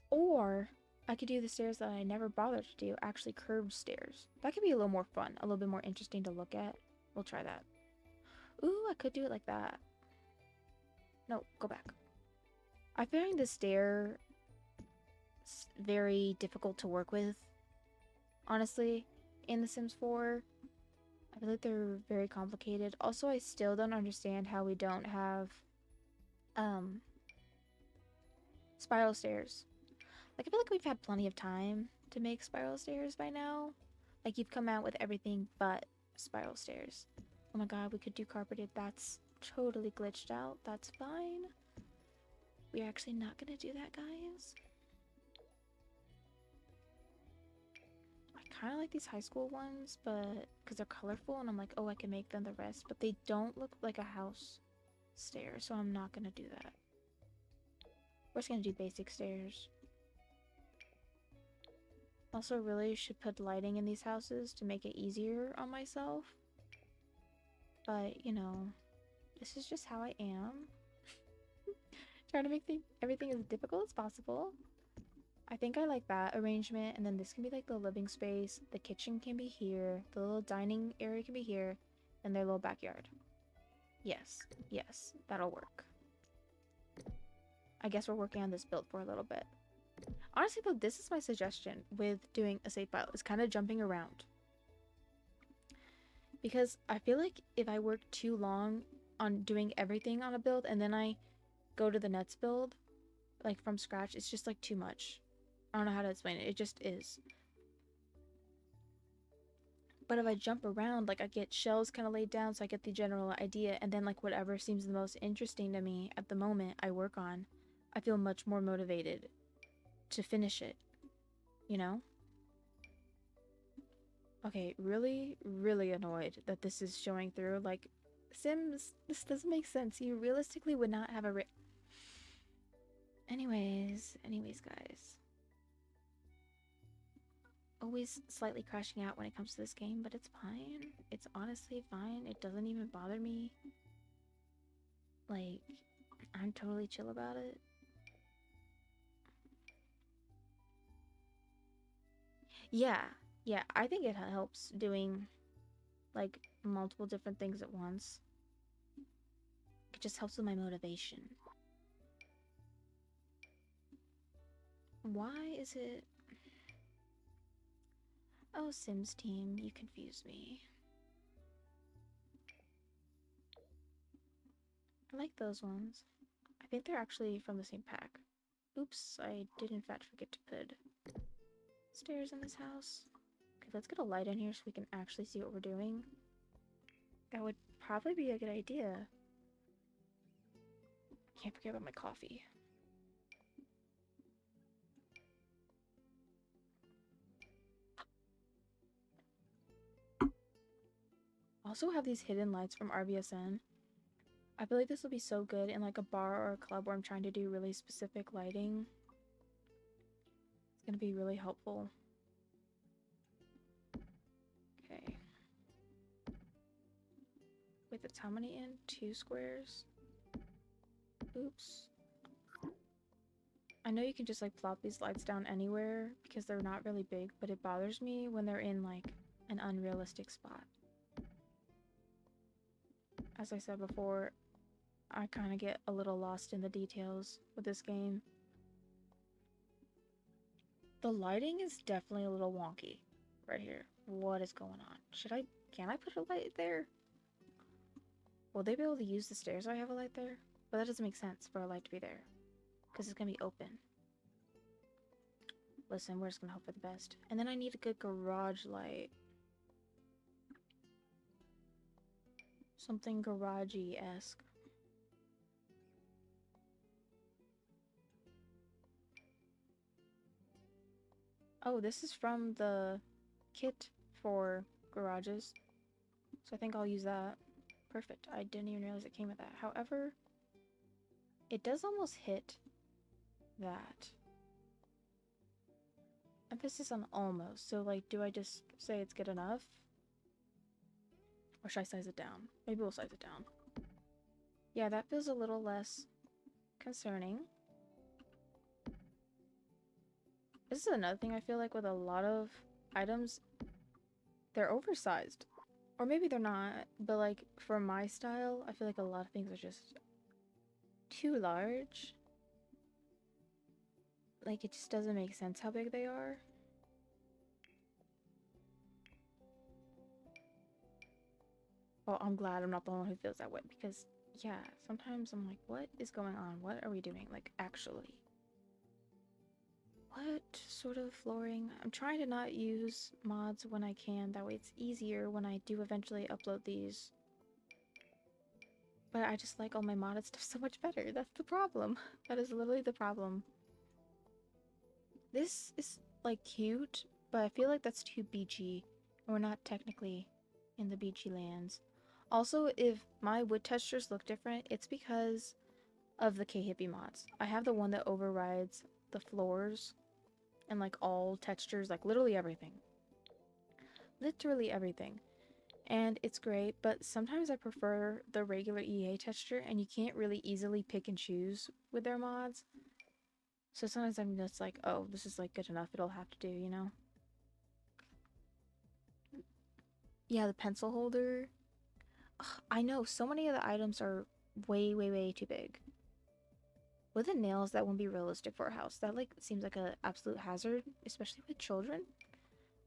Or I could do the stairs that I never bothered to do, actually curved stairs. That could be a little more fun, a little bit more interesting to look at. We'll try that. Ooh, I could do it like that. No, go back. I find the stair very difficult to work with. Honestly, in The Sims 4, I feel like they're very complicated. Also, I still don't understand how we don't have spiral stairs. Like, I feel like we've had plenty of time to make spiral stairs by now. Like, you've come out with everything but spiral stairs. Oh my god, we could do carpeted. That's totally glitched out. That's fine. We're actually not gonna do that, guys. I kind of like these high school ones, but because they're colorful, and I'm like, oh, I can make them the rest. But they don't look like a house stair, so I'm not gonna do that. We're just gonna do basic stairs. Also, really should put lighting in these houses to make it easier on myself. But, you know, this is just how I am. Trying to make everything as difficult as possible. I think I like that arrangement, and then this can be like the living space. The kitchen can be here. The little dining area can be here. And their little backyard. Yes, yes, that'll work. I guess we're working on this build for a little bit. Honestly, though, this is my suggestion with doing a save file. Is kind of jumping around. Because I feel like if I work too long on doing everything on a build and then I go to the next build, like from scratch, it's just like too much. I don't know how to explain it. It just is. But if I jump around, like I get shells kind of laid down so I get the general idea, and then like whatever seems the most interesting to me at the moment I work on, I feel much more motivated to finish it, you know? Okay, really, really annoyed that this is showing through. Like, Sims, this doesn't make sense. You realistically would not have a Anyways, guys. always slightly crashing out when it comes to this game, but it's fine. It's honestly fine. It doesn't even bother me. Like, I'm totally chill about it. Yeah, I think it helps doing like multiple different things at once. It just helps with my motivation. Why is it... Oh, Sims team, you confuse me. I like those ones. I think they're actually from the same pack. Oops, I did in fact forget to put stairs in this house. Okay, let's get a light in here so we can actually see what we're doing. That would probably be a good idea. Can't forget about my coffee. Also have these hidden lights from RVSN. I feel like this will be so good in like a bar or a club where I'm trying to do really specific lighting. It's gonna be really helpful. Okay. Wait, that's how many in? 2 squares? Oops. I know you can just like plop these lights down anywhere because they're not really big, but it bothers me when they're in like an unrealistic spot. As I said before, I kind of get a little lost in the details with this game. The lighting is definitely a little wonky right here. What is going on? Can I put a light there? Will they be able to use the stairs I have a light there? But that doesn't make sense for a light to be there. Because it's going to be open. Listen, we're just going to hope for the best. And then I need a good garage light. Something garagey-esque. Oh, this is from the kit for garages. So I think I'll use that. Perfect. I didn't even realize it came with that. However, it does almost hit that. Emphasis on almost. So, like, do I just say it's good enough? Or should I size it down? Maybe we'll size it down. Yeah, that feels a little less concerning. This is another thing I feel like with a lot of items. They're oversized. Or maybe they're not. But, like, for my style, I feel like a lot of things are just too large. Like, it just doesn't make sense how big they are. Well, I'm glad I'm not the one who feels that way, because, yeah, sometimes I'm like, what is going on? What are we doing? Like, actually. What sort of flooring? I'm trying to not use mods when I can, that way it's easier when I do eventually upload these. But I just like all my modded stuff so much better. That's the problem. That is literally the problem. This is, like, cute, but I feel like that's too beachy. And we're not technically in the beachy lands. Also, if my wood textures look different, it's because of the K-Hippie mods. I have the one that overrides the floors and, like, all textures, like, literally everything. Literally everything. And it's great, but sometimes I prefer the regular EA texture, and you can't really easily pick and choose with their mods. So sometimes I'm just like, oh, this is, like, good enough, it'll have to do, you know? Yeah, the pencil holder. Ugh, I know, so many of the items are way, way, way too big. With the nails, that won't be realistic for a house. That, like, seems like an absolute hazard, especially with children.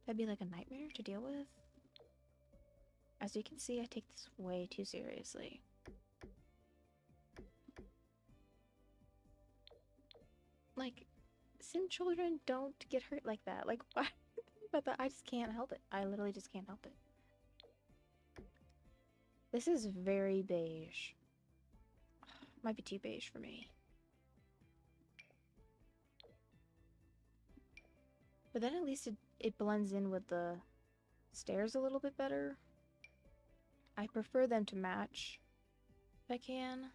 That'd be, like, a nightmare to deal with. As you can see, I take this way too seriously. Like, sim children don't get hurt like that. Like, why? But I just can't help it. I literally just can't help it. This is very beige. Might be too beige for me. But then at least it blends in with the stairs a little bit better. I prefer them to match if I can.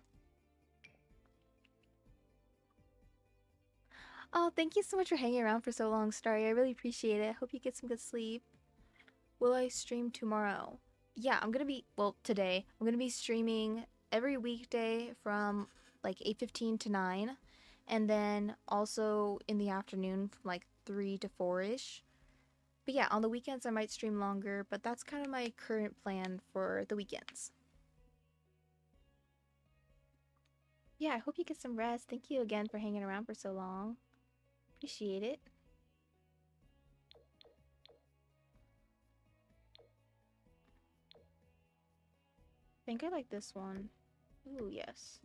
Oh, thank you so much for hanging around for so long, Starry. I really appreciate it. Hope you get some good sleep. Will I stream tomorrow? Yeah, I'm gonna be, well, today. I'm gonna be streaming every weekday from like 8:15 to 9. And then also in the afternoon from like 3 to 4-ish. But yeah, on the weekends I might stream longer, but that's kind of my current plan for the weekends. Yeah, I hope you get some rest. Thank you again for hanging around for so long. Appreciate it. I think I like this one. Ooh, yes.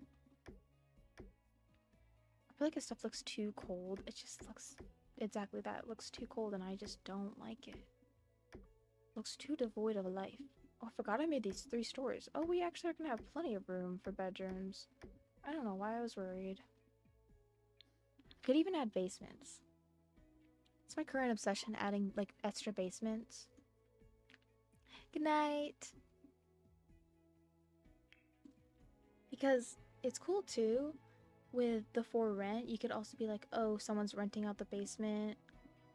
I feel like this stuff looks too cold. It just looks exactly that. It looks too cold and I just don't like it. Looks too devoid of life. Oh, I forgot I made these 3 stores. Oh, we actually are gonna have plenty of room for bedrooms. I don't know why I was worried. Could even add basements. It's my current obsession, adding like extra basements. Good night. Because it's cool too. With the for rent, you could also be like, oh, someone's renting out the basement.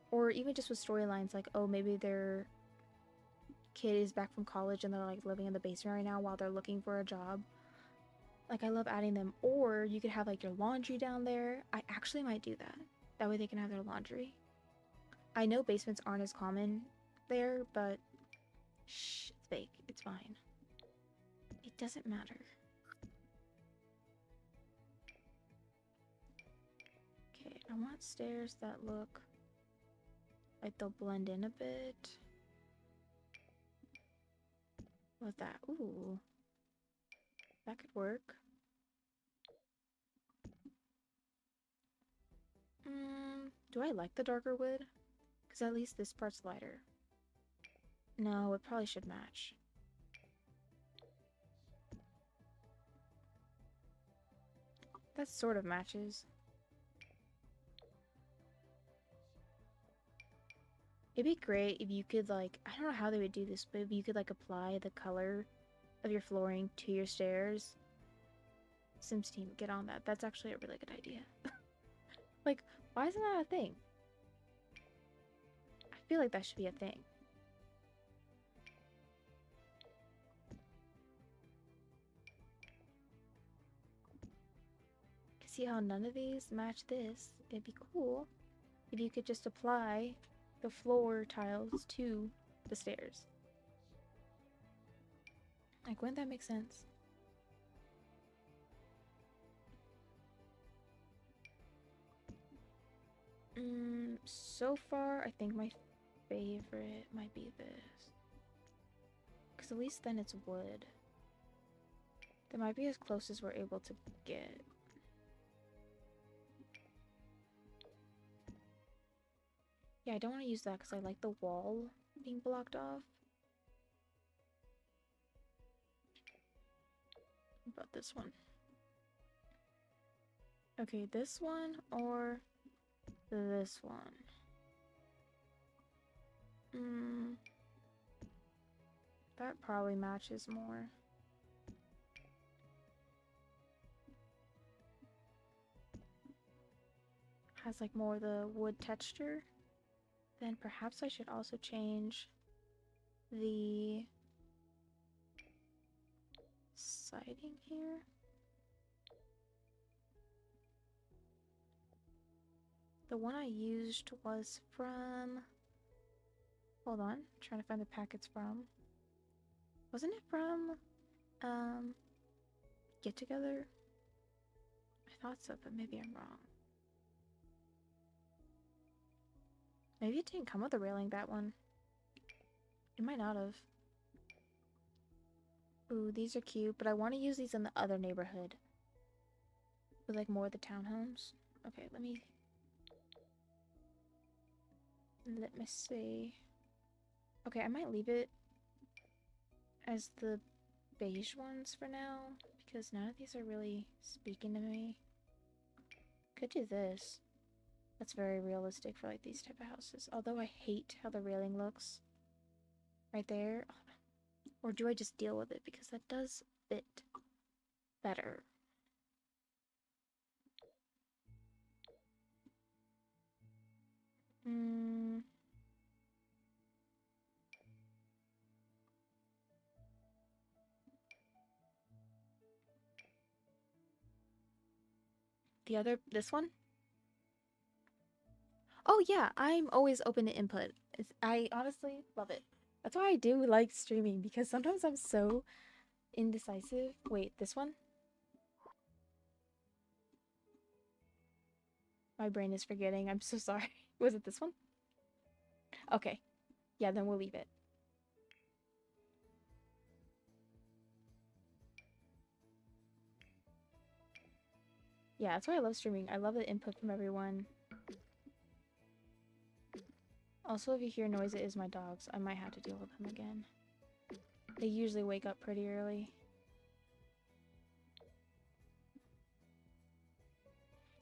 Or even just with storylines, like, oh, maybe their kid is back from college and they're like living in the basement right now while they're looking for a job. Like, I love adding them. Or you could have like your laundry down there. I actually might do that. That way they can have their laundry. I know basements aren't as common there, but shh, it's fake. It's fine. It doesn't matter. Okay, I want stairs that look like they'll blend in a bit. What's that? Ooh. That could work. Do I like the darker wood? Because at least this part's lighter. No, it probably should match. That sort of matches. It'd be great if you could, like, I don't know how they would do this, but if you could, like, apply the color of your flooring to your stairs. Sims team, get on that. That's actually a really good idea. Like, why isn't that a thing? I feel like that should be a thing. See how none of these match this? It'd be cool if you could just apply the floor tiles to the stairs. Like, wouldn't that make sense? So far, I think my favorite might be this. Because at least then it's wood. That might be as close as we're able to get. Yeah, I don't want to use that because I like the wall being blocked off. What about this one? Okay, this one or this one? That probably matches more. Has like more of the wood texture. Then perhaps I should also change the siding here. The one I used was from... Hold on, I'm trying to find the packets from. Wasn't it from, Get Together? I thought so, but maybe I'm wrong. Maybe it didn't come with a railing, that one. It might not have. Ooh, these are cute, but I want to use these in the other neighborhood. With like more of the townhomes. Okay, let me see. Okay, I might leave it as the beige ones for now, because none of these are really speaking to me. Could do this. That's very realistic for like these type of houses. Although I hate how the railing looks. Right there. Or do I just deal with it? Because that does fit better. Mm. This one? Oh yeah, I'm always open to input. I honestly love it. That's why I do like streaming, because sometimes I'm so indecisive. Wait, this one? My brain is forgetting. I'm so sorry. Was it this one? Okay. Yeah, then we'll leave it. Yeah, that's why I love streaming. I love the input from everyone. Also, if you hear noise, it is my dogs. I might have to deal with them again. They usually wake up pretty early.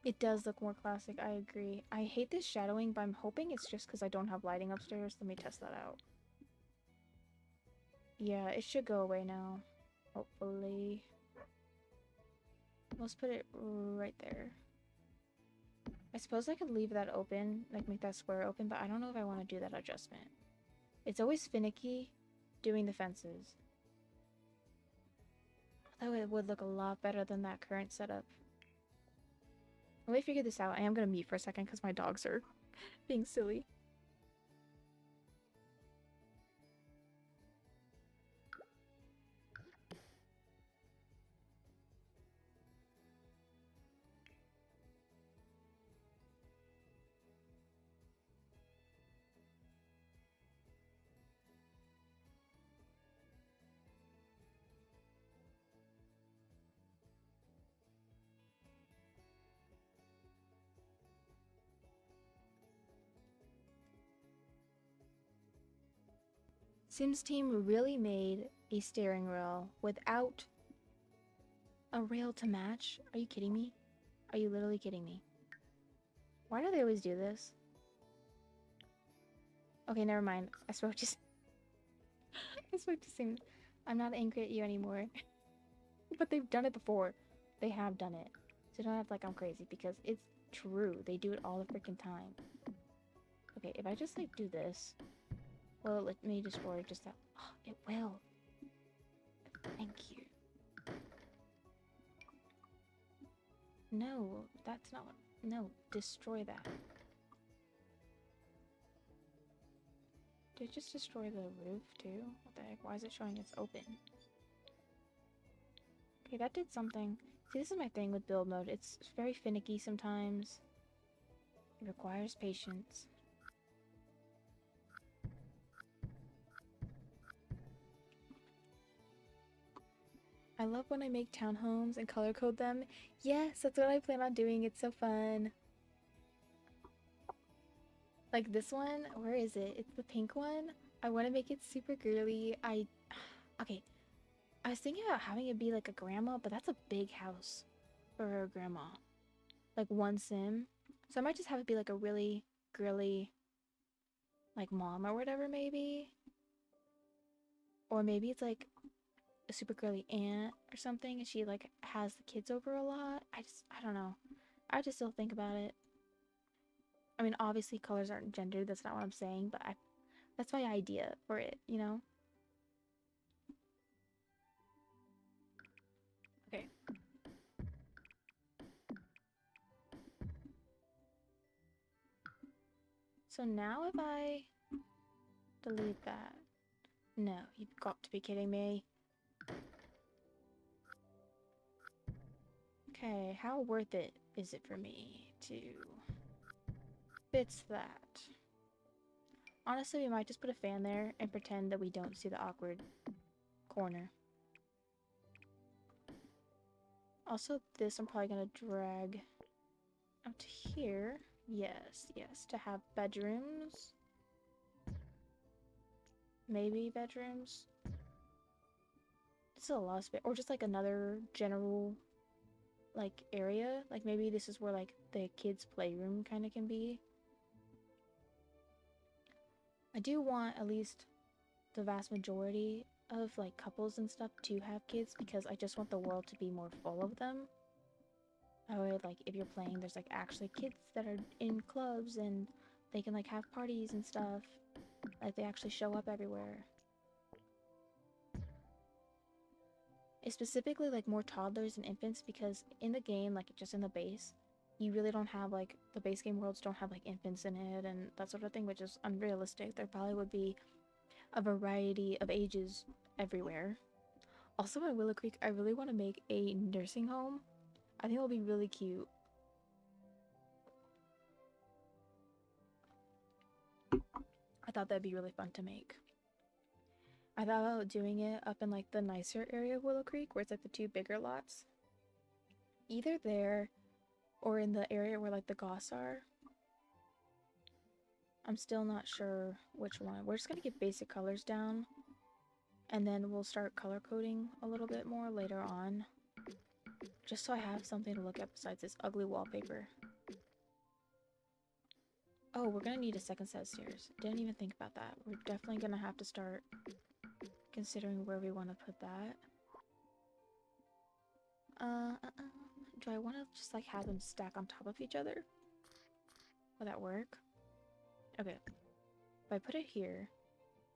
It does look more classic, I agree. I hate this shadowing, but I'm hoping it's just because I don't have lighting upstairs. Let me test that out. Yeah, it should go away now. Hopefully. Let's put it right there. I suppose I could leave that open, like make that square open, but I don't know if I want to do that adjustment. It's always finicky doing the fences. That way it would look a lot better than that current setup. Let me figure this out. I am going to mute for a second because my dogs are being silly. Sims team really made a steering rail without a rail to match. Are you kidding me? Are you literally kidding me? Why do they always do this? Okay, never mind. I spoke to I spoke to Sim. I'm not angry at you anymore. But they've done it before. They have done it. So don't act like I'm crazy, because it's true. They do it all the freaking time. Okay, if I just like do this, will it let me destroy just that? Oh, it will. Thank you. No, that's not what. No, destroy that. Did it just destroy the roof too? What the heck? Why is it showing it's open? Okay, that did something. See, this is my thing with build mode. It's very finicky sometimes. It requires patience. I love when I make townhomes and color code them. Yes, that's what I plan on doing. It's so fun. Like this one, where is it? It's the pink one. I want to make it super girly. Okay. I was thinking about having it be like a grandma, but that's a big house for her grandma. Like one sim. So I might just have it be like a really girly, like mom or whatever maybe. Or maybe it's like a super girly aunt or something and she like has the kids over a lot. I don't know. I have to still think about it. I mean, obviously colors aren't gendered, that's not what I'm saying, but that's my idea for it, you know? Okay. So now if I delete that. No, you've got to be kidding me. Okay, how worth it is it for me to fix that? Honestly, we might just put a fan there and pretend that we don't see the awkward corner. Also, this I'm probably gonna drag up to here. Yes, yes, to have bedrooms. Maybe bedrooms. This is a lot of space. Or just like another general like area. Like maybe this is where like the kids' playroom kind of can be. I do want at least the vast majority of like couples and stuff to have kids because I just want the world to be more full of them. Or like if you're playing, there's like actually kids that are in clubs and they can like have parties and stuff. Like they actually show up everywhere. It's specifically like more toddlers and infants because in the game, like just in the base, you really don't have like the base game worlds don't have like infants in it and that sort of thing, which is unrealistic. There probably would be a variety of ages everywhere. Also in Willow Creek, I really want to make a nursing home. I think it'll be really cute. I thought that'd be really fun to make. I thought about doing it up in like the nicer area of Willow Creek where it's like the two bigger lots. Either there or in the area where like the goths are. I'm still not sure which one. We're just gonna get basic colors down and then we'll start color coding a little bit more later on. Just so I have something to look at besides this ugly wallpaper. Oh, we're gonna need a second set of stairs. Didn't even think about that. We're definitely gonna have to start considering where we want to put that. Do I want to just like have them stack on top of each other? Will that work? Okay. If I put it here,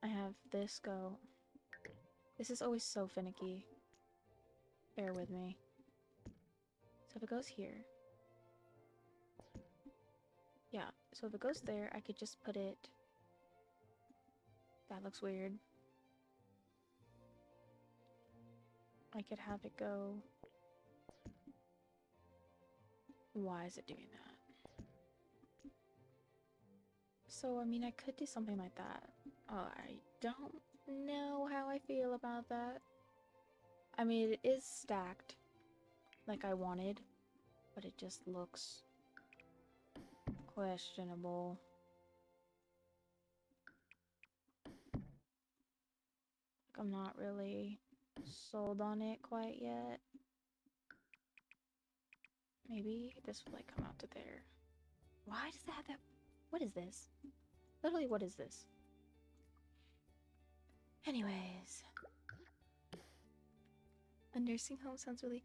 I have this go. This is always so finicky. Bear with me. So if it goes here. Yeah, so if it goes there, I could just put it... That looks weird. I could have it go... Why is it doing that? So, I mean, I could do something like that. Oh, I don't know how I feel about that. I mean, it is stacked like I wanted, but it just looks questionable. Like, I'm not really sold on it quite yet. Maybe this will like come out to there. Why does that have that? What is this? Literally, what is this? Anyways. A nursing home sounds really...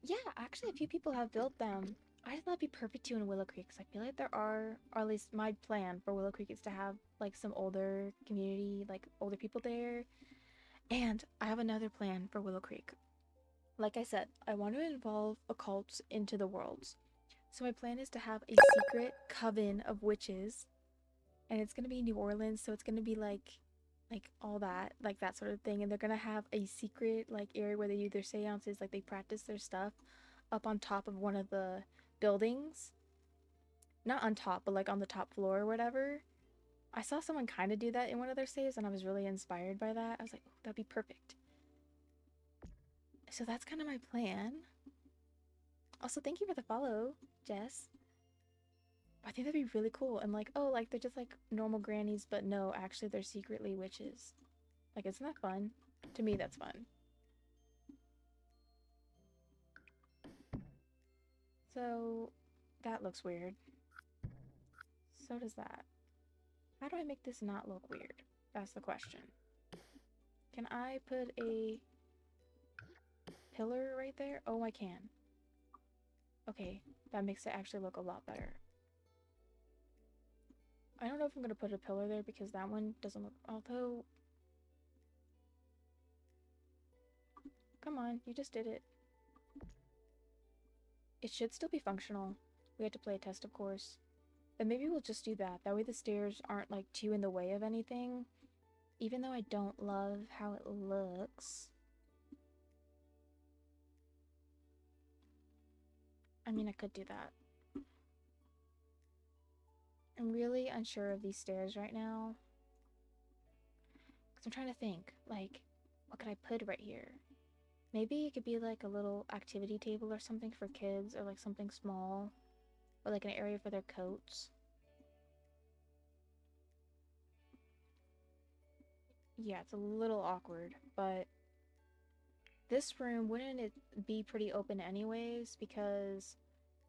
Yeah, actually a few people have built them. I thought that'd be perfect too in Willow Creek, because I feel like there are, or at least my plan for Willow Creek is to have like some older community, like older people there. And I have another plan for Willow Creek. Like I said, I want to involve occults into the worlds. So my plan is to have a secret coven of witches. And it's going to be New Orleans, so it's going to be like all that, like that sort of thing. And they're going to have a secret like area where they do their seances, like they practice their stuff up on top of one of the buildings. Not on top, but like on the top floor or whatever. I saw someone kind of do that in one of their saves and I was really inspired by that. I was like, oh, that'd be perfect. So that's kind of my plan. Also, thank you for the follow, Jess. I think that'd be really cool. And like, oh, like they're just like normal grannies, but no, actually they're secretly witches. Like, isn't that fun? To me, that's fun. So, that looks weird. So does that. How do I make this not look weird? That's the question. Can I put a pillar right there? Oh, I can. Okay, that makes it actually look a lot better. I don't know if I'm gonna put a pillar there because that one doesn't look... Although... Come on, you just did it. It should still be functional. We had to play a test, of course. Then maybe we'll just do that. That way the stairs aren't like too in the way of anything. Even though I don't love how it looks. I mean, I could do that. I'm really unsure of these stairs right now. Because I'm trying to think, like, what could I put right here? Maybe it could be like a little activity table or something for kids, or like something small. Or like an area for their coats. Yeah, it's a little awkward, but this room, wouldn't it be pretty open anyways? Because,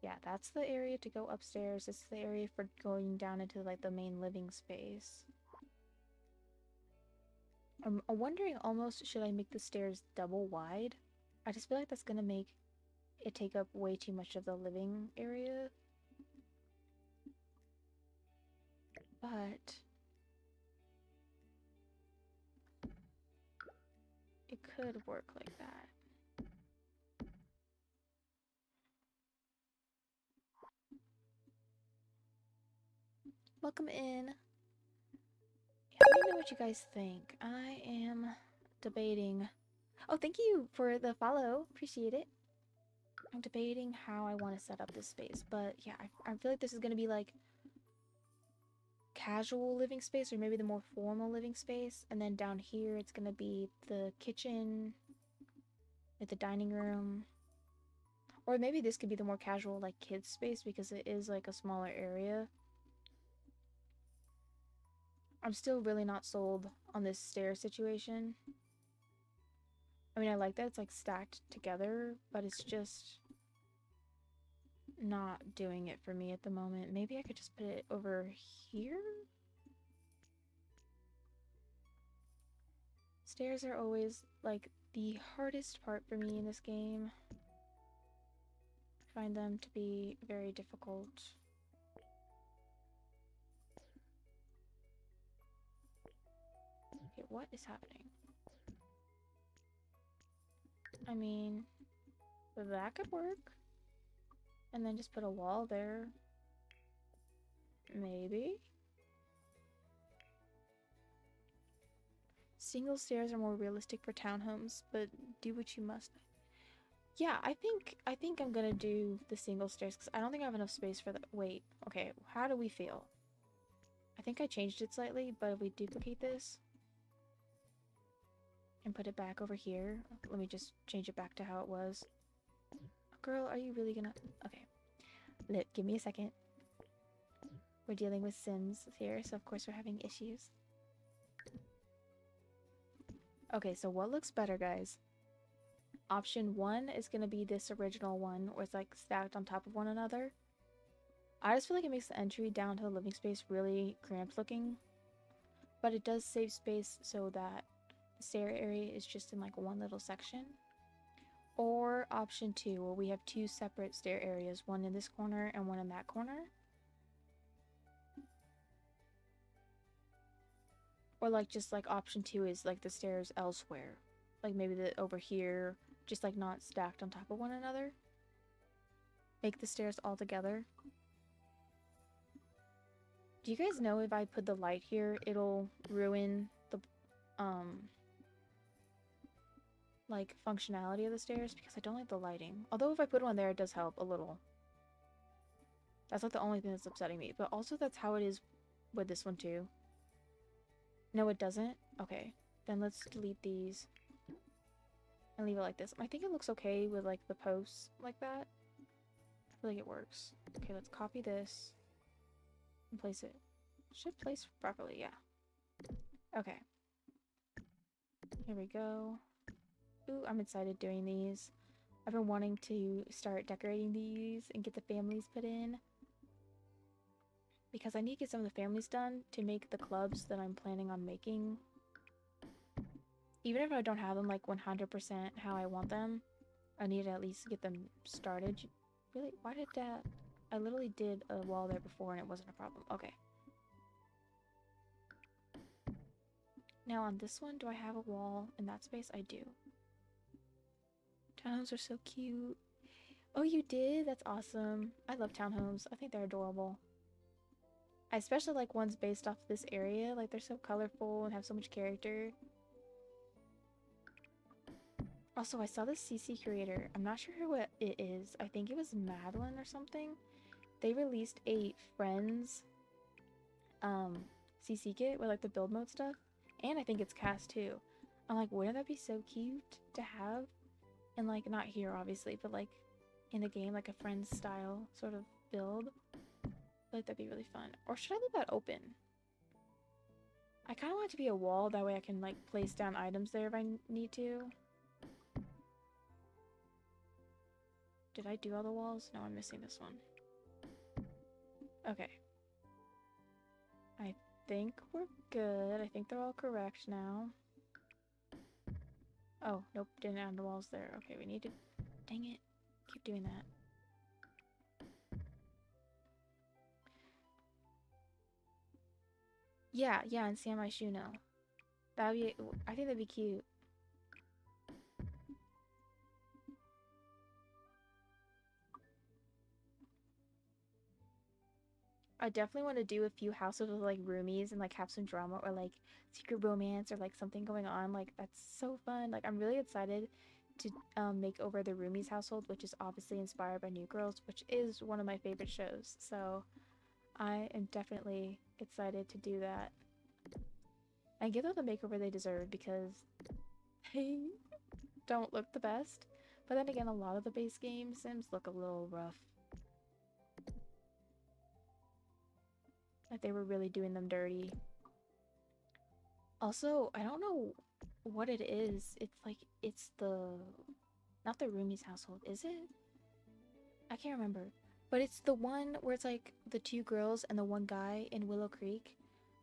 yeah, that's the area to go upstairs. This is the area for going down into like the main living space. I'm wondering almost, should I make the stairs double wide? I just feel like that's gonna make it take up way too much of the living area. but it could work like that. Welcome in. Yeah, let me know what you guys think. I am debating. Oh, thank you for the follow. Appreciate it. I'm debating how I want to set up this space, but yeah, I feel like this is going to be like casual living space or maybe the more formal living space, and then down here it's going to be the kitchen, like the dining room, or maybe this could be the more casual like kids space because it is like a smaller area. I'm still really not sold on this stair situation. I mean, I like that it's like stacked together, but it's just not doing it for me at the moment. Maybe I could just put it over here? Stairs are always like the hardest part for me in this game. I find them to be very difficult. Okay, what is happening? I mean, that could work. And then just put a wall there. Maybe? Single stairs are more realistic for townhomes, but do what you must. Yeah, I think I'm gonna do the single stairs because I don't think I have enough space for that. Wait, okay, how do we feel? I think I changed it slightly, but if we duplicate this and put it back over here, let me just change it back to how it was. Girl, are you really gonna... Okay. Look, give me a second. We're dealing with Sims here, so of course we're having issues. Okay, so what looks better, guys? Option 1 is going to be this original one, where it's like stacked on top of one another. I just feel like it makes the entry down to the living space really cramped looking. But it does save space so that the stair area is just in like one little section. Or option 2, where we have 2 separate stair areas, one in this corner and one in that corner. Or like just like option 2 is like the stairs elsewhere. Like maybe over here, just like not stacked on top of one another. Make the stairs all together. Do you guys know if I put the light here, it'll ruin the like functionality of the stairs? Because I don't like the lighting. Although if I put one there, it does help a little. That's like the only thing that's upsetting me. But also that's how it is with this one too. No, it doesn't? Okay. Then let's delete these. And leave it like this. I think it looks okay with like the posts like that. I feel like it works. Okay, let's copy this. And place it. Should place properly, yeah. Okay. Here we go. Ooh, I'm excited doing these. I've been wanting to start decorating these and get the families put in. Because I need to get some of the families done to make the clubs that I'm planning on making. Even if I don't have them like 100% how I want them, I need to at least get them started. Really? Why did that... I literally did a wall there before and it wasn't a problem. Okay. Now on this one, do I have a wall in that space? I do. Townhomes are so cute. Oh, you did? That's awesome. I love townhomes. I think they're adorable. I especially like ones based off this area. Like, they're so colorful and have so much character. Also, I saw this CC creator. I'm not sure what it is. I think it was Madeline or something. They released a Friends CC kit with like the build mode stuff. And I think it's cast too. I'm like, wouldn't that be so cute to have? And like, not here obviously, but like in the game, like a Friends style sort of build. I feel like that'd be really fun. Or should I leave that open? I kind of want it to be a wall. That way I can like place down items there if I need to. Did I do all the walls? No, I'm missing this one. Okay. I think we're good. I think they're all correct now. Oh, nope, didn't add the walls there. Okay, we need to... Dang it. Keep doing that. Yeah, yeah, and Sam I Shuno. That'd be, I think that'd be cute. I definitely want to do a few houses with like roomies and like have some drama or like secret romance or like something going on. Like that's so fun. Like I'm really excited to make over the roomies household, which is obviously inspired by New Girls, which is one of my favorite shows. So I am definitely excited to do that and give them the makeover they deserve because they don't look the best. But then again, a lot of the base game Sims look a little rough. Like they were really doing them dirty. Also, I don't know what it is. It's like, it's the... Not the Roomies household, is it? I can't remember. But it's the one where it's like the two girls and the one guy in Willow Creek.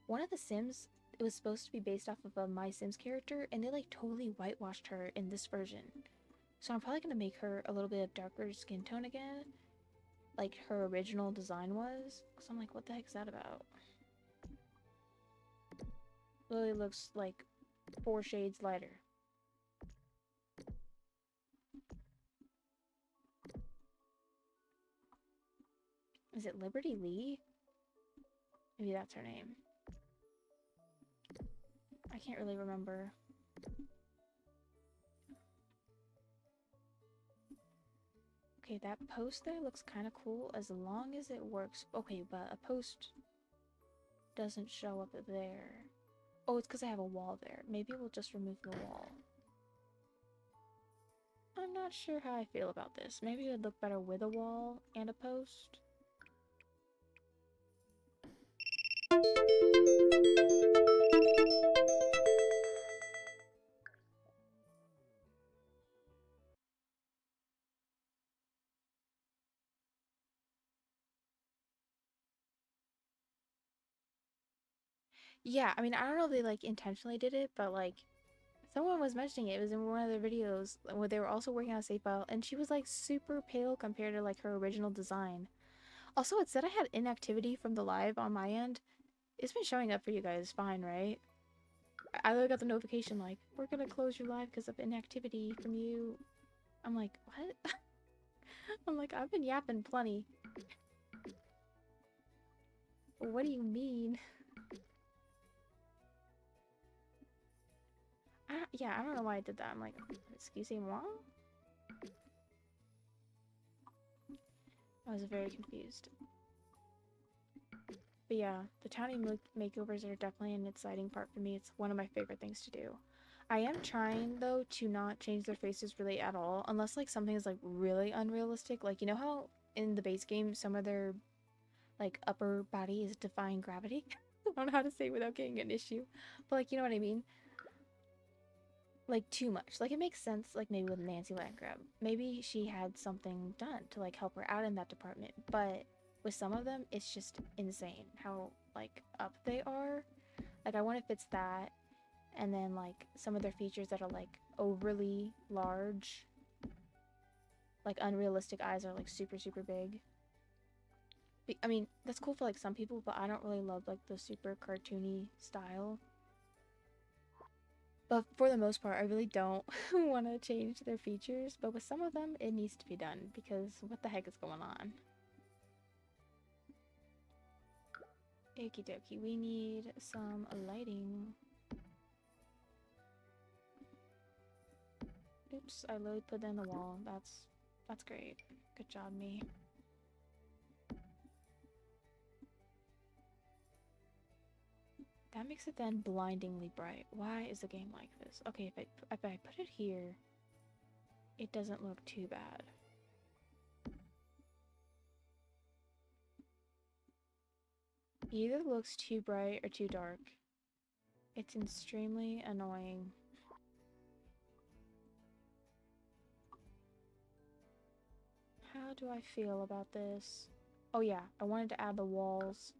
One of the Sims, it was supposed to be based off of a My Sims character, and they like totally whitewashed her in this version. So I'm probably gonna make her a little bit of darker skin tone again, like her original design was. Cause I'm like, what the heck is that about? Lily looks like 4 shades lighter. Is it Liberty Lee? Maybe that's her name. I can't really remember. Okay, that post there looks kind of cool as long as it works. Okay, but a post doesn't show up there. Oh, it's because I have a wall there. Maybe we'll just remove the wall. I'm not sure how I feel about this. Maybe it would look better with a wall and a post. Yeah, I mean, I don't know if they like intentionally did it, but like someone was mentioning it. It was in one of their videos where they were also working on a save file, and she was like super pale compared to like her original design. Also, it said I had inactivity from the live on my end. It's been showing up for you guys fine, right? I literally got the notification like, we're gonna close your live because of inactivity from you. I'm like, what? I'm like, I've been yapping plenty. What do you mean? Yeah, I don't know why I did that. I'm like, excusez-moi? I was very confused. But yeah, the townie makeovers are definitely an exciting part for me. It's one of my favorite things to do. I am trying, though, to not change their faces really at all, unless, like, something is, like, really unrealistic. Like, you know how in the base game some of their, like, upper body is defying gravity? I don't know how to say it without getting an issue. But, like, you know what I mean? Like, too much. Like, it makes sense, like, maybe with Nancy Landgrab. Maybe she had something done to, like, help her out in that department. But with some of them, it's just insane how, like, up they are. Like, I want to fix that. And then, like, some of their features that are, like, overly large. Like, unrealistic eyes are, like, super, super big. I mean, that's cool for, like, some people, but I don't really love, like, the super cartoony style. But for the most part, I really don't want to change their features. But with some of them, it needs to be done because what the heck is going on? Okie dokie, we need some lighting. Oops, I literally put that in the wall. That's great. Good job, me. That makes it then blindingly bright. Why is the game like this? Okay, if I put it here, it doesn't look too bad. Either looks too bright or too dark. It's extremely annoying. How do I feel about this? Oh yeah, I wanted to add the walls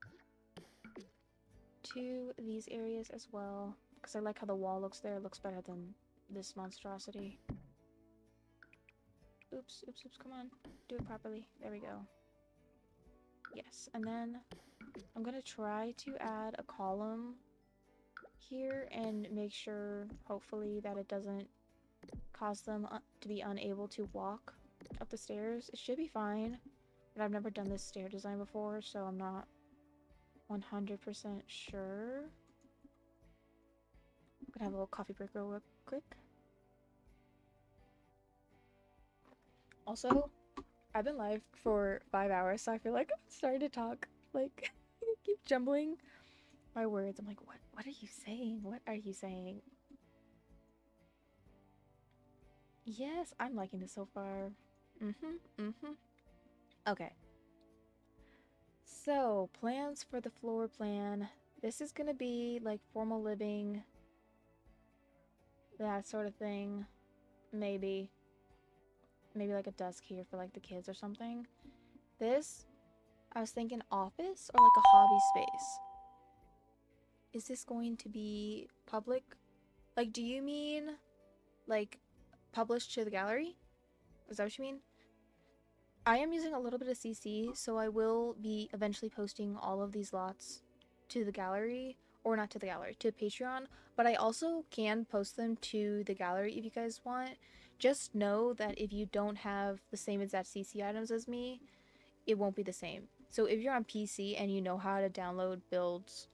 to these areas as well. Because I like how the wall looks there. It looks better than this monstrosity. Oops, oops, oops, come on. Do it properly. There we go. Yes, and then I'm gonna try to add a column here and make sure, hopefully, that it doesn't cause them to be unable to walk up the stairs. It should be fine, but I've never done this stair design before, so I'm not 100% sure. I'm gonna have a little coffee break real quick. Also, I've been live for 5 hours, so I feel like I'm starting to talk. Like, I keep jumbling my words. I'm like, what are you saying? What are you saying? Yes, I'm liking this so far. Okay. So, plans for the floor plan. This is gonna be like formal living, that sort of thing. Maybe like a desk here for like the kids or something. This, I was thinking office or like a hobby space. Is this going to be public? Like, do you mean like published to the gallery? Is that what you mean? I am using a little bit of CC, so I will be eventually posting all of these lots to the gallery, or not to the gallery, to Patreon, but I also can post them to the gallery if you guys want. Just know that if you don't have the same exact CC items as me, it won't be the same. So if you're on PC and you know how to download builds,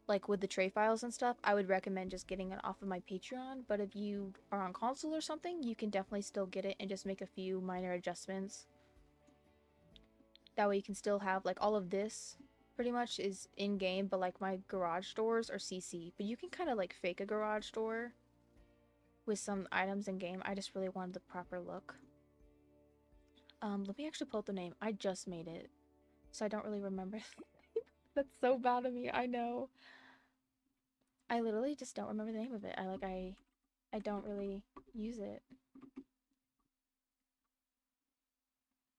like with the tray files and stuff, I would recommend just getting it off of my Patreon. But if you are on console or something, you can definitely still get it and just make a few minor adjustments. That way you can still have, like, all of this pretty much is in-game, but like my garage doors are CC. But you can kind of like fake a garage door with some items in-game. I just really wanted the proper look. Let me actually pull up the name. I just made it, so I don't really remember. That's so bad of me, I know. I literally just don't remember the name of it. I don't really use it.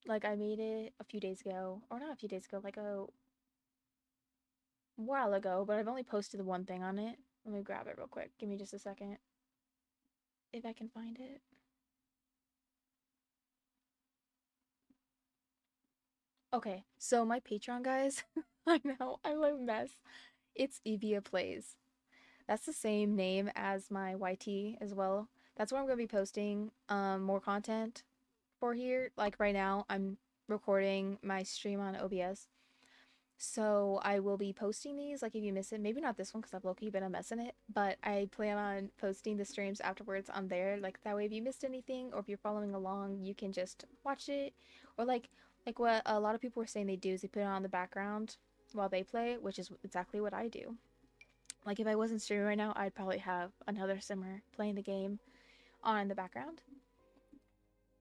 Like, I made it a few days ago, or not a few days ago, like a while ago, but I've only posted the one thing on it. Let me grab it real quick. Give me just a second. If I can find it. Okay, so my Patreon, guys, I know, I'm a mess. It's Evia Plays. That's the same name as my YT as well. That's where I'm going to be posting more content for here. Like right now, I'm recording my stream on OBS. So I will be posting these, like if you miss it, maybe not this one because I've low-key been a mess in it, but I plan on posting the streams afterwards on there. Like that way if you missed anything or if you're following along, you can just watch it. Or like what a lot of people were saying they do is they put it on the background while they play, which is exactly what I do. Like if I wasn't streaming right now, I'd probably have another simmer playing the game on in the background.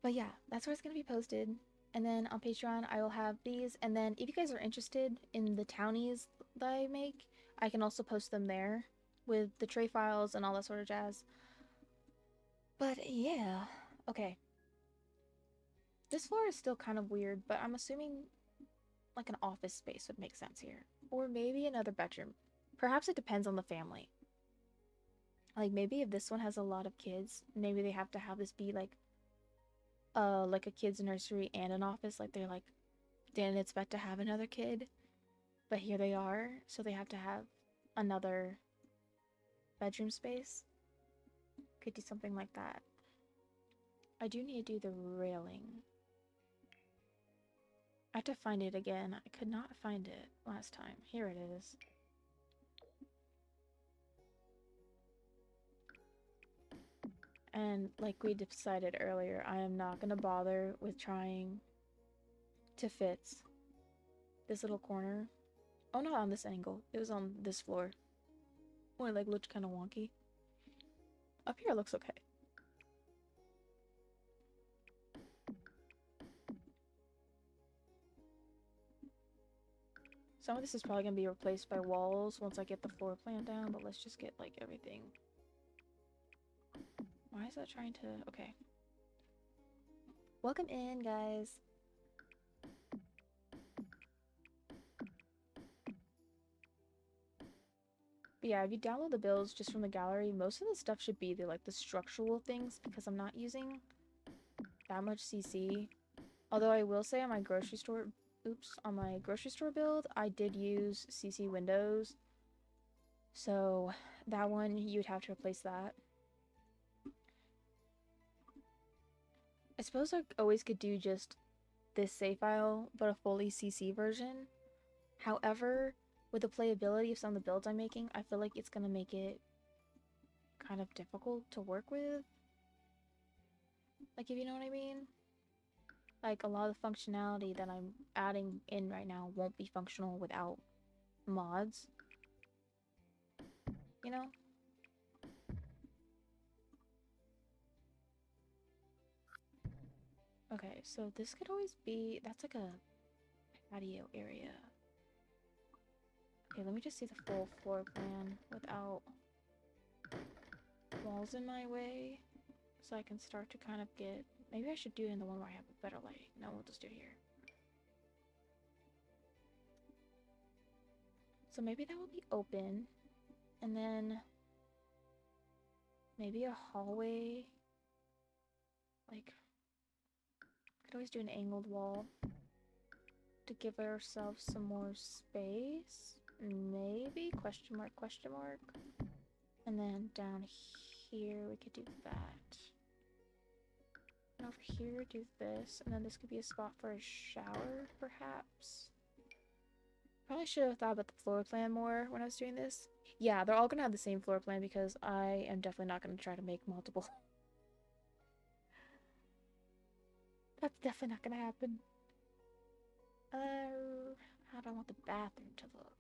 But yeah, that's where it's going to be posted. And then on Patreon, I will have these. And then if you guys are interested in the townies that I make, I can also post them there with the tray files and all that sort of jazz. But yeah, okay. This floor is still kind of weird, but I'm assuming like an office space would make sense here. Or maybe another bedroom. Perhaps it depends on the family. Like maybe if this one has a lot of kids, maybe they have to have this be like a kid's nursery and an office. Like they're like, didn't expect to have another kid, but here they are, so they have to have another bedroom space. Could do something like that. I do need to do the railing. I have to find it again. I could not find it last time. Here it is. And like we decided earlier, I am not gonna bother with trying to fit this little corner. Oh, not on this angle. It was on this floor. Well, it like looked kind of wonky. Up here it looks okay. Some of this is probably gonna be replaced by walls once I get the floor plan down, but let's just get like everything. Why is that trying to... Okay. Welcome in, guys. But yeah, if you download the builds just from the gallery, most of the stuff should be the structural things because I'm not using that much CC. Although I will say on my grocery store oops, on my grocery store build, I did use CC windows. So that one, you'd have to replace that. I suppose I always could do just this save file, but a fully CC version. However, with the playability of some of the builds I'm making, I feel like it's gonna make it kind of difficult to work with. Like, if you know what I mean? Like, a lot of the functionality that I'm adding in right now won't be functional without mods. You know? Okay, so this could always be... That's like a patio area. Okay, let me just see the full floor plan without walls in my way. So I can start to kind of get... Maybe I should do it in the one where I have a better lighting. No, we'll just do it here. So maybe that will be open. And then... maybe a hallway. Like... could always do an angled wall. To give ourselves some more space. Maybe? Question mark, question mark. And then down here we could do that. And over here do this. And then this could be a spot for a shower, perhaps. Probably should have thought about the floor plan more when I was doing this. Yeah, they're all gonna have the same floor plan because I am definitely not gonna try to make multiple. That's definitely not gonna happen. How do I want the bathroom to look?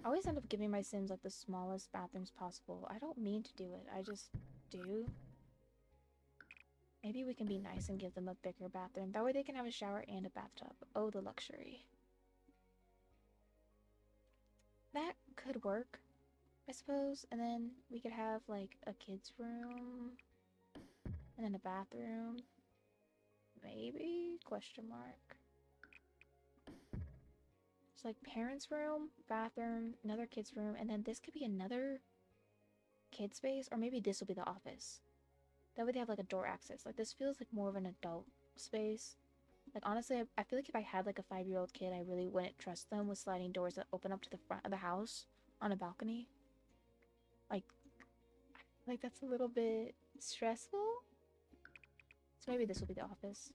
I always end up giving my Sims like the smallest bathrooms possible. I don't mean to do it, I just do. Maybe we can be nice and give them a bigger bathroom. That way they can have a shower and a bathtub. Oh, the luxury. That could work, I suppose. And then we could have like a kid's room. And then a bathroom. Maybe? Question mark. It's like parents' room, bathroom, another kid's room, and then this could be another kid space, or maybe this will be the office. That way they have like a door access. Like this feels like more of an adult space. Like honestly, I feel like if I had like a 5-year-old kid, I really wouldn't trust them with sliding doors that open up to the front of the house on a balcony. Like that's a little bit stressful. So maybe this will be the office.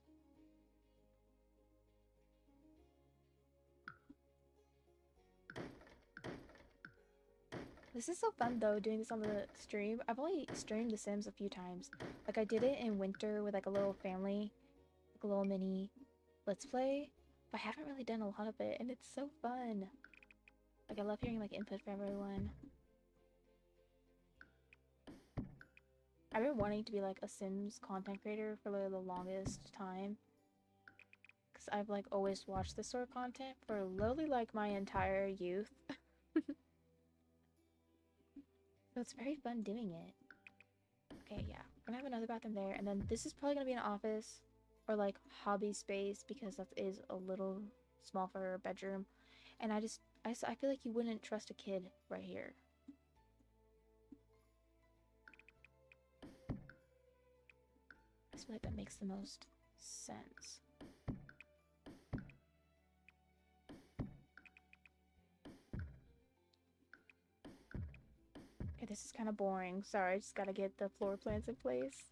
This is so fun though, doing this on the stream. I've only streamed The Sims a few times. Like I did it in winter with like a little family, like a little mini let's play. But I haven't really done a lot of it and it's so fun. Like I love hearing like input from everyone. I've been wanting to be like a Sims content creator for like, the longest time. Cause I've like always watched this sort of content for literally like my entire youth. So it's very fun doing it. Okay, yeah. We're gonna have another bathroom there. And then this is probably gonna be an office or like hobby space because that is a little small for a bedroom. And I feel like you wouldn't trust a kid right here. I feel like that makes the most sense. Okay, this is kind of boring. Sorry, I just gotta get the floor plans in place.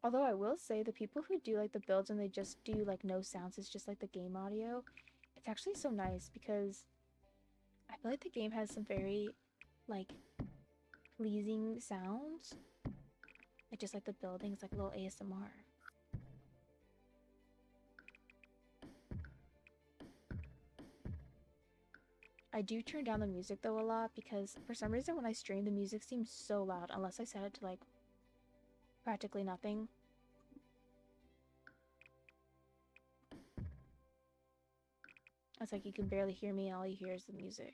Although I will say the people who do like the builds and they just do like no sounds, it's just like the game audio. It's actually so nice because I feel like the game has some very like pleasing sounds. Like just like the buildings, like a little ASMR. I do turn down the music though a lot because for some reason when I stream the music seems so loud unless I set it to like practically nothing. It's like you can barely hear me and all you hear is the music.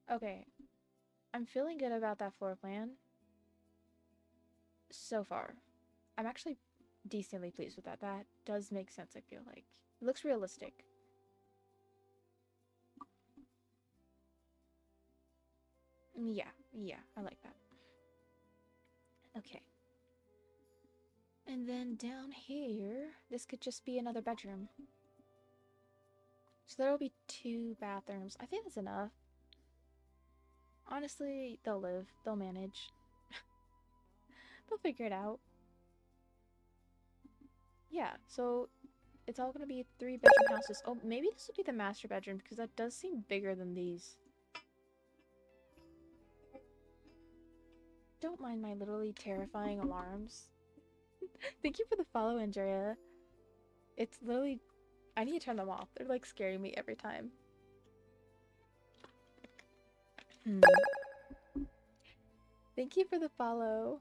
Okay. I'm feeling good about that floor plan. So far. I'm actually decently pleased with that. That does make sense, I feel like. It looks realistic. Yeah, I like that. Okay. And then down here, this could just be another bedroom. So there will be 2 bathrooms. I think that's enough. Honestly, they'll live. They'll manage. They'll figure it out. Yeah, so it's all gonna be 3-bedroom houses. Oh, maybe this will be the master bedroom because that does seem bigger than these. Don't mind my literally terrifying alarms. Thank you for the follow, Andrea. It's literally... I need to turn them off. They're like scaring me every time. Thank you for the follow.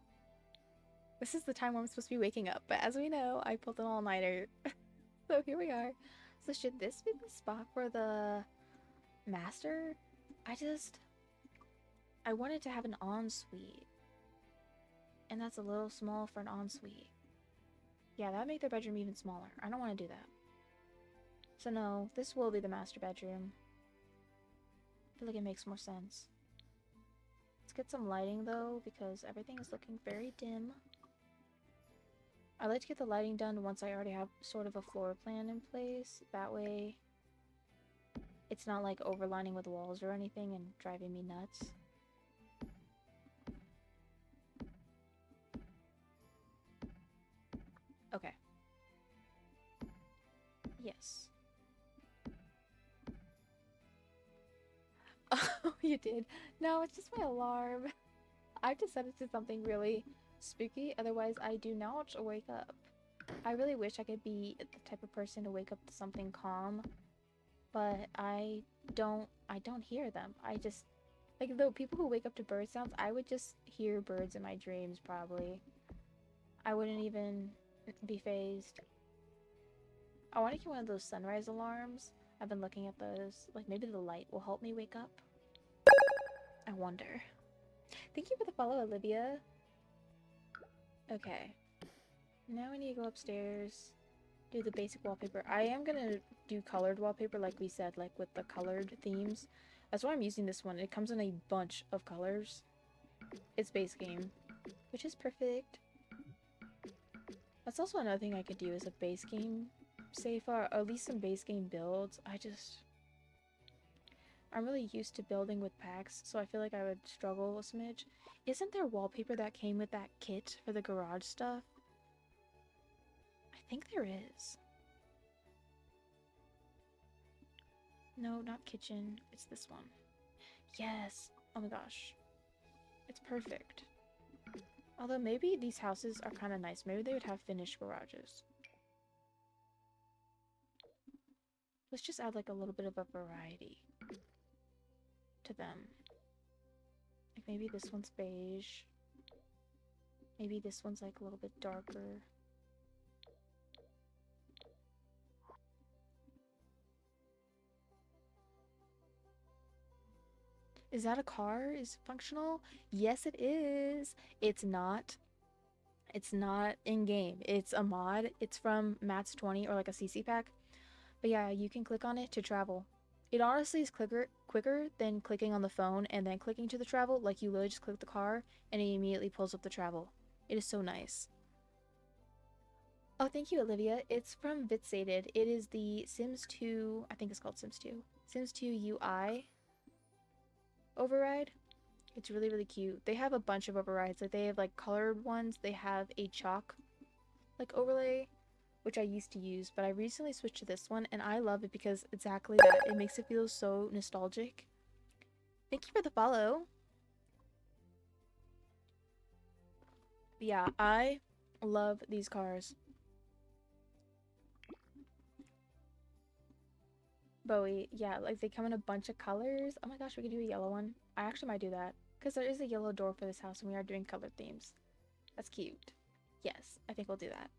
This is the time where I'm supposed to be waking up, but as we know, I pulled an all-nighter. So here we are. So should this be the spot for the master? I wanted to have an ensuite. And that's a little small for an ensuite. Yeah, that would make their bedroom even smaller. I don't want to do that. So no, this will be the master bedroom. I feel like it makes more sense. Let's get some lighting though, because everything is looking very dim. I like to get the lighting done once I already have sort of a floor plan in place. That way, it's not like overlining with walls or anything and driving me nuts. Okay. Yes. Oh, you did? No, it's just my alarm. I've just set it to something really spooky, otherwise I do not wake up. I really wish I could be the type of person to wake up to something calm, but I don't hear them. I just, like, the people who wake up to bird sounds, I would just hear birds in my dreams probably. I wouldn't even be phased. I want to get one of those sunrise alarms. I've been looking at those. Like, maybe the light will help me wake up. I wonder. Thank you for the follow, Olivia. Okay. Now we need to go upstairs. Do the basic wallpaper. I am gonna do colored wallpaper like we said, like with the colored themes. That's why I'm using this one. It comes in a bunch of colors. It's base game, which is perfect. That's also another thing I could do is a base game save or at least some base game builds. I'm really used to building with packs, so I feel like I would struggle a smidge. Isn't there wallpaper that came with that kit for the garage stuff? I think there is. No, not kitchen. It's this one. Yes! Oh my gosh. It's perfect. Although maybe these houses are kind of nice. Maybe they would have finished garages. Let's just add like a little bit of a variety to them. Like maybe this one's beige. Maybe this one's like a little bit darker. Is that a car? Is it functional? Yes, it is. It's not. It's not in-game. It's a mod. It's from Mats 20 or like a CC pack. But yeah, you can click on it to travel. It honestly is quicker than clicking on the phone and then clicking to the travel. Like you literally just click the car and it immediately pulls up the travel. It is so nice. Oh, thank you, Olivia. It's from vyxated. It is the Sims 2, I think it's called Sims 2. Sims 2 UI override. It's really, really cute. They have a bunch of overrides. Like they have like colored ones. They have a chalk like overlay, which I used to use, but I recently switched to this one and I love it because exactly that. It makes it feel so nostalgic. Thank you for the follow. Yeah, I love these cars. Bowie, yeah, like they come in a bunch of colors. Oh my gosh, we could do a yellow one. I actually might do that because there is a yellow door for this house and we are doing color themes. That's cute. Yes, I think we'll do that.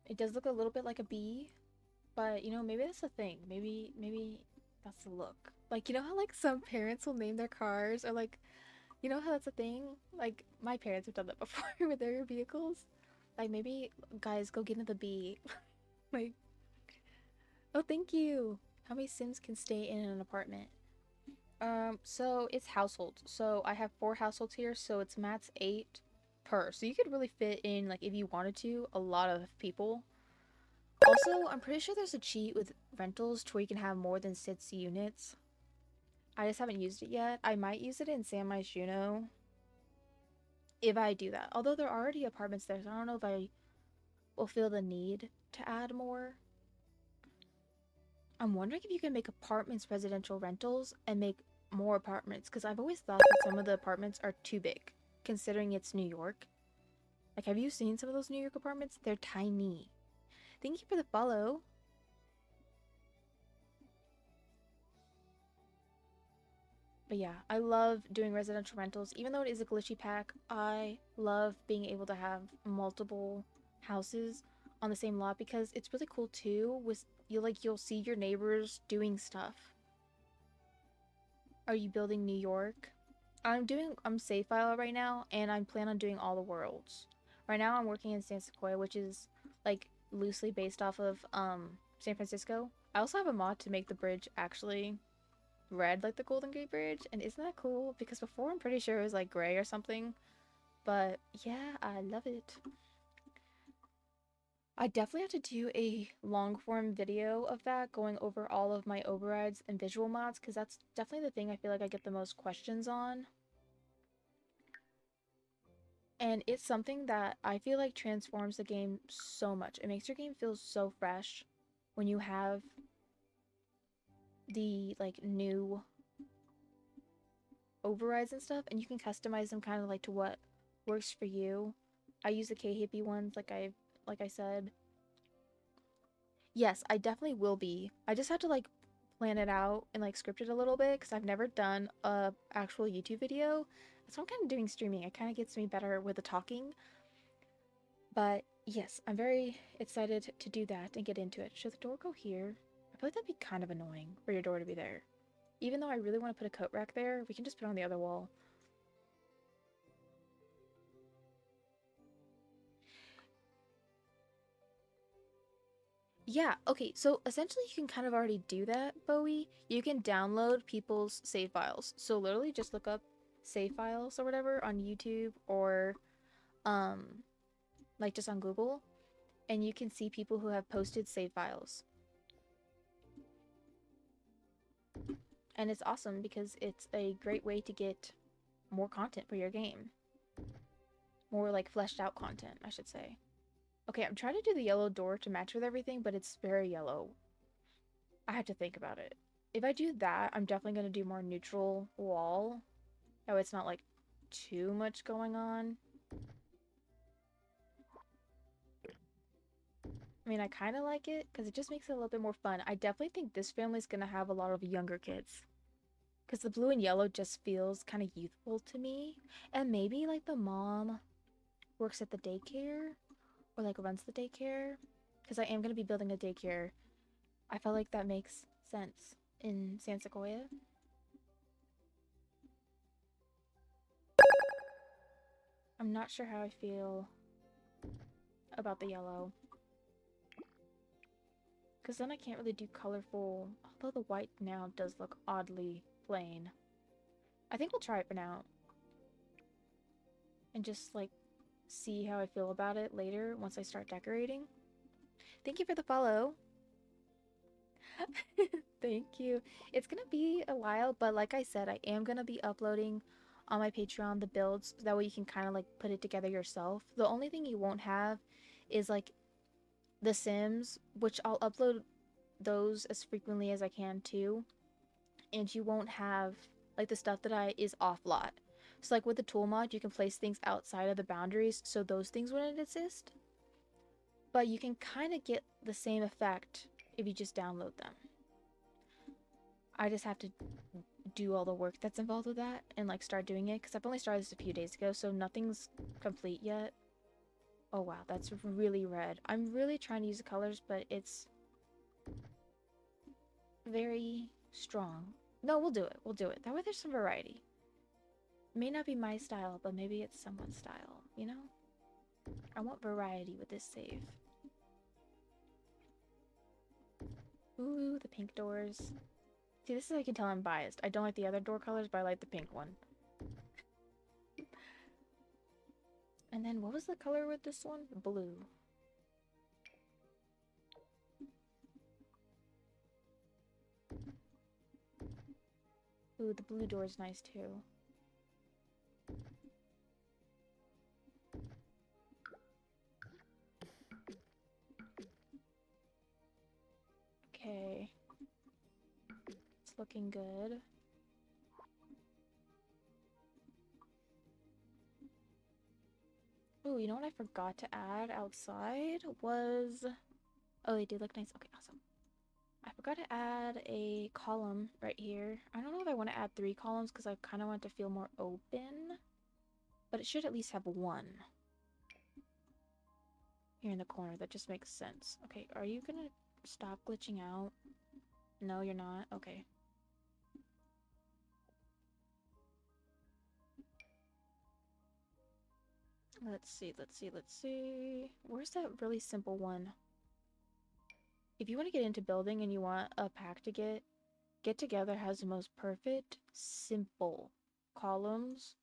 It does look a little bit like a bee, but you know, maybe that's the thing. Maybe that's the look. Like, you know how like some parents will name their cars or like, you know how that's a thing? Like my parents have done that before with their vehicles. Like maybe guys go get into the bee. Like, oh, thank you. How many Sims can stay in an apartment? So it's households. So I have 4 households here. So it's Matt's 8 per. So you could really fit in, like, if you wanted to, a lot of people. Also, I'm pretty sure there's a cheat with rentals to where you can have more than 6 units. I just haven't used it yet. I might use it in San Myshuno if I do that. Although there are already apartments there, so I don't know if I will feel the need to add more. I'm wondering if you can make apartments residential rentals and make more apartments, because I've always thought that some of the apartments are too big, considering it's New York. Like, have you seen some of those New York apartments? They're tiny. Thank you for the follow. But yeah, I love doing residential rentals. Even though it is a glitchy pack, I love being able to have multiple houses on the same lot because it's really cool too. With you'll see your neighbors doing stuff. Are you building New York? I'm save file right now, and I'm planning on doing all the worlds. Right now I'm working in San Sequoia, which is like loosely based off of San Francisco. I also have a mod to make the bridge actually red like the Golden Gate Bridge, and isn't that cool? Because before I'm pretty sure it was like gray or something. But yeah, I love it. I definitely have to do a long form video of that, going over all of my overrides and visual mods, because that's definitely the thing I feel like I get the most questions on. And it's something that I feel like transforms the game so much. It makes your game feel so fresh when you have the like new overrides and stuff, and you can customize them kind of like to what works for you. I use the K-hippie ones like I said. Yes, I definitely will be. I just have to like plan it out and like script it a little bit because I've never done a actual YouTube video. So I'm kind of doing streaming. It kind of gets me better with the talking. But yes, I'm very excited to do that and get into it. Should the door go here? I feel like that'd be kind of annoying for your door to be there. Even though I really want to put a coat rack there, we can just put it on the other wall. Yeah, okay, so essentially you can kind of already do that, Bowie. You can download people's save files. So literally just look up save files or whatever on YouTube or like just on Google, and you can see people who have posted save files. And it's awesome because it's a great way to get more content for your game. More like fleshed out content, I should say. Okay, I'm trying to do the yellow door to match with everything, but it's very yellow. I have to think about it. If I do that, I'm definitely going to do more neutral wall. Oh, it's not like too much going on. I mean, I kind of like it because it just makes it a little bit more fun. I definitely think this family's going to have a lot of younger kids. Because the blue and yellow just feels kind of youthful to me. And maybe like the mom works at the daycare or like runs the daycare. Because I am going to be building a daycare. I felt like that makes sense in San Sequoia. I'm not sure how I feel about the yellow. Because then I can't really do colorful, although the white now does look oddly plain. I think we'll try it for now. And just like see how I feel about it later once I start decorating. Thank you for the follow. Thank you. It's gonna be a while, but like I said, I am gonna be uploading on my Patreon the builds so that way you can kind of like put it together yourself. The only thing you won't have is like the Sims, which I'll upload those as frequently as I can too. And you won't have like the stuff that is off lot. So like with the tool mod, you can place things outside of the boundaries, so those things wouldn't exist. But you can kind of get the same effect if you just download them. I just have to do all the work that's involved with that and like start doing it because I've only started this a few days ago, so nothing's complete yet. Oh wow, that's really red. I'm really trying to use the colors, but it's very strong. No, we'll do it. We'll do it. That way there's some variety. It may not be my style, but maybe it's someone's style, you know? I want variety with this save. Ooh, the pink doors. See, this is how you can tell I'm biased. I don't like the other door colors, but I like the pink one. And then what was the color with this one? Blue. Ooh, the blue door is nice too. Okay. It's looking good. Ooh, you know what I forgot to add outside was... Oh, they did look nice. Okay, awesome. I forgot to add a column right here. I don't know if I want to add 3 columns because I kind of want it to feel more open. But it should at least have 1. Here in the corner. That just makes sense. Okay, are you gonna stop glitching out? No, you're not? Okay. Let's see, let's see, let's see. Where's that really simple one? If you want to get into building and you want a pack to get together has the most perfect, simple columns.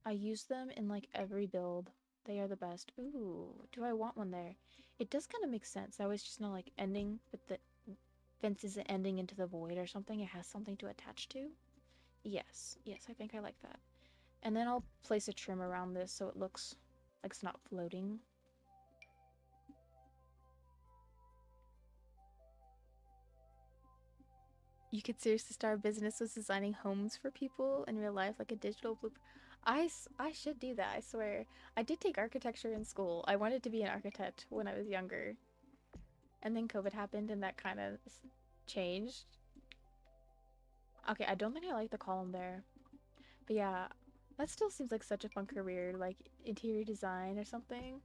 I use them in like every build. They are the best. Ooh, do I want one there? It does kind of make sense. That was just not like ending, but the fence isn't ending into the void or something. It has something to attach to. Yes, yes, I think I like that. And then I'll place a trim around this so it looks like it's not floating. You could seriously start a business with designing homes for people in real life, like a digital blueprint. I should do that, I swear. I did take architecture in school. I wanted to be an architect when I was younger. And then COVID happened and that kind of changed. Okay, I don't think I like the column there. But yeah, that still seems like such a fun career, like interior design or something.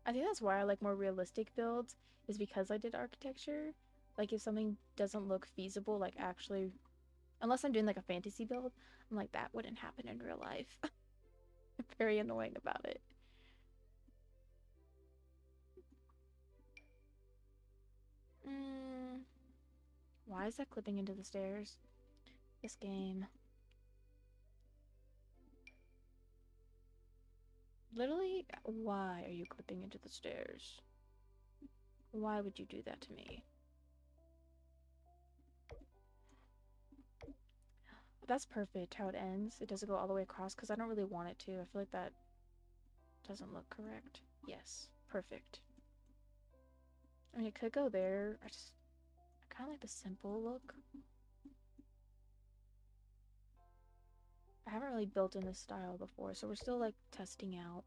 I think that's why I like more realistic builds, is because I did architecture. Like if something doesn't look feasible, like actually, unless I'm doing like a fantasy build, I'm like, that wouldn't happen in real life. Very annoying about it. Why is that clipping into the stairs? This game. Literally, why are you clipping into the stairs? Why would you do that to me? That's perfect how it ends. It doesn't go all the way across because I don't really want it to. I feel like that doesn't look correct. Yes, perfect. I mean, it could go there. I kind of like the simple look. I haven't really built in this style before, so we're still like testing out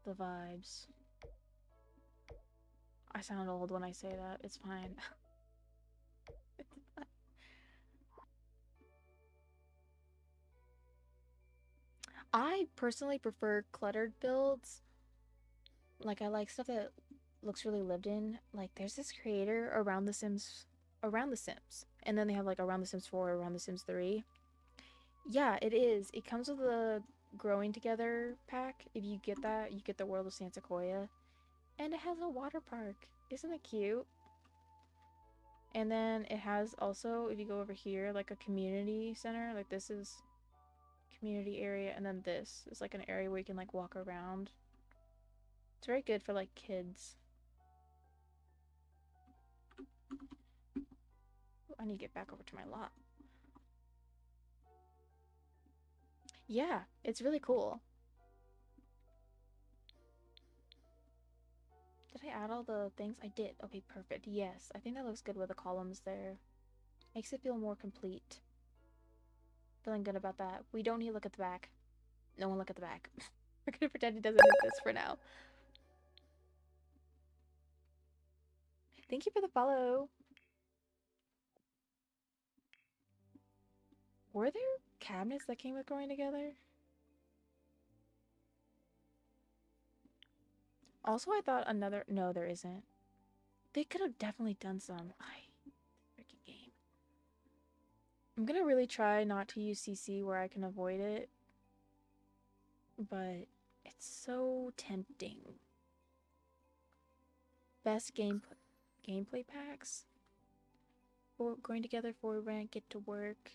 the vibes. I sound old when I say that. It's fine. It's fine. I personally prefer cluttered builds. Like I like stuff that looks really lived in. Like there's this creator around the Sims, and then they have like around the Sims 4, around the Sims 3. Yeah, it is. It comes with a growing together pack. If you get that, you get the world of San Sequoia, and it has a water park. Isn't it cute? And then it has also, if you go over here, like a community center. Like this is community area, and then this is like an area where you can like walk around. It's very good for like kids. Ooh, I need to get back over to my lot. Yeah, it's really cool. Did I add all the things? I did. Okay, perfect. Yes, I think that looks good with the columns there. Makes it feel more complete. Feeling good about that. We don't need to look at the back. No one look at the back. We're gonna pretend it doesn't exist for now. Thank you for the follow. Were there cabinets that came with growing together? Also, I thought another... No, there isn't. They could have definitely done some. Freaking game. I'm gonna really try not to use CC where I can avoid it. But it's so tempting. Best gameplay packs? We're going together for rent, get to work.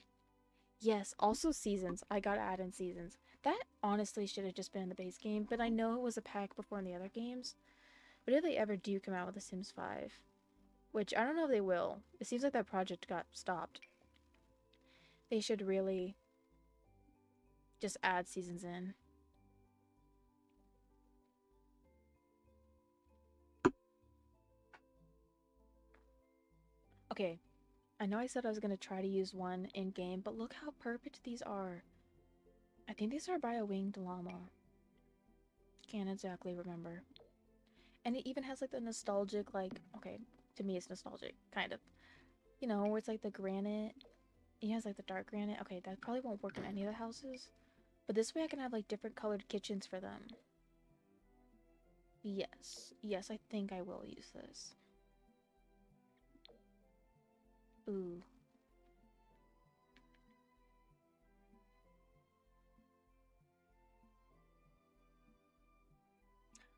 Yes, also seasons. I gotta add in seasons. That honestly should have just been in the base game, but I know it was a pack before in the other games. But if they ever do come out with The Sims 5, which I don't know if they will, it seems like that project got stopped. They should really just add seasons in. Okay, I know I said I was going to try to use one in-game, but look how perfect these are. I think these are by a winged llama. Can't exactly remember. And it even has like the nostalgic, like, okay, to me it's nostalgic, kind of. You know, where it's like the granite. It has like the dark granite. Okay, that probably won't work in any of the houses. But this way I can have like different colored kitchens for them. Yes. Yes, I think I will use this. Ooh.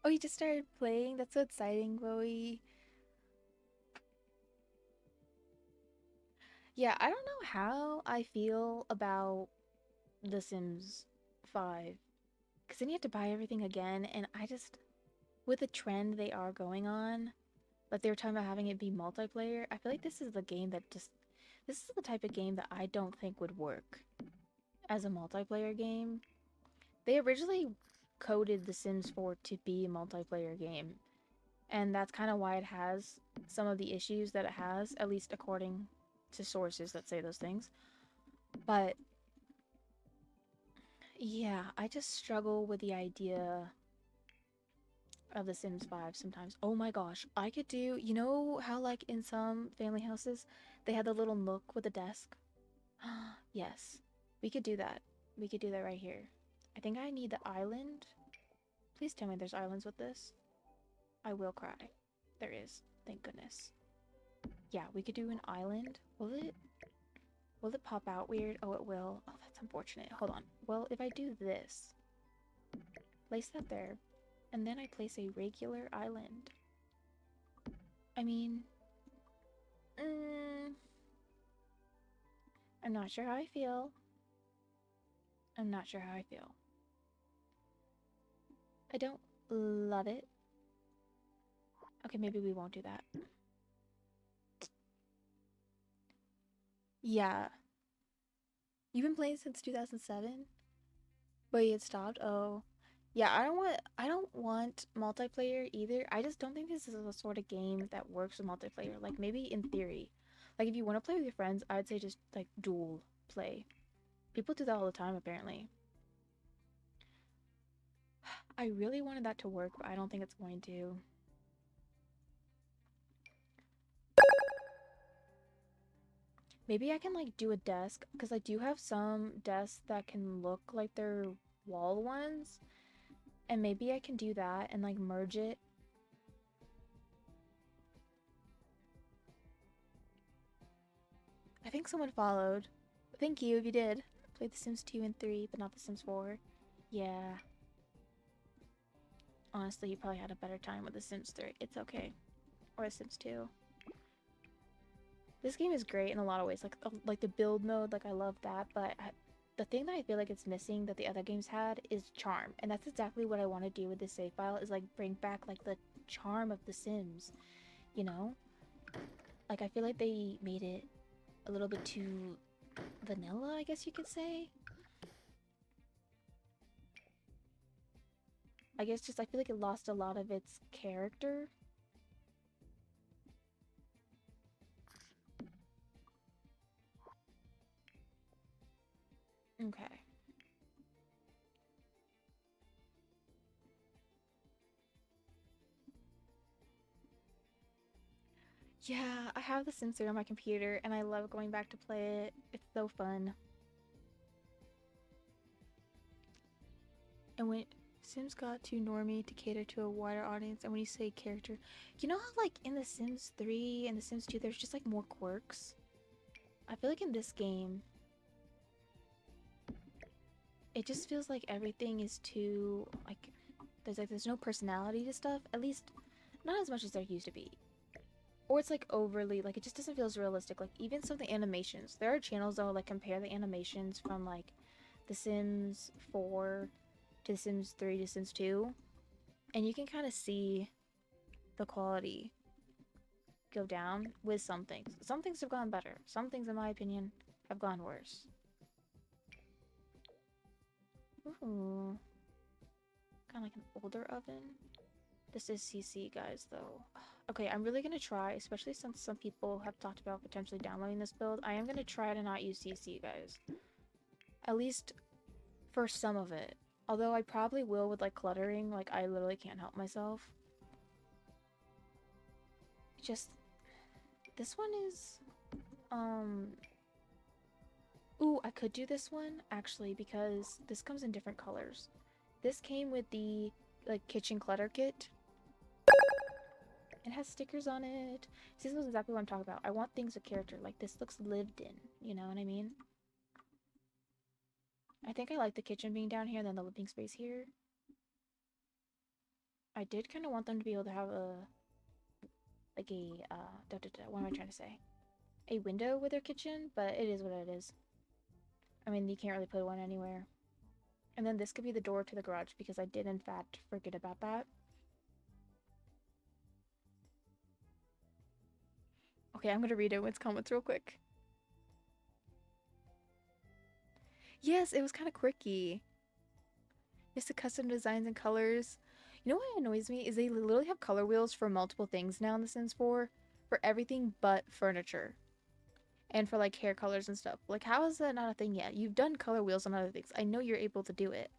Oh, you just started playing? That's so exciting, Chloe. Yeah, I don't know how I feel about The Sims 5. Because then you have to buy everything again, and I just... With the trend they are going on, like they were talking about having it be multiplayer, I feel like this is the game that just... This is the type of game that I don't think would work as a multiplayer game. They originally coded The Sims 4 to be a multiplayer game, and that's kind of why it has some of the issues that it has, at least according to sources that say those things. But yeah, I just struggle with the idea of The Sims 5 sometimes. Oh my gosh, I could do, you know how like in some family houses they had the little nook with a desk? Yes, we could do that. We could do that right here. I think I need the island. Please tell me there's islands with this. I will cry. There is. Thank goodness. Yeah, we could do an island. Will it pop out weird? Oh, it will. Oh, that's unfortunate. Hold on. Well, if I do this, place that there, and then I place a regular island. I mean, I'm not sure how I feel. I'm not sure how I feel. I don't love it. Okay, maybe we won't do that. Yeah. You've been playing since 2007? But it stopped? Oh. Yeah, I don't want multiplayer either. I just don't think this is the sort of game that works with multiplayer. Like maybe in theory. Like if you want to play with your friends, I'd say just like dual play. People do that all the time apparently. I really wanted that to work, but I don't think it's going to. Maybe I can like do a desk because I do have some desks that can look like they're wall ones. And maybe I can do that and like merge it. I think someone followed. Thank you if you did. Played The Sims 2 and 3, but not The Sims 4. Yeah. Honestly, you probably had a better time with The Sims 3. It's okay. Or The Sims 2. This game is great in a lot of ways. Like the build mode, like I love that. But the thing that I feel like it's missing that the other games had is charm. And that's exactly what I want to do with this save file. Is like bring back like the charm of The Sims. You know? Like I feel like they made it a little bit too vanilla, I guess you could say. I guess just I feel like it lost a lot of its character. Okay. Yeah, I have The Sims 3 on my computer and I love going back to play it. It's so fun. And when Sims got too normie to cater to a wider audience, and when you say character, you know how like in The Sims 3 and The Sims 2 there's just like more quirks? I feel like in this game it just feels like everything is too like there's no personality to stuff, at least not as much as there used to be. or it's like overly, like it just doesn't feel as realistic. Like even some of the animations, there are channels that will like compare the animations from like The Sims 4 to The Sims 3 to Sims 2, and you can kind of see the quality go down with some things. Some things have gone better. Some things, in my opinion, have gone worse. Ooh. Kind of like an older oven. This is CC, guys, though. Okay, I'm really gonna try, especially since some people have talked about potentially downloading this build. I am gonna try to not use CC, guys. At least for some of it. Although I probably will with, like, cluttering. Like, I literally can't help myself. Just... This one is... Ooh, I could do this one, actually, because this comes in different colors. This came with the, like, kitchen clutter kit. It has stickers on it. See, this is exactly what I'm talking about. I want things with character. Like, this looks lived in. You know what I mean? I think I like the kitchen being down here and then the living space here. I did kind of want them to be able to have a... Like a, what am I trying to say? A window with their kitchen, but it is what it is. I mean, you can't really put one anywhere. And then this could be the door to the garage because I did, in fact, forget about that. Okay, I'm gonna read Owen's comments real quick. Yes, it was kind of quirky. Just the custom designs and colors. You know what annoys me is they literally have color wheels for multiple things now in The Sims 4. For everything but furniture. And for like hair colors and stuff. Like, how is that not a thing yet? You've done color wheels on other things. I know you're able to do it.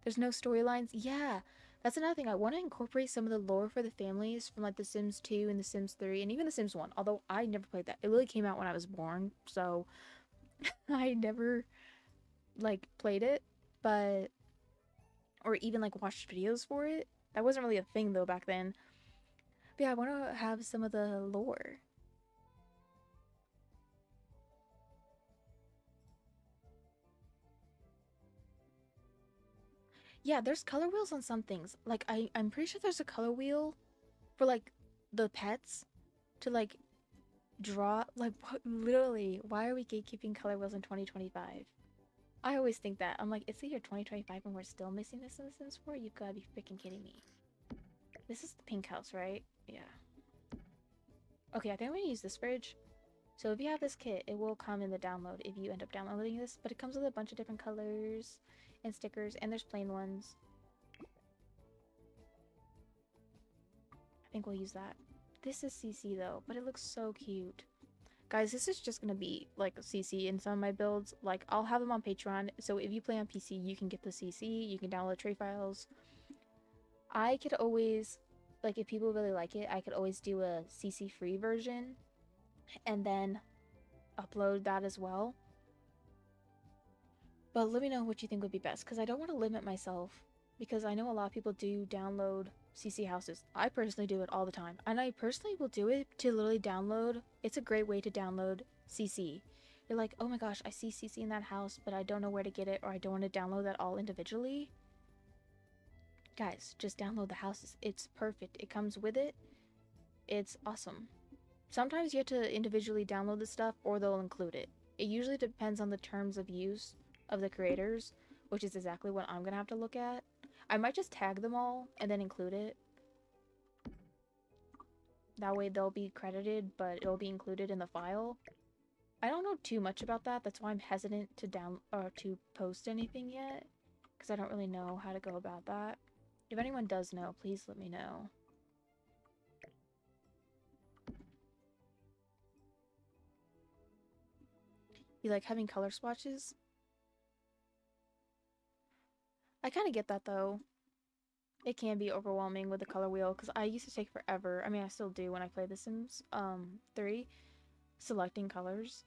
There's no storylines. Yeah, that's another thing. I want to incorporate some of the lore for the families from like The Sims 2 and The Sims 3 and even The Sims 1. Although I never played that. It really came out when I was born, so I never like played it, but or even like watched videos for it. That wasn't really a thing though back then. But yeah, I want to have some of the lore. Yeah, there's color wheels on some things. Like, I'm pretty sure there's a color wheel for, like, the pets to, like, draw. Like, what, literally, why are we gatekeeping color wheels in 2025? I always think that. I'm like, it's the year 2025 and we're still missing this in The Sims 4? You gotta be freaking kidding me. This is the pink house, right? Yeah. Okay, I think I'm gonna use this fridge. So if you have this kit, it will come in the download if you end up downloading this. But it comes with a bunch of different colors and stickers, and there's plain ones. I think we'll use that. This is CC though, but it looks so cute. Guys, this is just gonna be like CC in some of my builds. Like, I'll have them on Patreon, so if you play on PC, you can get the CC, you can download tray files. I could always, like, if people really like it, I could always do a CC free version and then upload that as well. But let me know what you think would be best, because I don't want to limit myself, because I know a lot of people do download CC houses. I personally do it all the time, and I personally will do it to literally download. It's a great way to download CC. You're like, oh my gosh, I see CC in that house, but I don't know where to get it, or I don't want to download that all individually. Guys, just download the houses. It's perfect. It comes with it. It's awesome. Sometimes you have to individually download the stuff, or they'll include it. It usually depends on the terms of use of the creators, which is exactly what I'm gonna have to look at. I might just tag them all and then include it. That way they'll be credited, but it'll be included in the file. I don't know too much about that. That's why I'm hesitant to to post anything yet, because I don't really know how to go about that. If anyone does know, please let me know. You like having color swatches? I kind of get that though. It can be overwhelming with the color wheel, because I used to take forever. I mean, I still do when I play The Sims 3, selecting colors.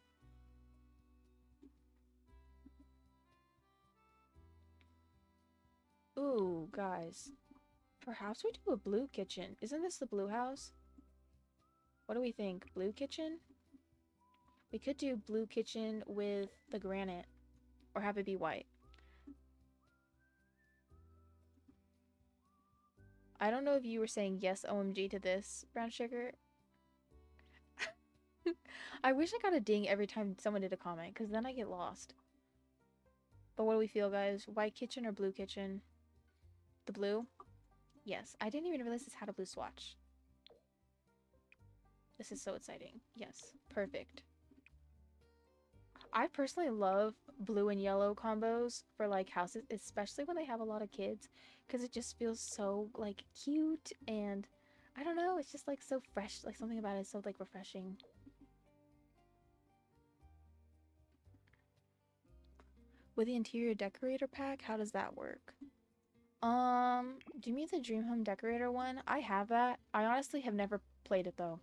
Ooh, guys. Perhaps we do a blue kitchen. Isn't this the blue house? What do we think? Blue kitchen? We could do blue kitchen with the granite, or have it be white. I don't know if you were saying yes OMG to this, Brown Sugar. I wish I got a ding every time someone did a comment, because then I get lost. But what do we feel, guys? White kitchen or blue kitchen? The blue? Yes. I didn't even realize this had a blue swatch. This is so exciting. Yes. Perfect. I personally love blue and yellow combos for like houses, especially when they have a lot of kids, because it just feels so like cute and I don't know, it's just like so fresh, like something about it is so like refreshing. With the interior decorator pack, how does that work? Do you mean the Dream Home Decorator one? I have that. I honestly have never played it though.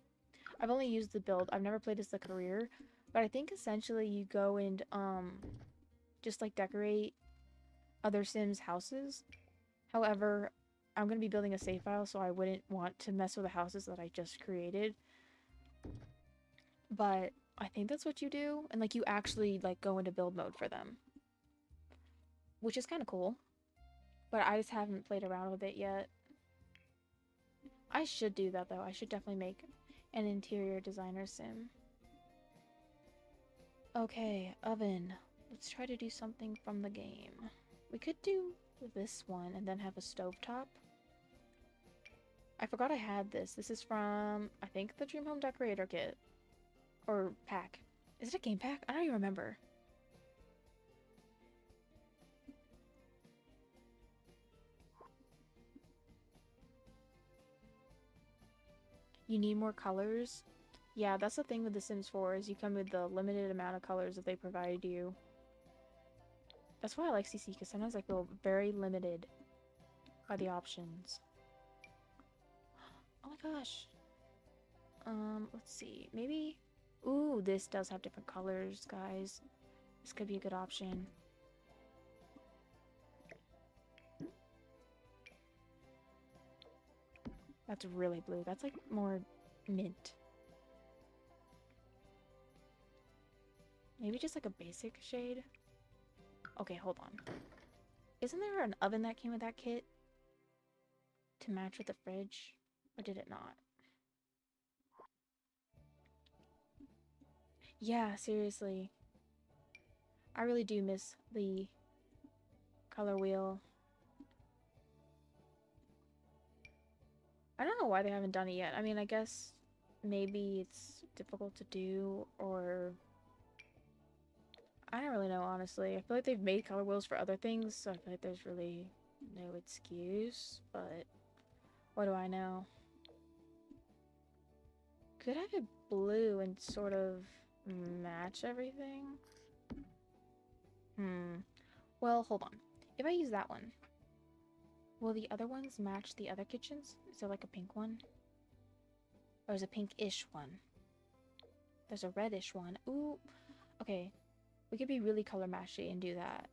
I've only used the build. I've never played as the career, but I think essentially you go and just like decorate other Sims houses. However, I'm going to be building a save file, so I wouldn't want to mess with the houses that I just created. But I think that's what you do, and like you actually like go into build mode for them, which is kind of cool. But I just haven't played around with it yet. I should do that though. I should definitely make an interior designer sim. Okay, oven. Let's try to do something from the game. We could do this one and then have a stovetop. I forgot I had this. This is from, I think, the Dream Home Decorator kit. Or pack. Is it a game pack? I don't even remember. You need more colors? Yeah, that's the thing with The Sims 4 is you come with the limited amount of colors that they provide you. That's why I like CC, because sometimes I feel very limited by the options. Oh my gosh. Let's see. Maybe... Ooh, this does have different colors, guys. This could be a good option. That's really blue. That's like more mint. Maybe just like a basic shade? Okay, hold on. Isn't there an oven that came with that kit? To match with the fridge? Or did it not? Yeah, seriously. I really do miss the color wheel. I don't know why they haven't done it yet. I mean, I guess maybe it's difficult to do, or... I don't really know, honestly. I feel like they've made color wheels for other things, so I feel like there's really no excuse, but what do I know? Could have it blue and sort of match everything? Well, hold on. If I use that one, will the other ones match the other kitchens? Is there like a pink one? Or is a pink-ish one? There's a reddish one. Ooh. Okay. We could be really color matchy and do that.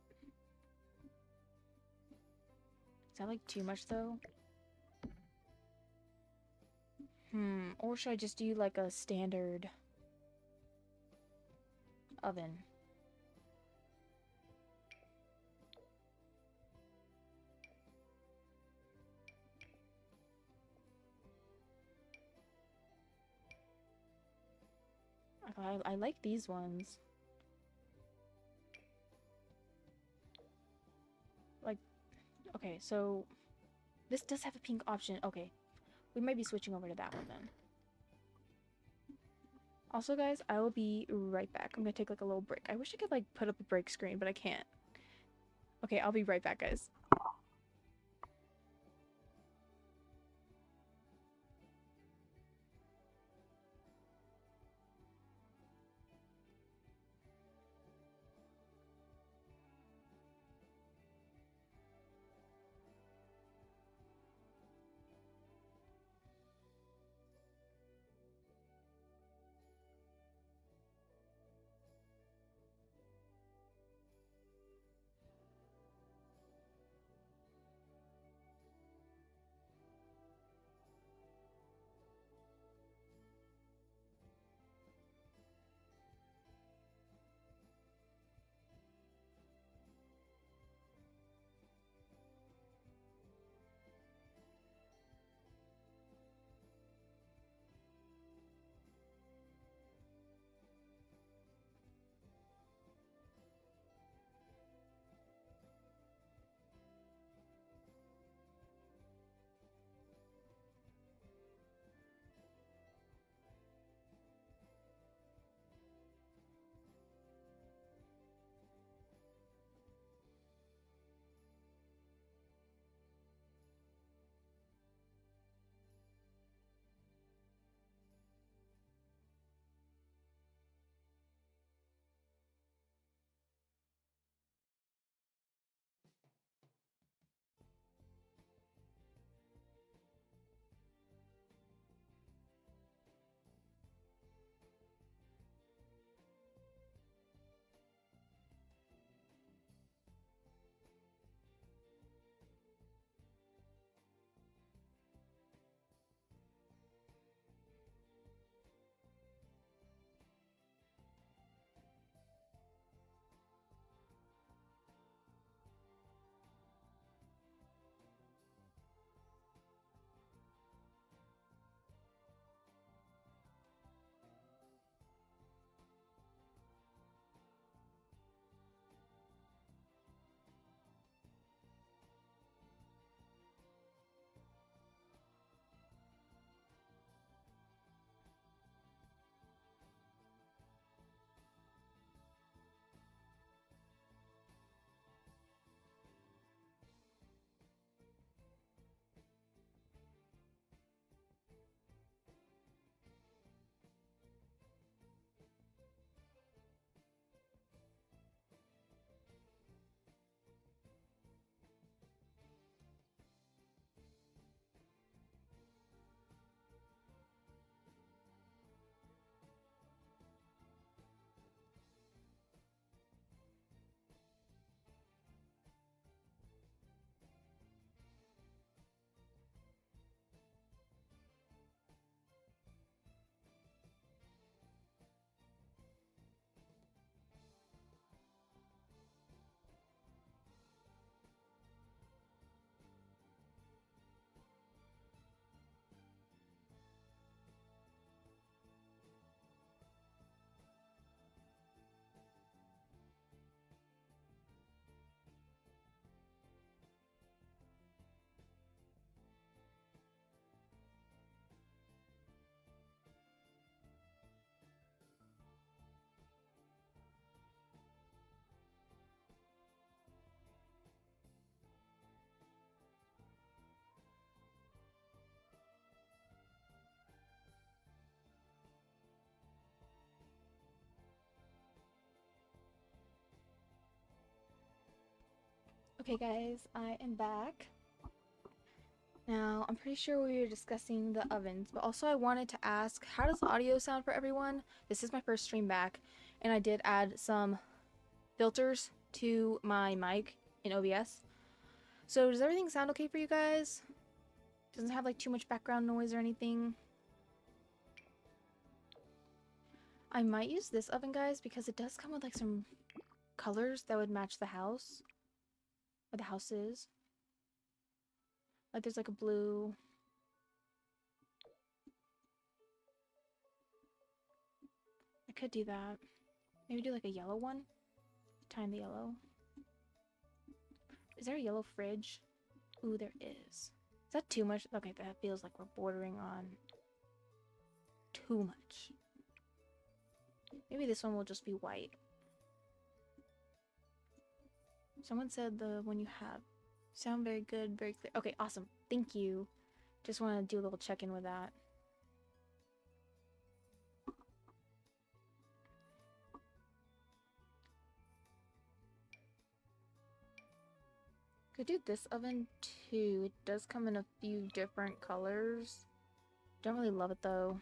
Is that like too much though? Or should I just do like a standard oven? I like these ones. Like, okay, so this does have a pink option. Okay, we might be switching over to that one then. Also, guys, I will be right back. I'm gonna take like a little break. I wish I could like put up a break screen, but I can't. Okay, I'll be right back, guys. Okay guys, I am back. Now, I'm pretty sure we were discussing the ovens, but also I wanted to ask, how does the audio sound for everyone? This is my first stream back, and I did add some filters to my mic in OBS. So does everything sound okay for you guys? Doesn't have like too much background noise or anything? I might use this oven, guys, because it does come with like some colors that would match the house. Where the house is. Like there's like a blue. I could do that. Maybe do like a yellow one. Tie in the yellow. Is there a yellow fridge? Ooh, there is. Is that too much? Okay, that feels like we're bordering on too much. Maybe this one will just be white. Someone said the one you have sound very good, very clear. Okay, awesome. Thank you. Just want to do a little check-in with that. Could do this oven too. It does come in a few different colors. Don't really love it though.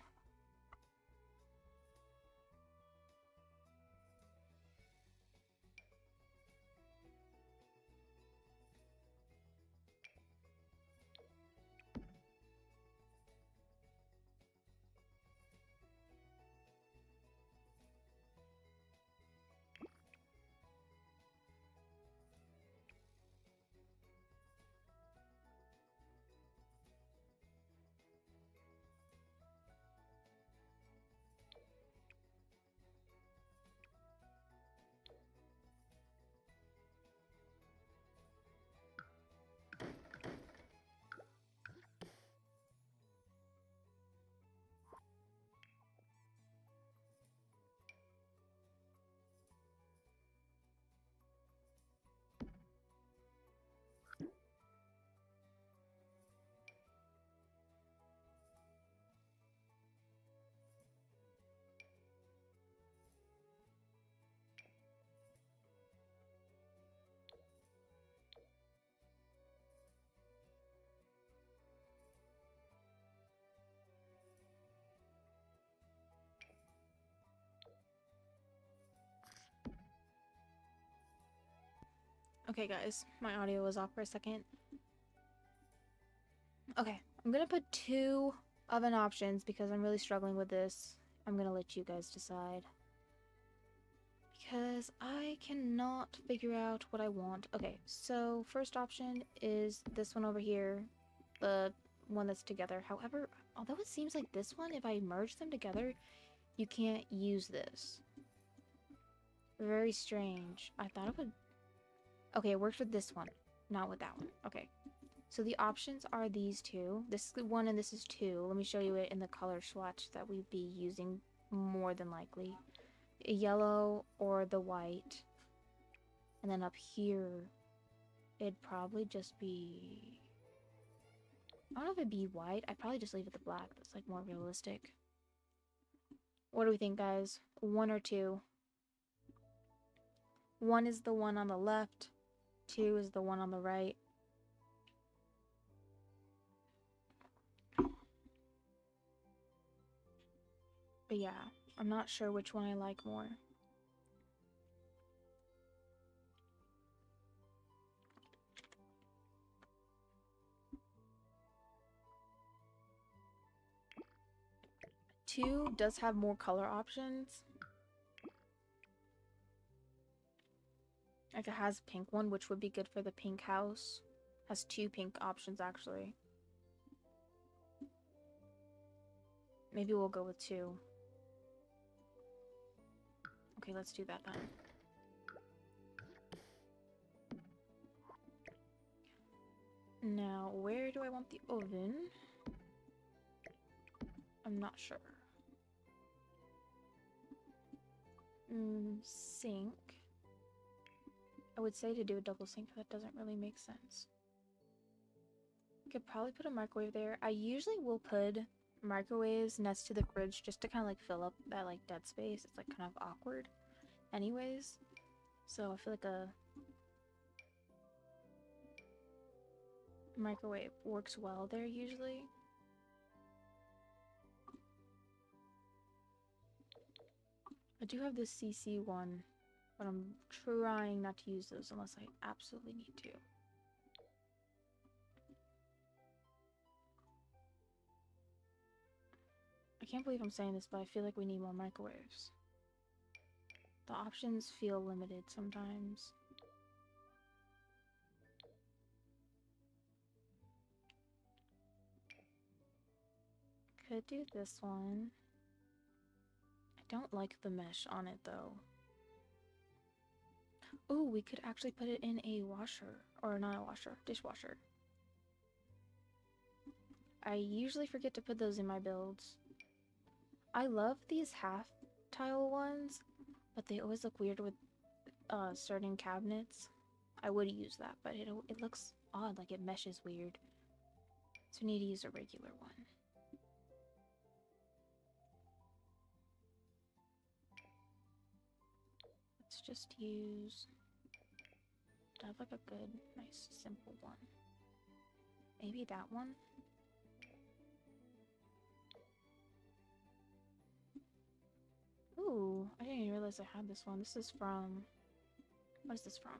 Okay guys, my audio was off for a second. Okay, I'm gonna put 2 oven options because I'm really struggling with this. I'm gonna let you guys decide. Because I cannot figure out what I want. Okay, so first option is this one over here. The one that's together. However, although it seems like this one, if I merge them together, you can't use this. Very strange. I thought it would... Okay, it works with this one, not with that one. Okay. So the options are these two. This is 1 and this is 2. Let me show you it in the color swatch that we'd be using more than likely. A yellow or the white. And then up here, it'd probably just be... I don't know if it'd be white. I'd probably just leave it the black. That's like more realistic. What do we think, guys? 1 or 2? 1 is the one on the left. 2 is the one on the right. But yeah, I'm not sure which one I like more. Two does have more color options. Like it has a pink one, which would be good for the pink house. Has 2 pink options actually. Maybe we'll go with 2. Okay, let's do that then. Now, where do I want the oven? I'm not sure. Sink. I would say to do a double sink, but that doesn't really make sense. Could probably put a microwave there. I usually will put microwaves next to the fridge just to kind of like fill up that like dead space. It's like kind of awkward anyways. So I feel like microwave works well there usually. I do have this CC one, but I'm trying not to use those unless I absolutely need to. I can't believe I'm saying this, but I feel like we need more microwaves. The options feel limited sometimes. Could do this one. I don't like the mesh on it though. Oh, we could actually put it in a washer. Or not a washer, dishwasher. I usually forget to put those in my builds. I love these half tile ones, but they always look weird with certain cabinets. I would use that, but it looks odd, like it meshes weird. So we need to use a regular one. Let's just use... I have like a good, nice, simple one. Maybe that one? Ooh, I didn't even realize I had this one. This is from... What is this from?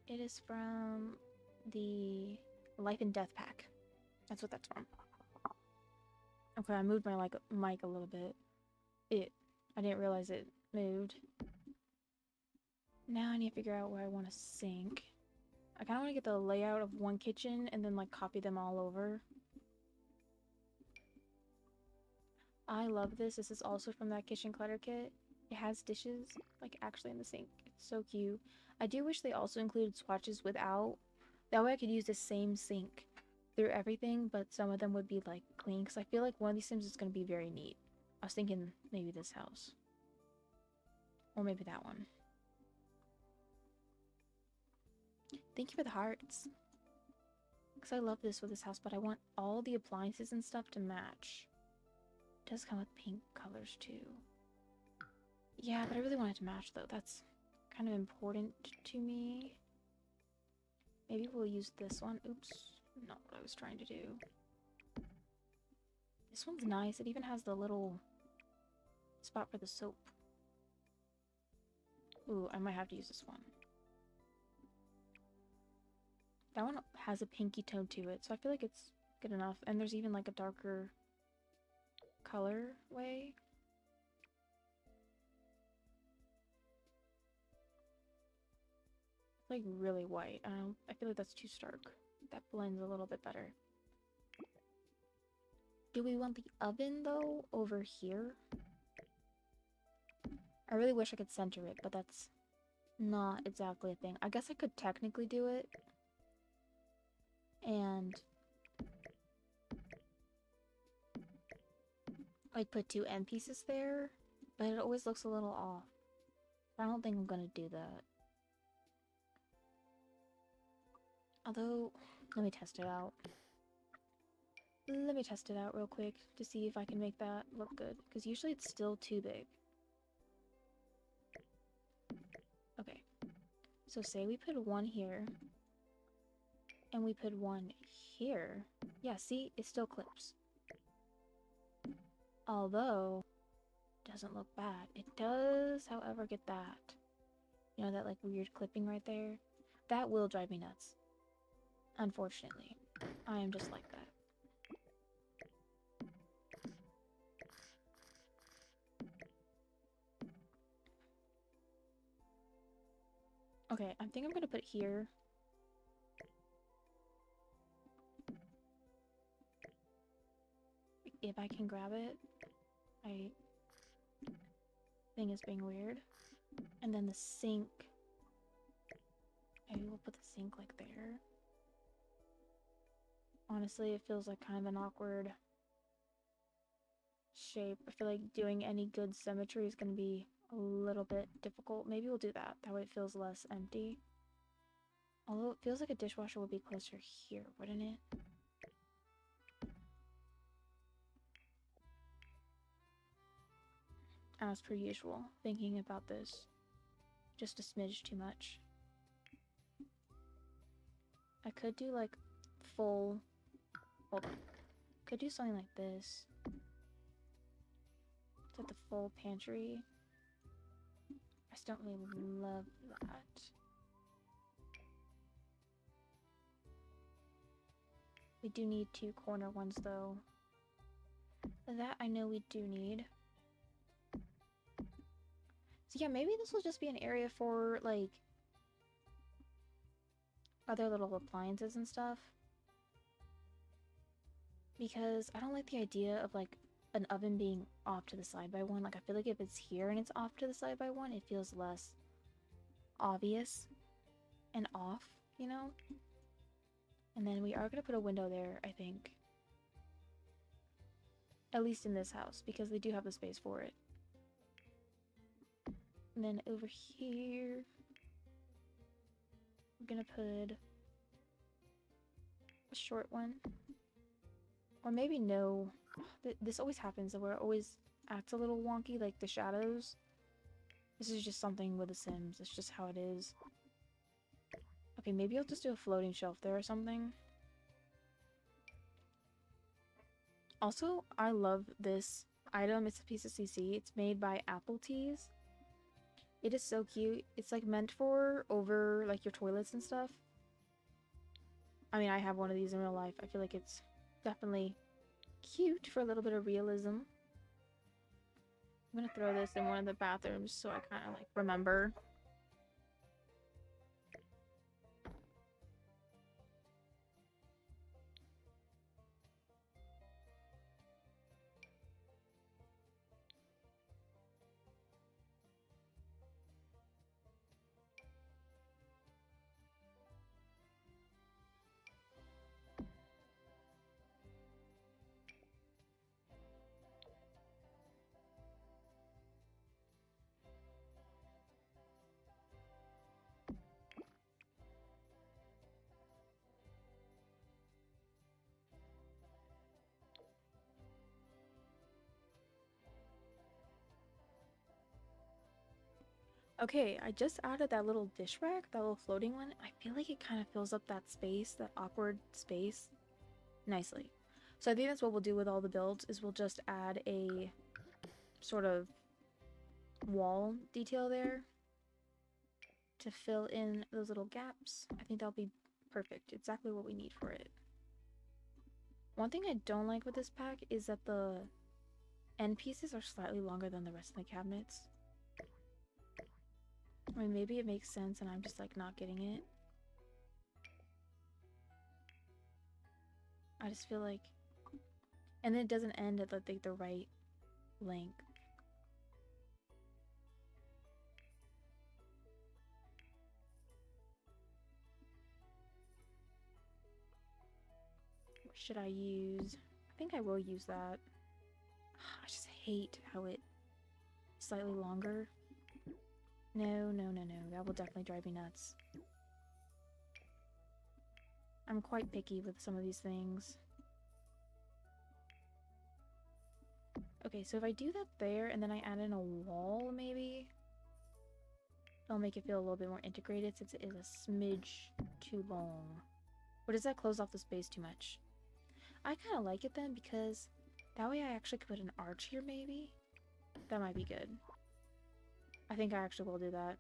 It is from the Life and Death pack. That's what that's from. Okay, I moved my mic a little bit. I didn't realize it moved. Now I need to figure out where I want to sink. I kind of want to get the layout of one kitchen and then like copy them all over. I love this. This is also from that kitchen clutter kit. It has dishes like actually in the sink. It's so cute. I do wish they also included swatches without. That way I could use the same sink through everything, but some of them would be like clean because I feel like one of these sims is going to be very neat. I was thinking maybe this house. Or maybe that one. Thank you for the hearts. Because I love this with this house, but I want all the appliances and stuff to match. It does come with pink colors too. Yeah, but I really want it to match though. That's kind of important to me. Maybe we'll use this one. Oops, not what I was trying to do. This one's nice. It even has the little spot for the soap. Ooh, I might have to use this one. That one has a pinky tone to it, so I feel like it's good enough. And there's even like a darker color way. It's like really white. I feel like that's too stark. That blends a little bit better. Do we want the oven though over here? I really wish I could center it, but that's not exactly a thing. I guess I could technically do it. And like put two end pieces there, but it always looks a little off. I don't think I'm gonna do that. Although, let me test it out. Let me test it out real quick to see if I can make that look good, because usually it's still too big. Okay, so say we put one here, and we put one here. Yeah, see? It still clips. Although, it doesn't look bad. It does, however, get that. You know, that like weird clipping right there? That will drive me nuts. Unfortunately. I am just like that. Okay, I think I'm gonna put here. If I can grab it. My thing is being weird. And then the sink. Maybe we'll put the sink like there. Honestly, it feels like kind of an awkward shape. I feel like doing any good symmetry is going to be a little bit difficult. Maybe we'll do that. That way it feels less empty. Although it feels like a dishwasher would be closer here, wouldn't it? As per usual, thinking about this just a smidge too much. I could do like full. Hold on. Could do something like this. Set the full pantry. I just don't really love that. We do need 2 corner ones though. That I know we do need. So yeah, maybe this will just be an area for like other little appliances and stuff. Because I don't like the idea of like an oven being off to the side by one. Like I feel like if it's here and it's off to the side by one, it feels less obvious and off, you know? And then we are going to put a window there, I think. At least in this house, because they do have the space for it. And then over here, we're going to put a short one. Or maybe no. This always happens, where it always acts a little wonky, like the shadows. This is just something with The Sims. It's just how it is. Okay, maybe I'll just do a floating shelf there or something. Also, I love this item. It's a piece of CC. It's made by Apple Teas. It is so cute. It's like meant for over like your toilets and stuff. I mean, I have one of these in real life. I feel like it's definitely cute for a little bit of realism. I'm gonna throw this in one of the bathrooms so I kind of like remember. Okay, I just added that little dish rack, that little floating one. I feel like it kind of fills up that space, that awkward space, nicely. So I think that's what we'll do with all the builds, is we'll just add a sort of wall detail there to fill in those little gaps. I think that'll be perfect. Exactly what we need for it. One thing I don't like with this pack is that the end pieces are slightly longer than the rest of the cabinets. I mean, maybe it makes sense and I'm just like not getting it. I just feel like, and then it doesn't end at like the right length. What should I use? I think I will use that. I just hate how it's slightly longer. No, no, no, no. That will definitely drive me nuts. I'm quite picky with some of these things. Okay, so if I do that there and then I add in a wall, maybe it'll make it feel a little bit more integrated since it is a smidge too long. Or does that close off the space too much? I kind of like it then because that way I actually could put an arch here maybe. That might be good. I think I actually will do that.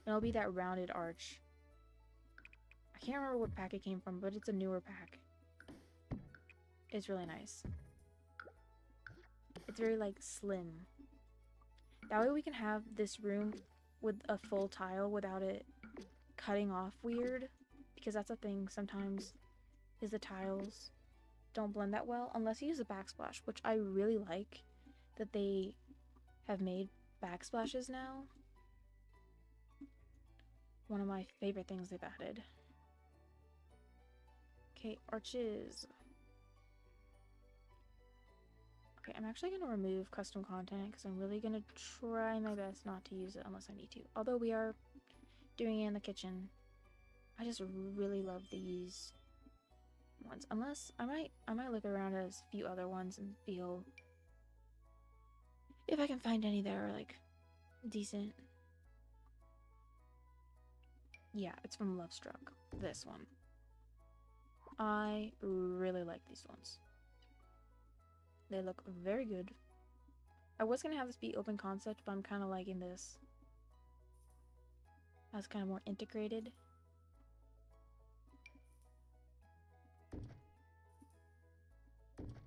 It'll be that rounded arch. I can't remember what pack it came from, but it's a newer pack. It's really nice. It's very like slim. That way we can have this room with a full tile without it cutting off weird. Because that's a thing sometimes, is the tiles don't blend that well unless you use a backsplash, which I really like that they have made backsplashes now. One of my favorite things they've added. Okay, arches. Okay, I'm actually going to remove custom content because I'm really going to try my best not to use it unless I need to. Although we are doing it in the kitchen. I just really love these ones. Unless I might look around at a few other ones and feel if I can find any that are like decent. Yeah, it's from Love Struck. This one. I really like these ones. They look very good. I was gonna have this be open concept, but I'm kind of liking this. That's kind of more integrated.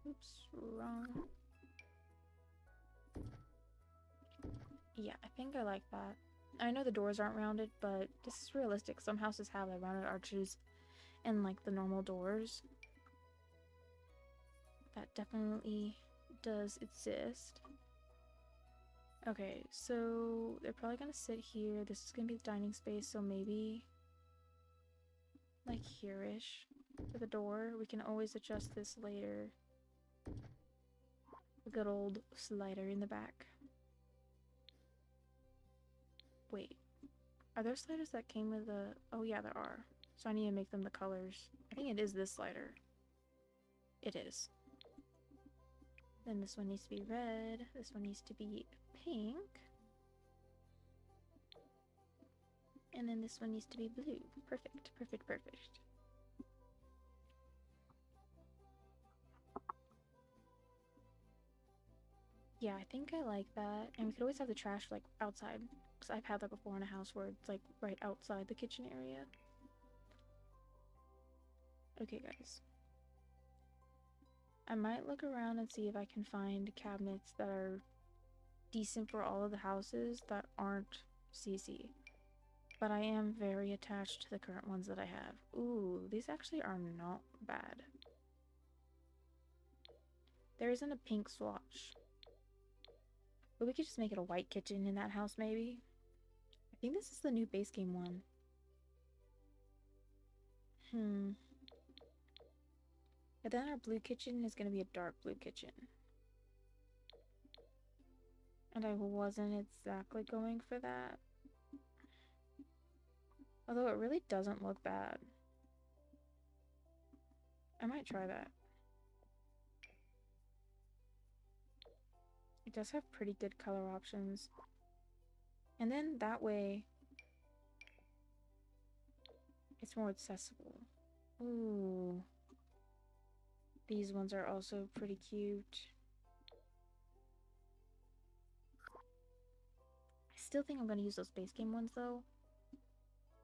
Oops, wrong. Yeah, I think I like that. I know the doors aren't rounded, but this is realistic. Some houses have like rounded arches and like the normal doors. That definitely does exist. Okay, so they're probably gonna sit here. This is gonna be the dining space, so maybe like here-ish for the door. We can always adjust this later. A good old slider in the back. Wait, are there sliders that came with the... Oh yeah, there are. So I need to make them the colors. I think it is this slider. It is. Then this one needs to be red. This one needs to be pink. And then this one needs to be blue. Perfect, perfect, perfect. Yeah, I think I like that. And we could always have the trash like outside. Because I've had that before in a house where it's like right outside the kitchen area. Okay, guys. I might look around and see if I can find cabinets that are decent for all of the houses that aren't CC. But I am very attached to the current ones that I have. Ooh, these actually are not bad. There isn't a pink swatch. But we could just make it a white kitchen in that house, maybe. I think this is the new base game one. But then our blue kitchen is going to be a dark blue kitchen. And I wasn't exactly going for that. Although it really doesn't look bad. I might try that. It does have pretty good color options. And then that way, it's more accessible. Ooh. These ones are also pretty cute. I still think I'm gonna use those base game ones though.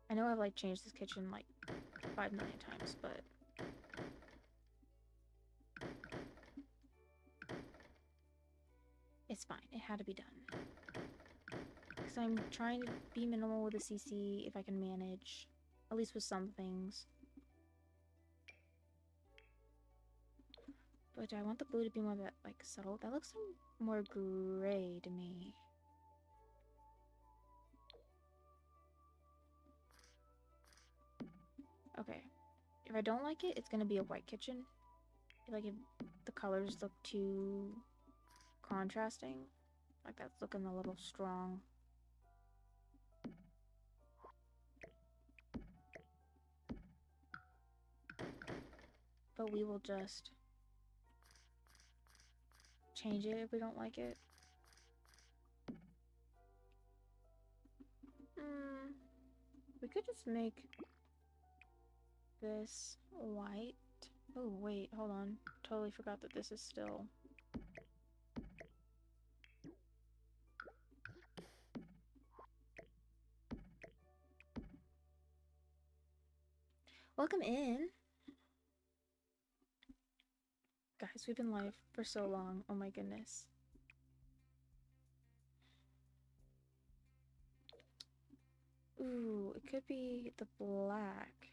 I know I've like changed this kitchen like 5 million times, but it's fine. It had to be done. Because I'm trying to be minimal with the CC if I can manage. At least with some things. But I want the blue to be more that like subtle. That looks more gray to me. Okay. If I don't like it, it's gonna be a white kitchen. Like if the colors look too contrasting. Like that's looking a little strong. But we will just change it if we don't like it. We could just make this white. Oh wait, hold on. Totally forgot that this is still... Welcome in! Guys, we've been live for so long. Oh my goodness. Ooh, it could be the black.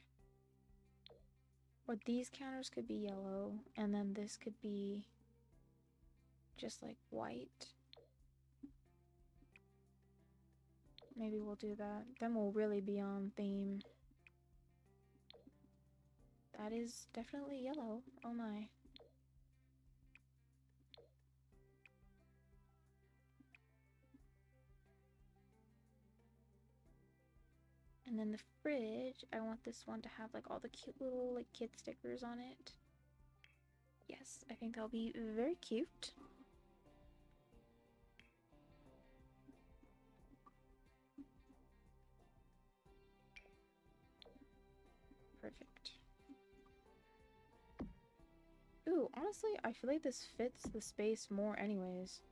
Or these counters could be yellow, and then this could be just like white. Maybe we'll do that. Then we'll really be on theme. That is definitely yellow. Oh my. And then the fridge, I want this one to have like all the cute little like kid stickers on it. Yes, I think that'll be very cute. Perfect. Ooh, honestly, I feel like this fits the space more anyways.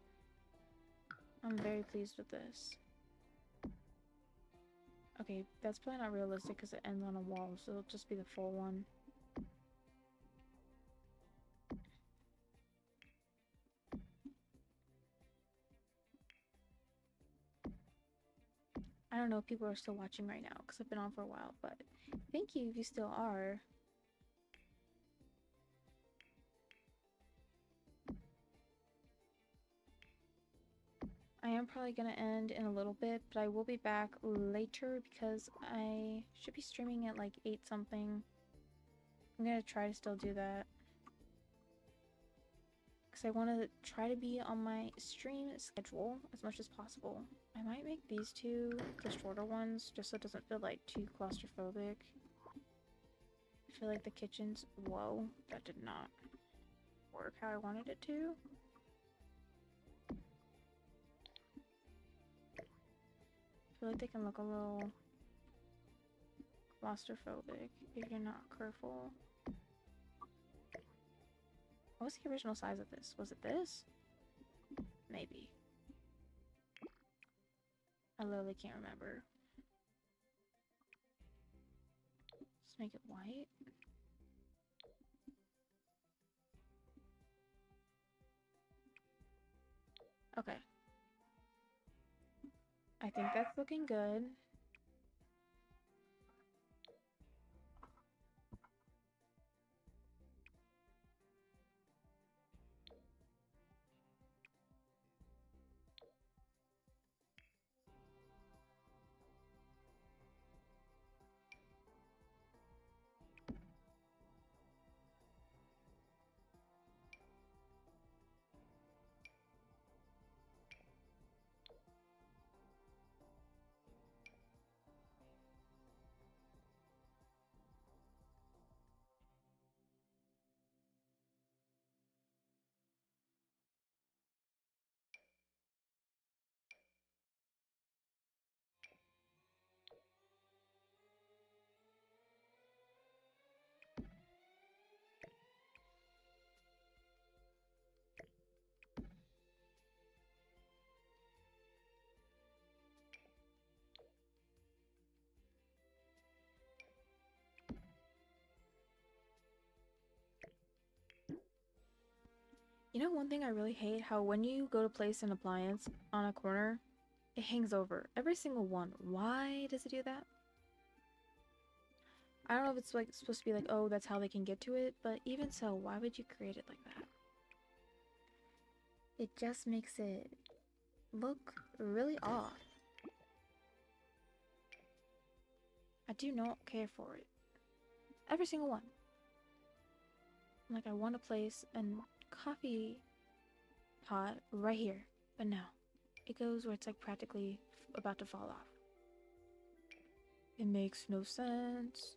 I'm very pleased with this. Okay, that's probably not realistic because it ends on a wall, so it'll just be the full one. I don't know if people are still watching right now because I've been on for a while, but thank you if you still are. I am probably going to end in a little bit, but I will be back later because I should be streaming at like 8 something. I'm going to try to still do that. Because I want to try to be on my stream schedule as much as possible. I might make these two the shorter ones just so it doesn't feel like too claustrophobic. I feel like the kitchen's... Whoa, that did not work how I wanted it to. I feel like they can look a little claustrophobic if you're not careful. What was the original size of this? Was it this? Maybe. I literally can't remember. Just make it white. Okay. I think that's looking good. You know one thing I really hate? How when you go to place an appliance on a corner, it hangs over. Every single one. Why does it do that? I don't know if it's like supposed to be like, oh, that's how they can get to it, but even so, why would you create it like that? It just makes it look really off. I do not care for it. Every single one. Like, I want to place a coffee pot right here, but no. It goes where it's like practically about to fall off. It makes no sense.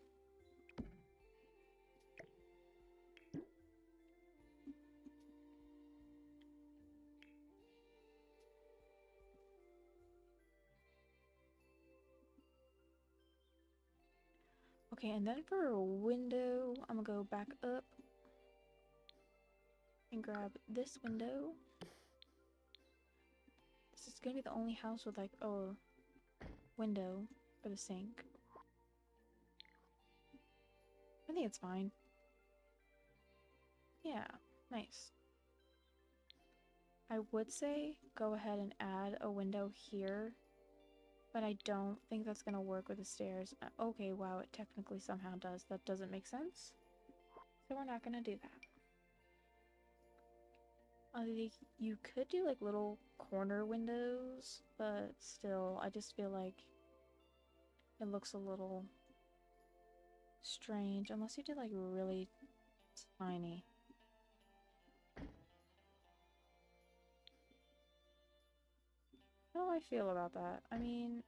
Okay, and then for a window, I'm gonna go back up and grab this window. This is gonna be the only house with like a window for the sink. I think it's fine. Yeah, nice. I would say go ahead and add a window here, but I don't think that's gonna work with the stairs. Okay, wow, it technically somehow does. That doesn't make sense. So we're not gonna do that. You could do like little corner windows, but still, I just feel like it looks a little strange unless you did like really tiny. How do I feel about that? I mean,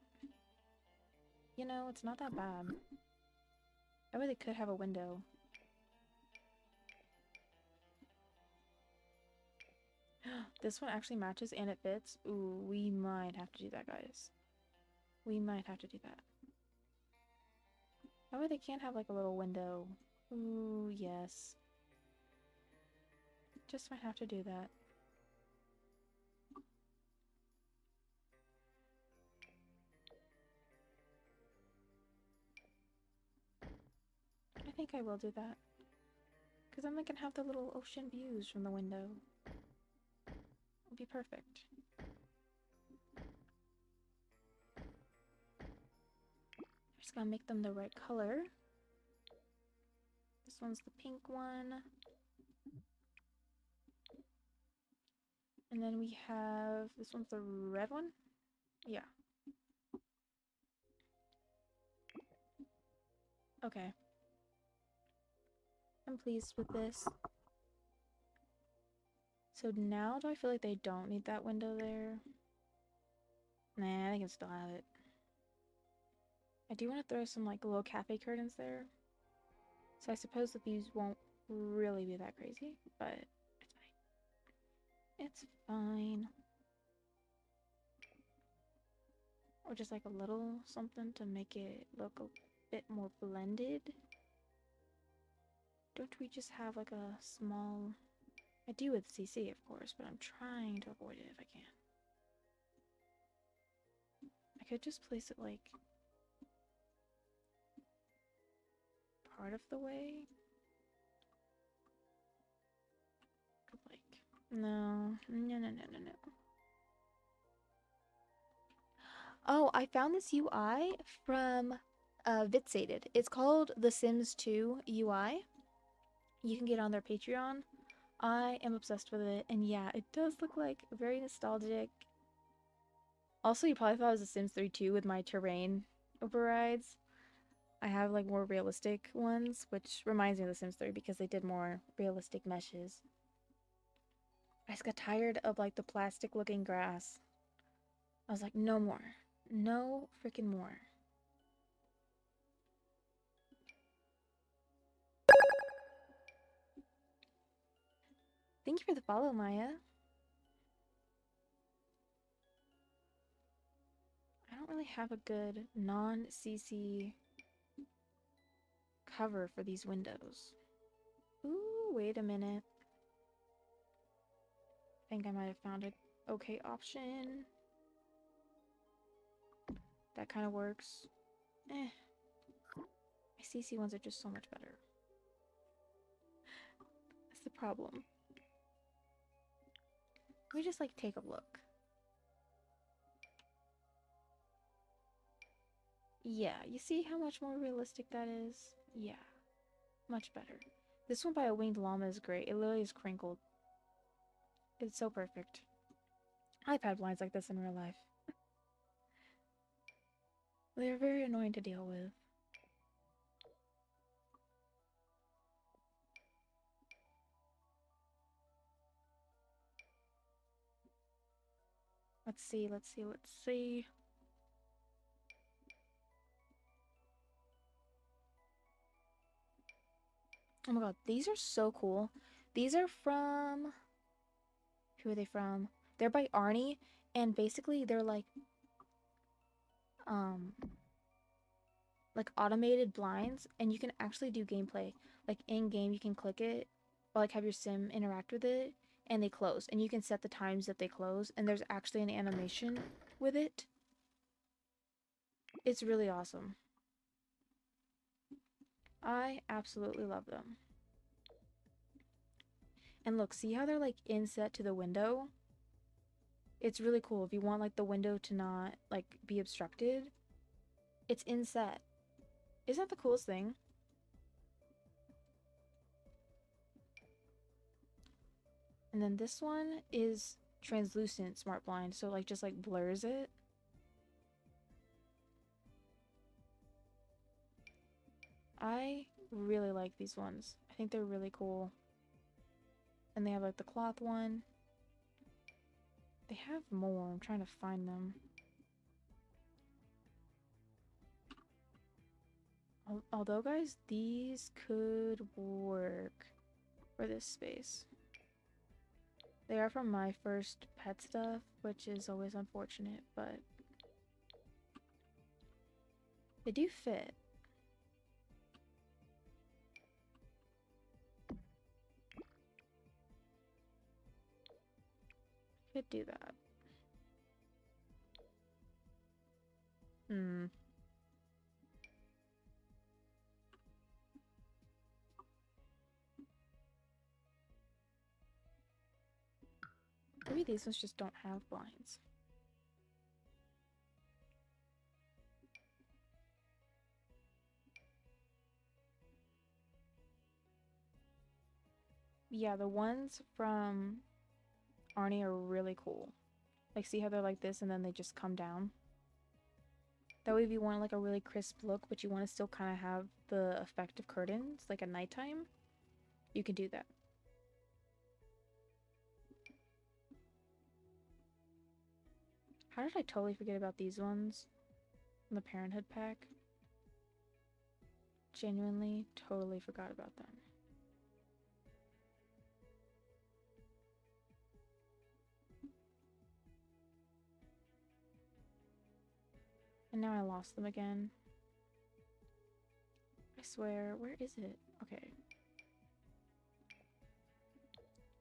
you know, it's not that bad. I really could have a window. This one actually matches and it fits. Ooh, we might have to do that, guys. We might have to do that. That way they can't have like a little window. Ooh, yes. Just might have to do that. I think I will do that. Because then they can have the little ocean views from the window. It'll be perfect. Just gotta make them the right color. This one's the pink one. And then we have, this one's the red one? Yeah. Okay. I'm pleased with this. So now do I feel like they don't need that window there? Nah, they can still have it. I do want to throw some like little cafe curtains there. So I suppose the views won't really be that crazy, but it's fine. It's fine. Or just like a little something to make it look a bit more blended. Don't we just have like a small... I do with CC, of course, but I'm trying to avoid it if I can. I could just place it like part of the way. Like, no. Oh, I found this UI from vyxated. It's called The Sims 2 UI. You can get on their Patreon. I am obsessed with it, and yeah, it does look like very nostalgic. Also, you probably thought it was The Sims 3 too with my terrain overrides. I have like more realistic ones, which reminds me of The Sims 3 because they did more realistic meshes. I just got tired of like the plastic looking grass. I was like, no more. No freaking more. Thank you for the follow, Maya. I don't really have a good non-CC cover for these windows. Ooh, wait a minute. I think I might have found an okay option. That kind of works. My CC ones are just so much better. That's the problem. Let me just like take a look. Yeah, you see how much more realistic that is? Yeah, much better. This one by a winged llama is great. It literally is crinkled. It's so perfect. I've had blinds like this in real life. They're very annoying to deal with. Let's see, let's see, let's see. Oh my god, these are so cool. These are from... Who are they from? They're by Arnie, and basically they're like automated blinds, and you can actually do gameplay. Like in game you can click it, or like have your sim interact with it, and they close. And you can set the times that they close, and there's actually an animation with it. It's really awesome. I absolutely love them. And look, see how they're like inset to the window? It's really cool. If you want like the window to not like be obstructed, it's inset. Isn't that the coolest thing? And then this one is translucent smart blind, so like just like blurs it. I really like these ones. I think they're really cool. And they have like the cloth one. They have more. I'm trying to find them. Although, guys, these could work for this space. They are from my first pet stuff, which is always unfortunate, but they do fit. Could do that. Hmm. Maybe these ones just don't have blinds. Yeah, the ones from Arnie are really cool. Like, see how they're like this and then they just come down? That way if you want like a really crisp look, but you want to still kind of have the effect of curtains, like at nighttime, you can do that. How did I totally forget about these ones? In the Parenthood pack? Genuinely, totally forgot about them. And now I lost them again. I swear, where is it? Okay.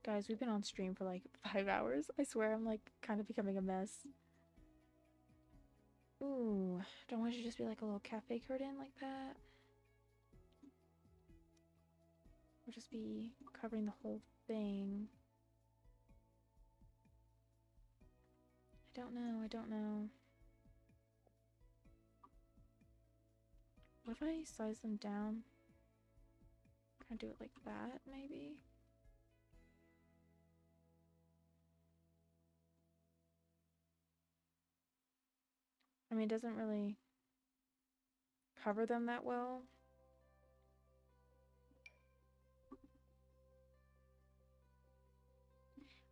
Guys, we've been on stream for like 5 hours. I swear I'm like kind of becoming a mess. Ooh, don't want it to just be like a little cafe curtain like that. Or just be covering the whole thing. I don't know, I don't know. What if I size them down? Kind of do it like that, maybe? I mean, it doesn't really cover them that well.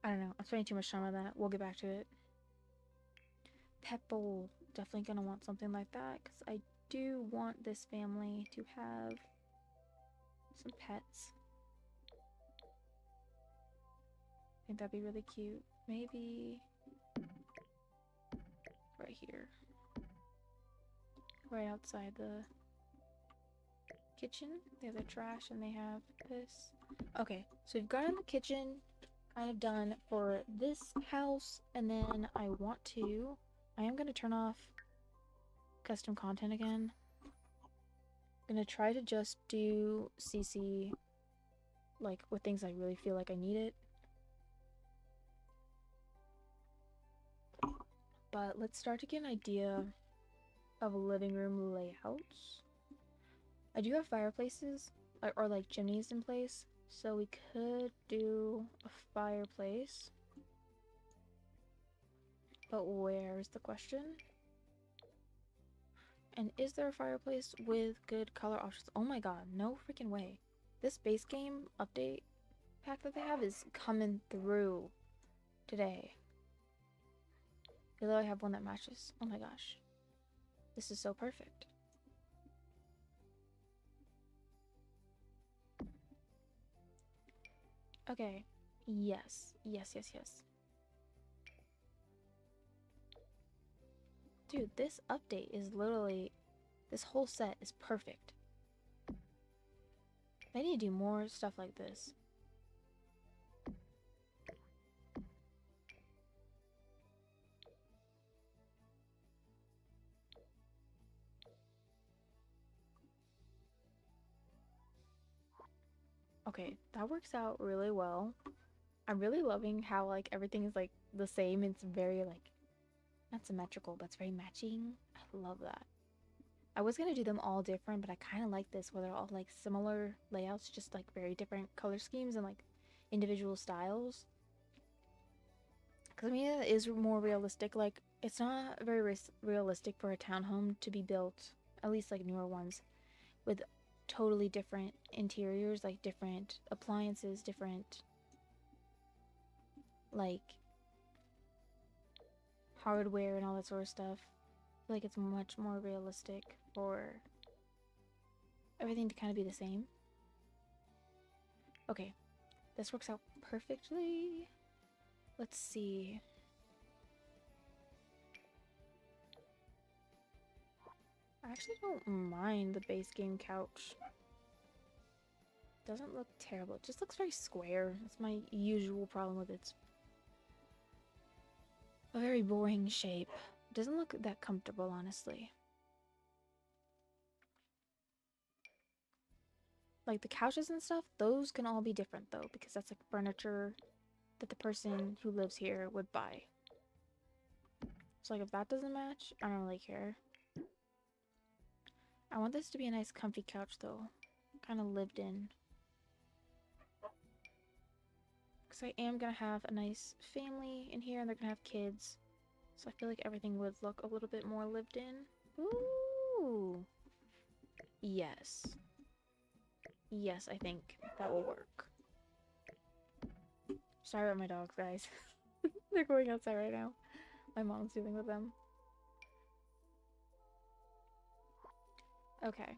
I don't know. I'm spending too much time on that. We'll get back to it. Pet bowl. Definitely gonna want something like that because I do want this family to have some pets. I think that'd be really cute. Maybe right here. Right outside the kitchen. They have the trash and they have this. Okay, so we've got in the kitchen kind of done for this house, and then I am going to turn off custom content again. I'm going to try to just do CC like with things I really feel like I need it. But let's start to get an idea of living room layouts. I do have fireplaces or like chimneys in place, so we could do a fireplace. But where's the question? And is there a fireplace with good color options? Oh my god, no freaking way. This base game update pack that they have is coming through today. They literally have one that matches. Oh my gosh. This is so perfect. Okay. Yes. Yes, yes, yes. Dude, this update is literally... This whole set is perfect. They need to do more stuff like this. Okay, that works out really well. I'm really loving how like everything is like the same. It's very like not symmetrical, but it's very matching. I love that. I was gonna do them all different, but I kind of like this where they're all like similar layouts, just like very different color schemes and like individual styles. Because I mean, it is more realistic. Like, it's not very realistic for a townhome to be built, at least like newer ones, with totally different interiors, like different appliances, different like hardware and all that sort of stuff. I feel like it's much more realistic for everything to kind of be the same. Okay, this works out perfectly. Let's see. I actually don't mind the base game couch. Doesn't look terrible. It just looks very square. That's my usual problem with its a very boring shape. It doesn't look that comfortable, honestly. Like the couches and stuff, those can all be different though, because that's like furniture that the person who lives here would buy. So like if that doesn't match, I don't really care. I want this to be a nice comfy couch though. Kind of lived in. Because I am going to have a nice family in here and they're going to have kids. So I feel like everything would look a little bit more lived in. Ooh. Yes. Yes, I think that will work. Sorry about my dogs, guys. They're going outside right now. My mom's dealing with them. Okay.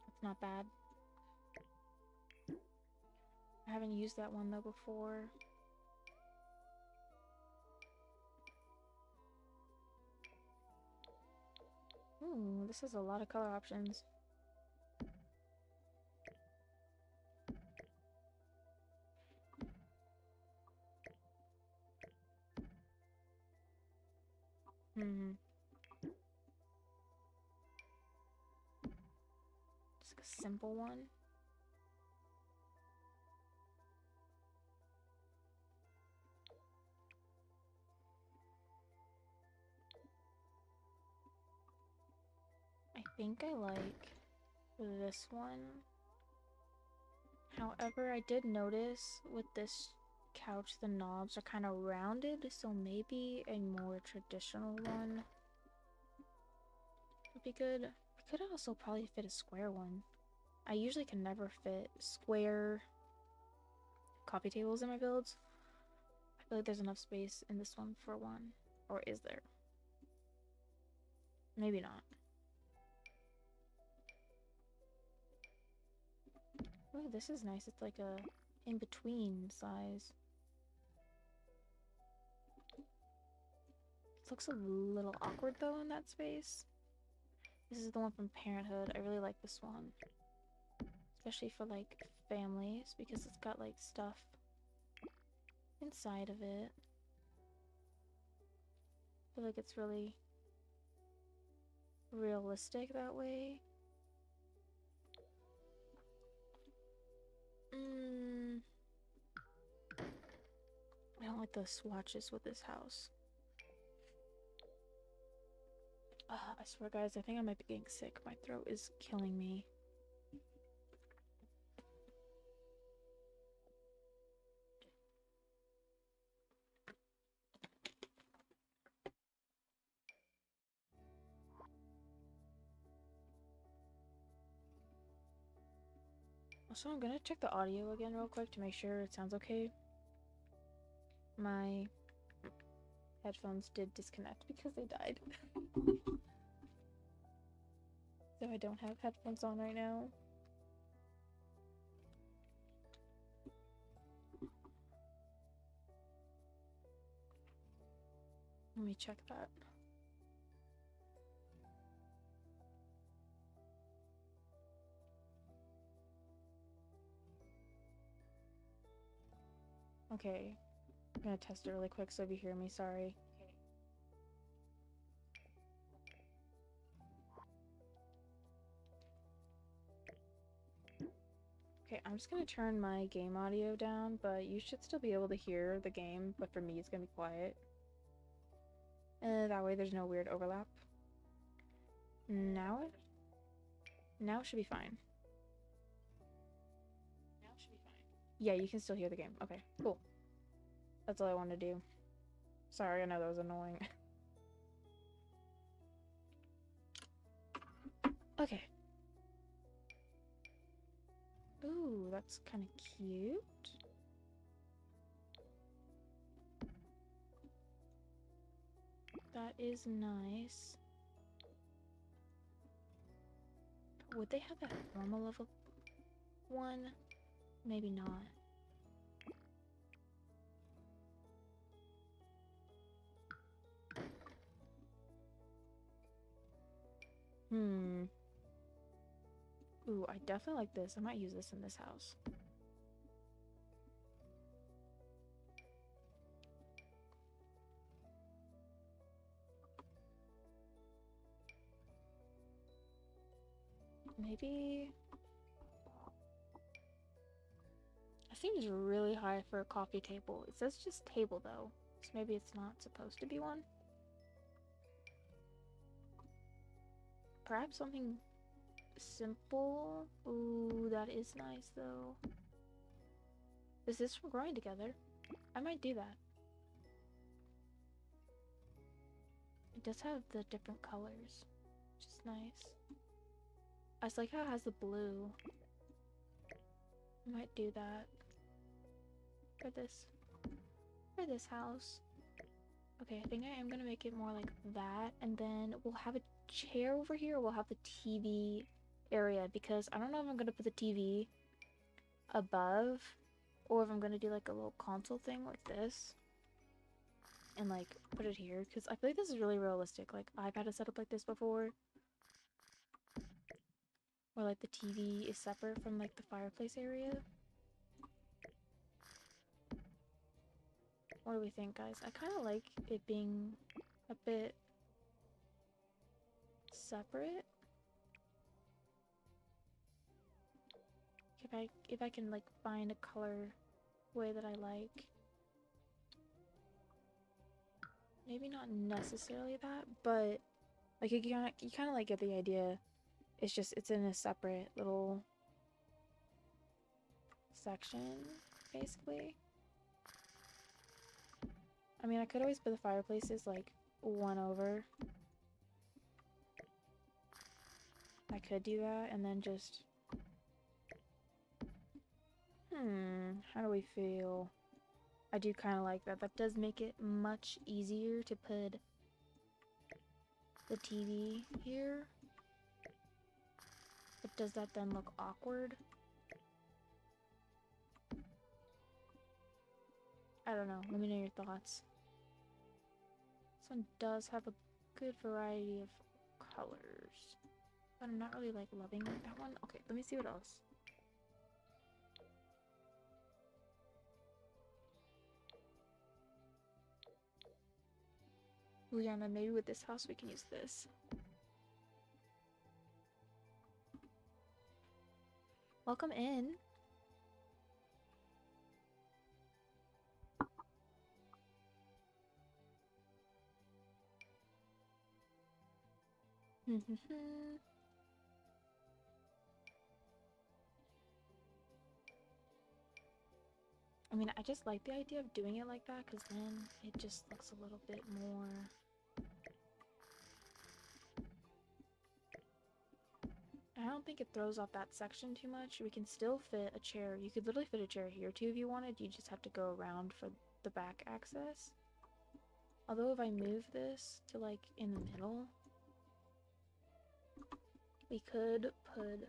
That's not bad. I haven't used that one though before. Ooh, this has a lot of color options. Just like a simple one. I think I like this one. However, I did notice with this couch the knobs are kind of rounded, so maybe a more traditional one would be good. I could also probably fit a square one. I usually can never fit square coffee tables in my builds. I feel like there's enough space in this one for one. Or is there? Maybe not. Oh, this is nice. It's like a in-between size. It looks a little awkward though in that space. This is the one from Parenthood. I really like this one. Especially for like families because it's got like stuff inside of it. I feel like it's really realistic that way. I don't like the swatches with this house. I swear guys, I think I might be getting sick. My throat is killing me. Also, I'm gonna check the audio again real quick to make sure it sounds okay. My headphones did disconnect because they died. So I don't have headphones on right now. Let me check that. Okay, I'm gonna test it really quick so if you hear me, sorry. Okay, I'm just gonna turn my game audio down, but you should still be able to hear the game, but for me it's gonna be quiet. That way there's no weird overlap. Now it should be fine. Yeah, you can still hear the game. Okay, cool. That's all I wanted to do. Sorry, I know that was annoying. Okay. Ooh, that's kind of cute. That is nice. Would they have that normal level one? Maybe not. Ooh, I definitely like this. I might use this in this house. Maybe... It seems really high for a coffee table. It says just table though, so maybe it's not supposed to be one. Perhaps something simple. Ooh, that is nice though. Is this from growing together? I might do that. It does have the different colors, which is nice. I just like how it has the blue. I might do that for this house. Okay, I think I am gonna make it more like that, and then we'll have a chair over here. We'll have the TV area, because I don't know if I'm gonna put the TV above or if I'm gonna do like a little console thing like this and like put it here, because I feel like this is really realistic. Like I've had a setup like this before where like the TV is separate from like the fireplace area. What do we think, guys? I kind of like it being a bit separate. If I can like find a color way that I like. Maybe not necessarily that, but like you kind of like get the idea. It's just it's in a separate little section, basically. I mean, I could always put the fireplaces like one over. I could do that and then just... how do we feel? I do kind of like that. That does make it much easier to put the TV here. But does that then look awkward? I don't know. Let me know your thoughts. This one does have a good variety of colors, but I'm not really like loving that one. Okay, let me see what else. Ooh, yeah, and then maybe with this house we can use this. Welcome in. I mean, I just like the idea of doing it like that, because then it just looks a little bit more... I don't think it throws off that section too much. We can still fit a chair. You could literally fit a chair here too if you wanted. You just have to go around for the back access. Although if I move this to like in the middle, we could put...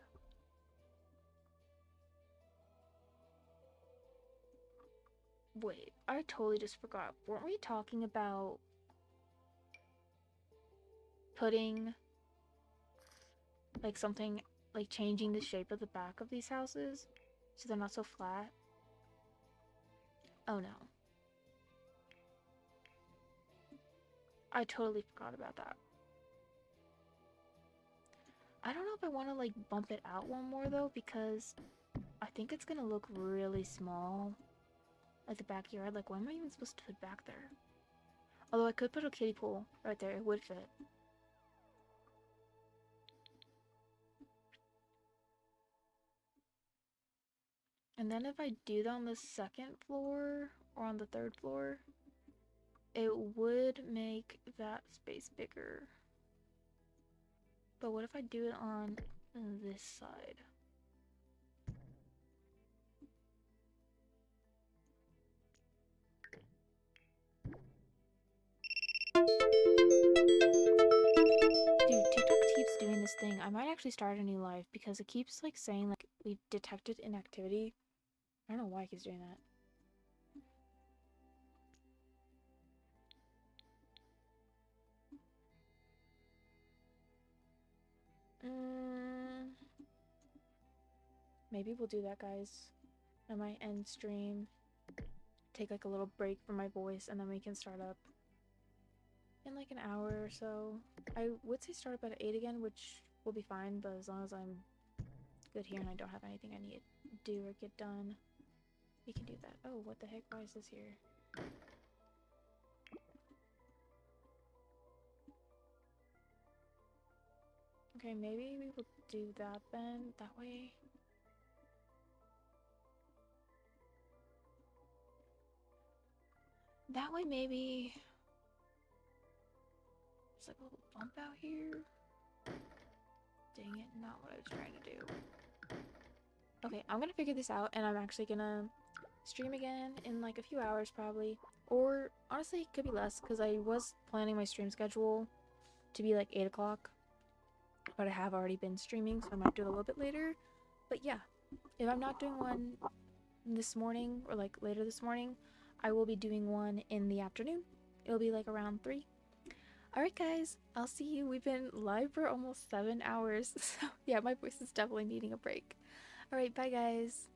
Wait, I totally just forgot. Weren't we talking about putting like something, like changing the shape of the back of these houses so they're not so flat? Oh no. I totally forgot about that. I don't know if I want to like bump it out one more though, because I think it's gonna look really small at the backyard. Like, what am I even supposed to put back there? Although I could put a kiddie pool right there, it would fit. And then if I do that on the second floor or on the third floor, it would make that space bigger. But what if I do it on this side? Dude, TikTok keeps doing this thing. I might actually start a new life because it keeps like saying like we've detected inactivity. I don't know why it keeps doing that. maybe we'll do that, guys. I might end stream, take like a little break from my voice, and then we can start up in like an hour or so. I would say start up at 8 again, which will be fine, but as long as I'm good here and I don't have anything I need to do or get done, we can do that. Oh, what the heck? Why is this here? Okay, maybe we will do that then. That way. That way, maybe. There's like a little bump out here. Dang it, not what I was trying to do. Okay, I'm gonna figure this out, and I'm actually gonna stream again in like a few hours probably. Or honestly, it could be less, because I was planning my stream schedule to be like 8 o'clock. But I have already been streaming, so I might do it a little bit later. But yeah, if I'm not doing one this morning or like later this morning, I will be doing one in the afternoon. It'll be like around 3. Alright guys, I'll see you. We've been live for almost 7 hours. So yeah, my voice is definitely needing a break. Alright, bye guys.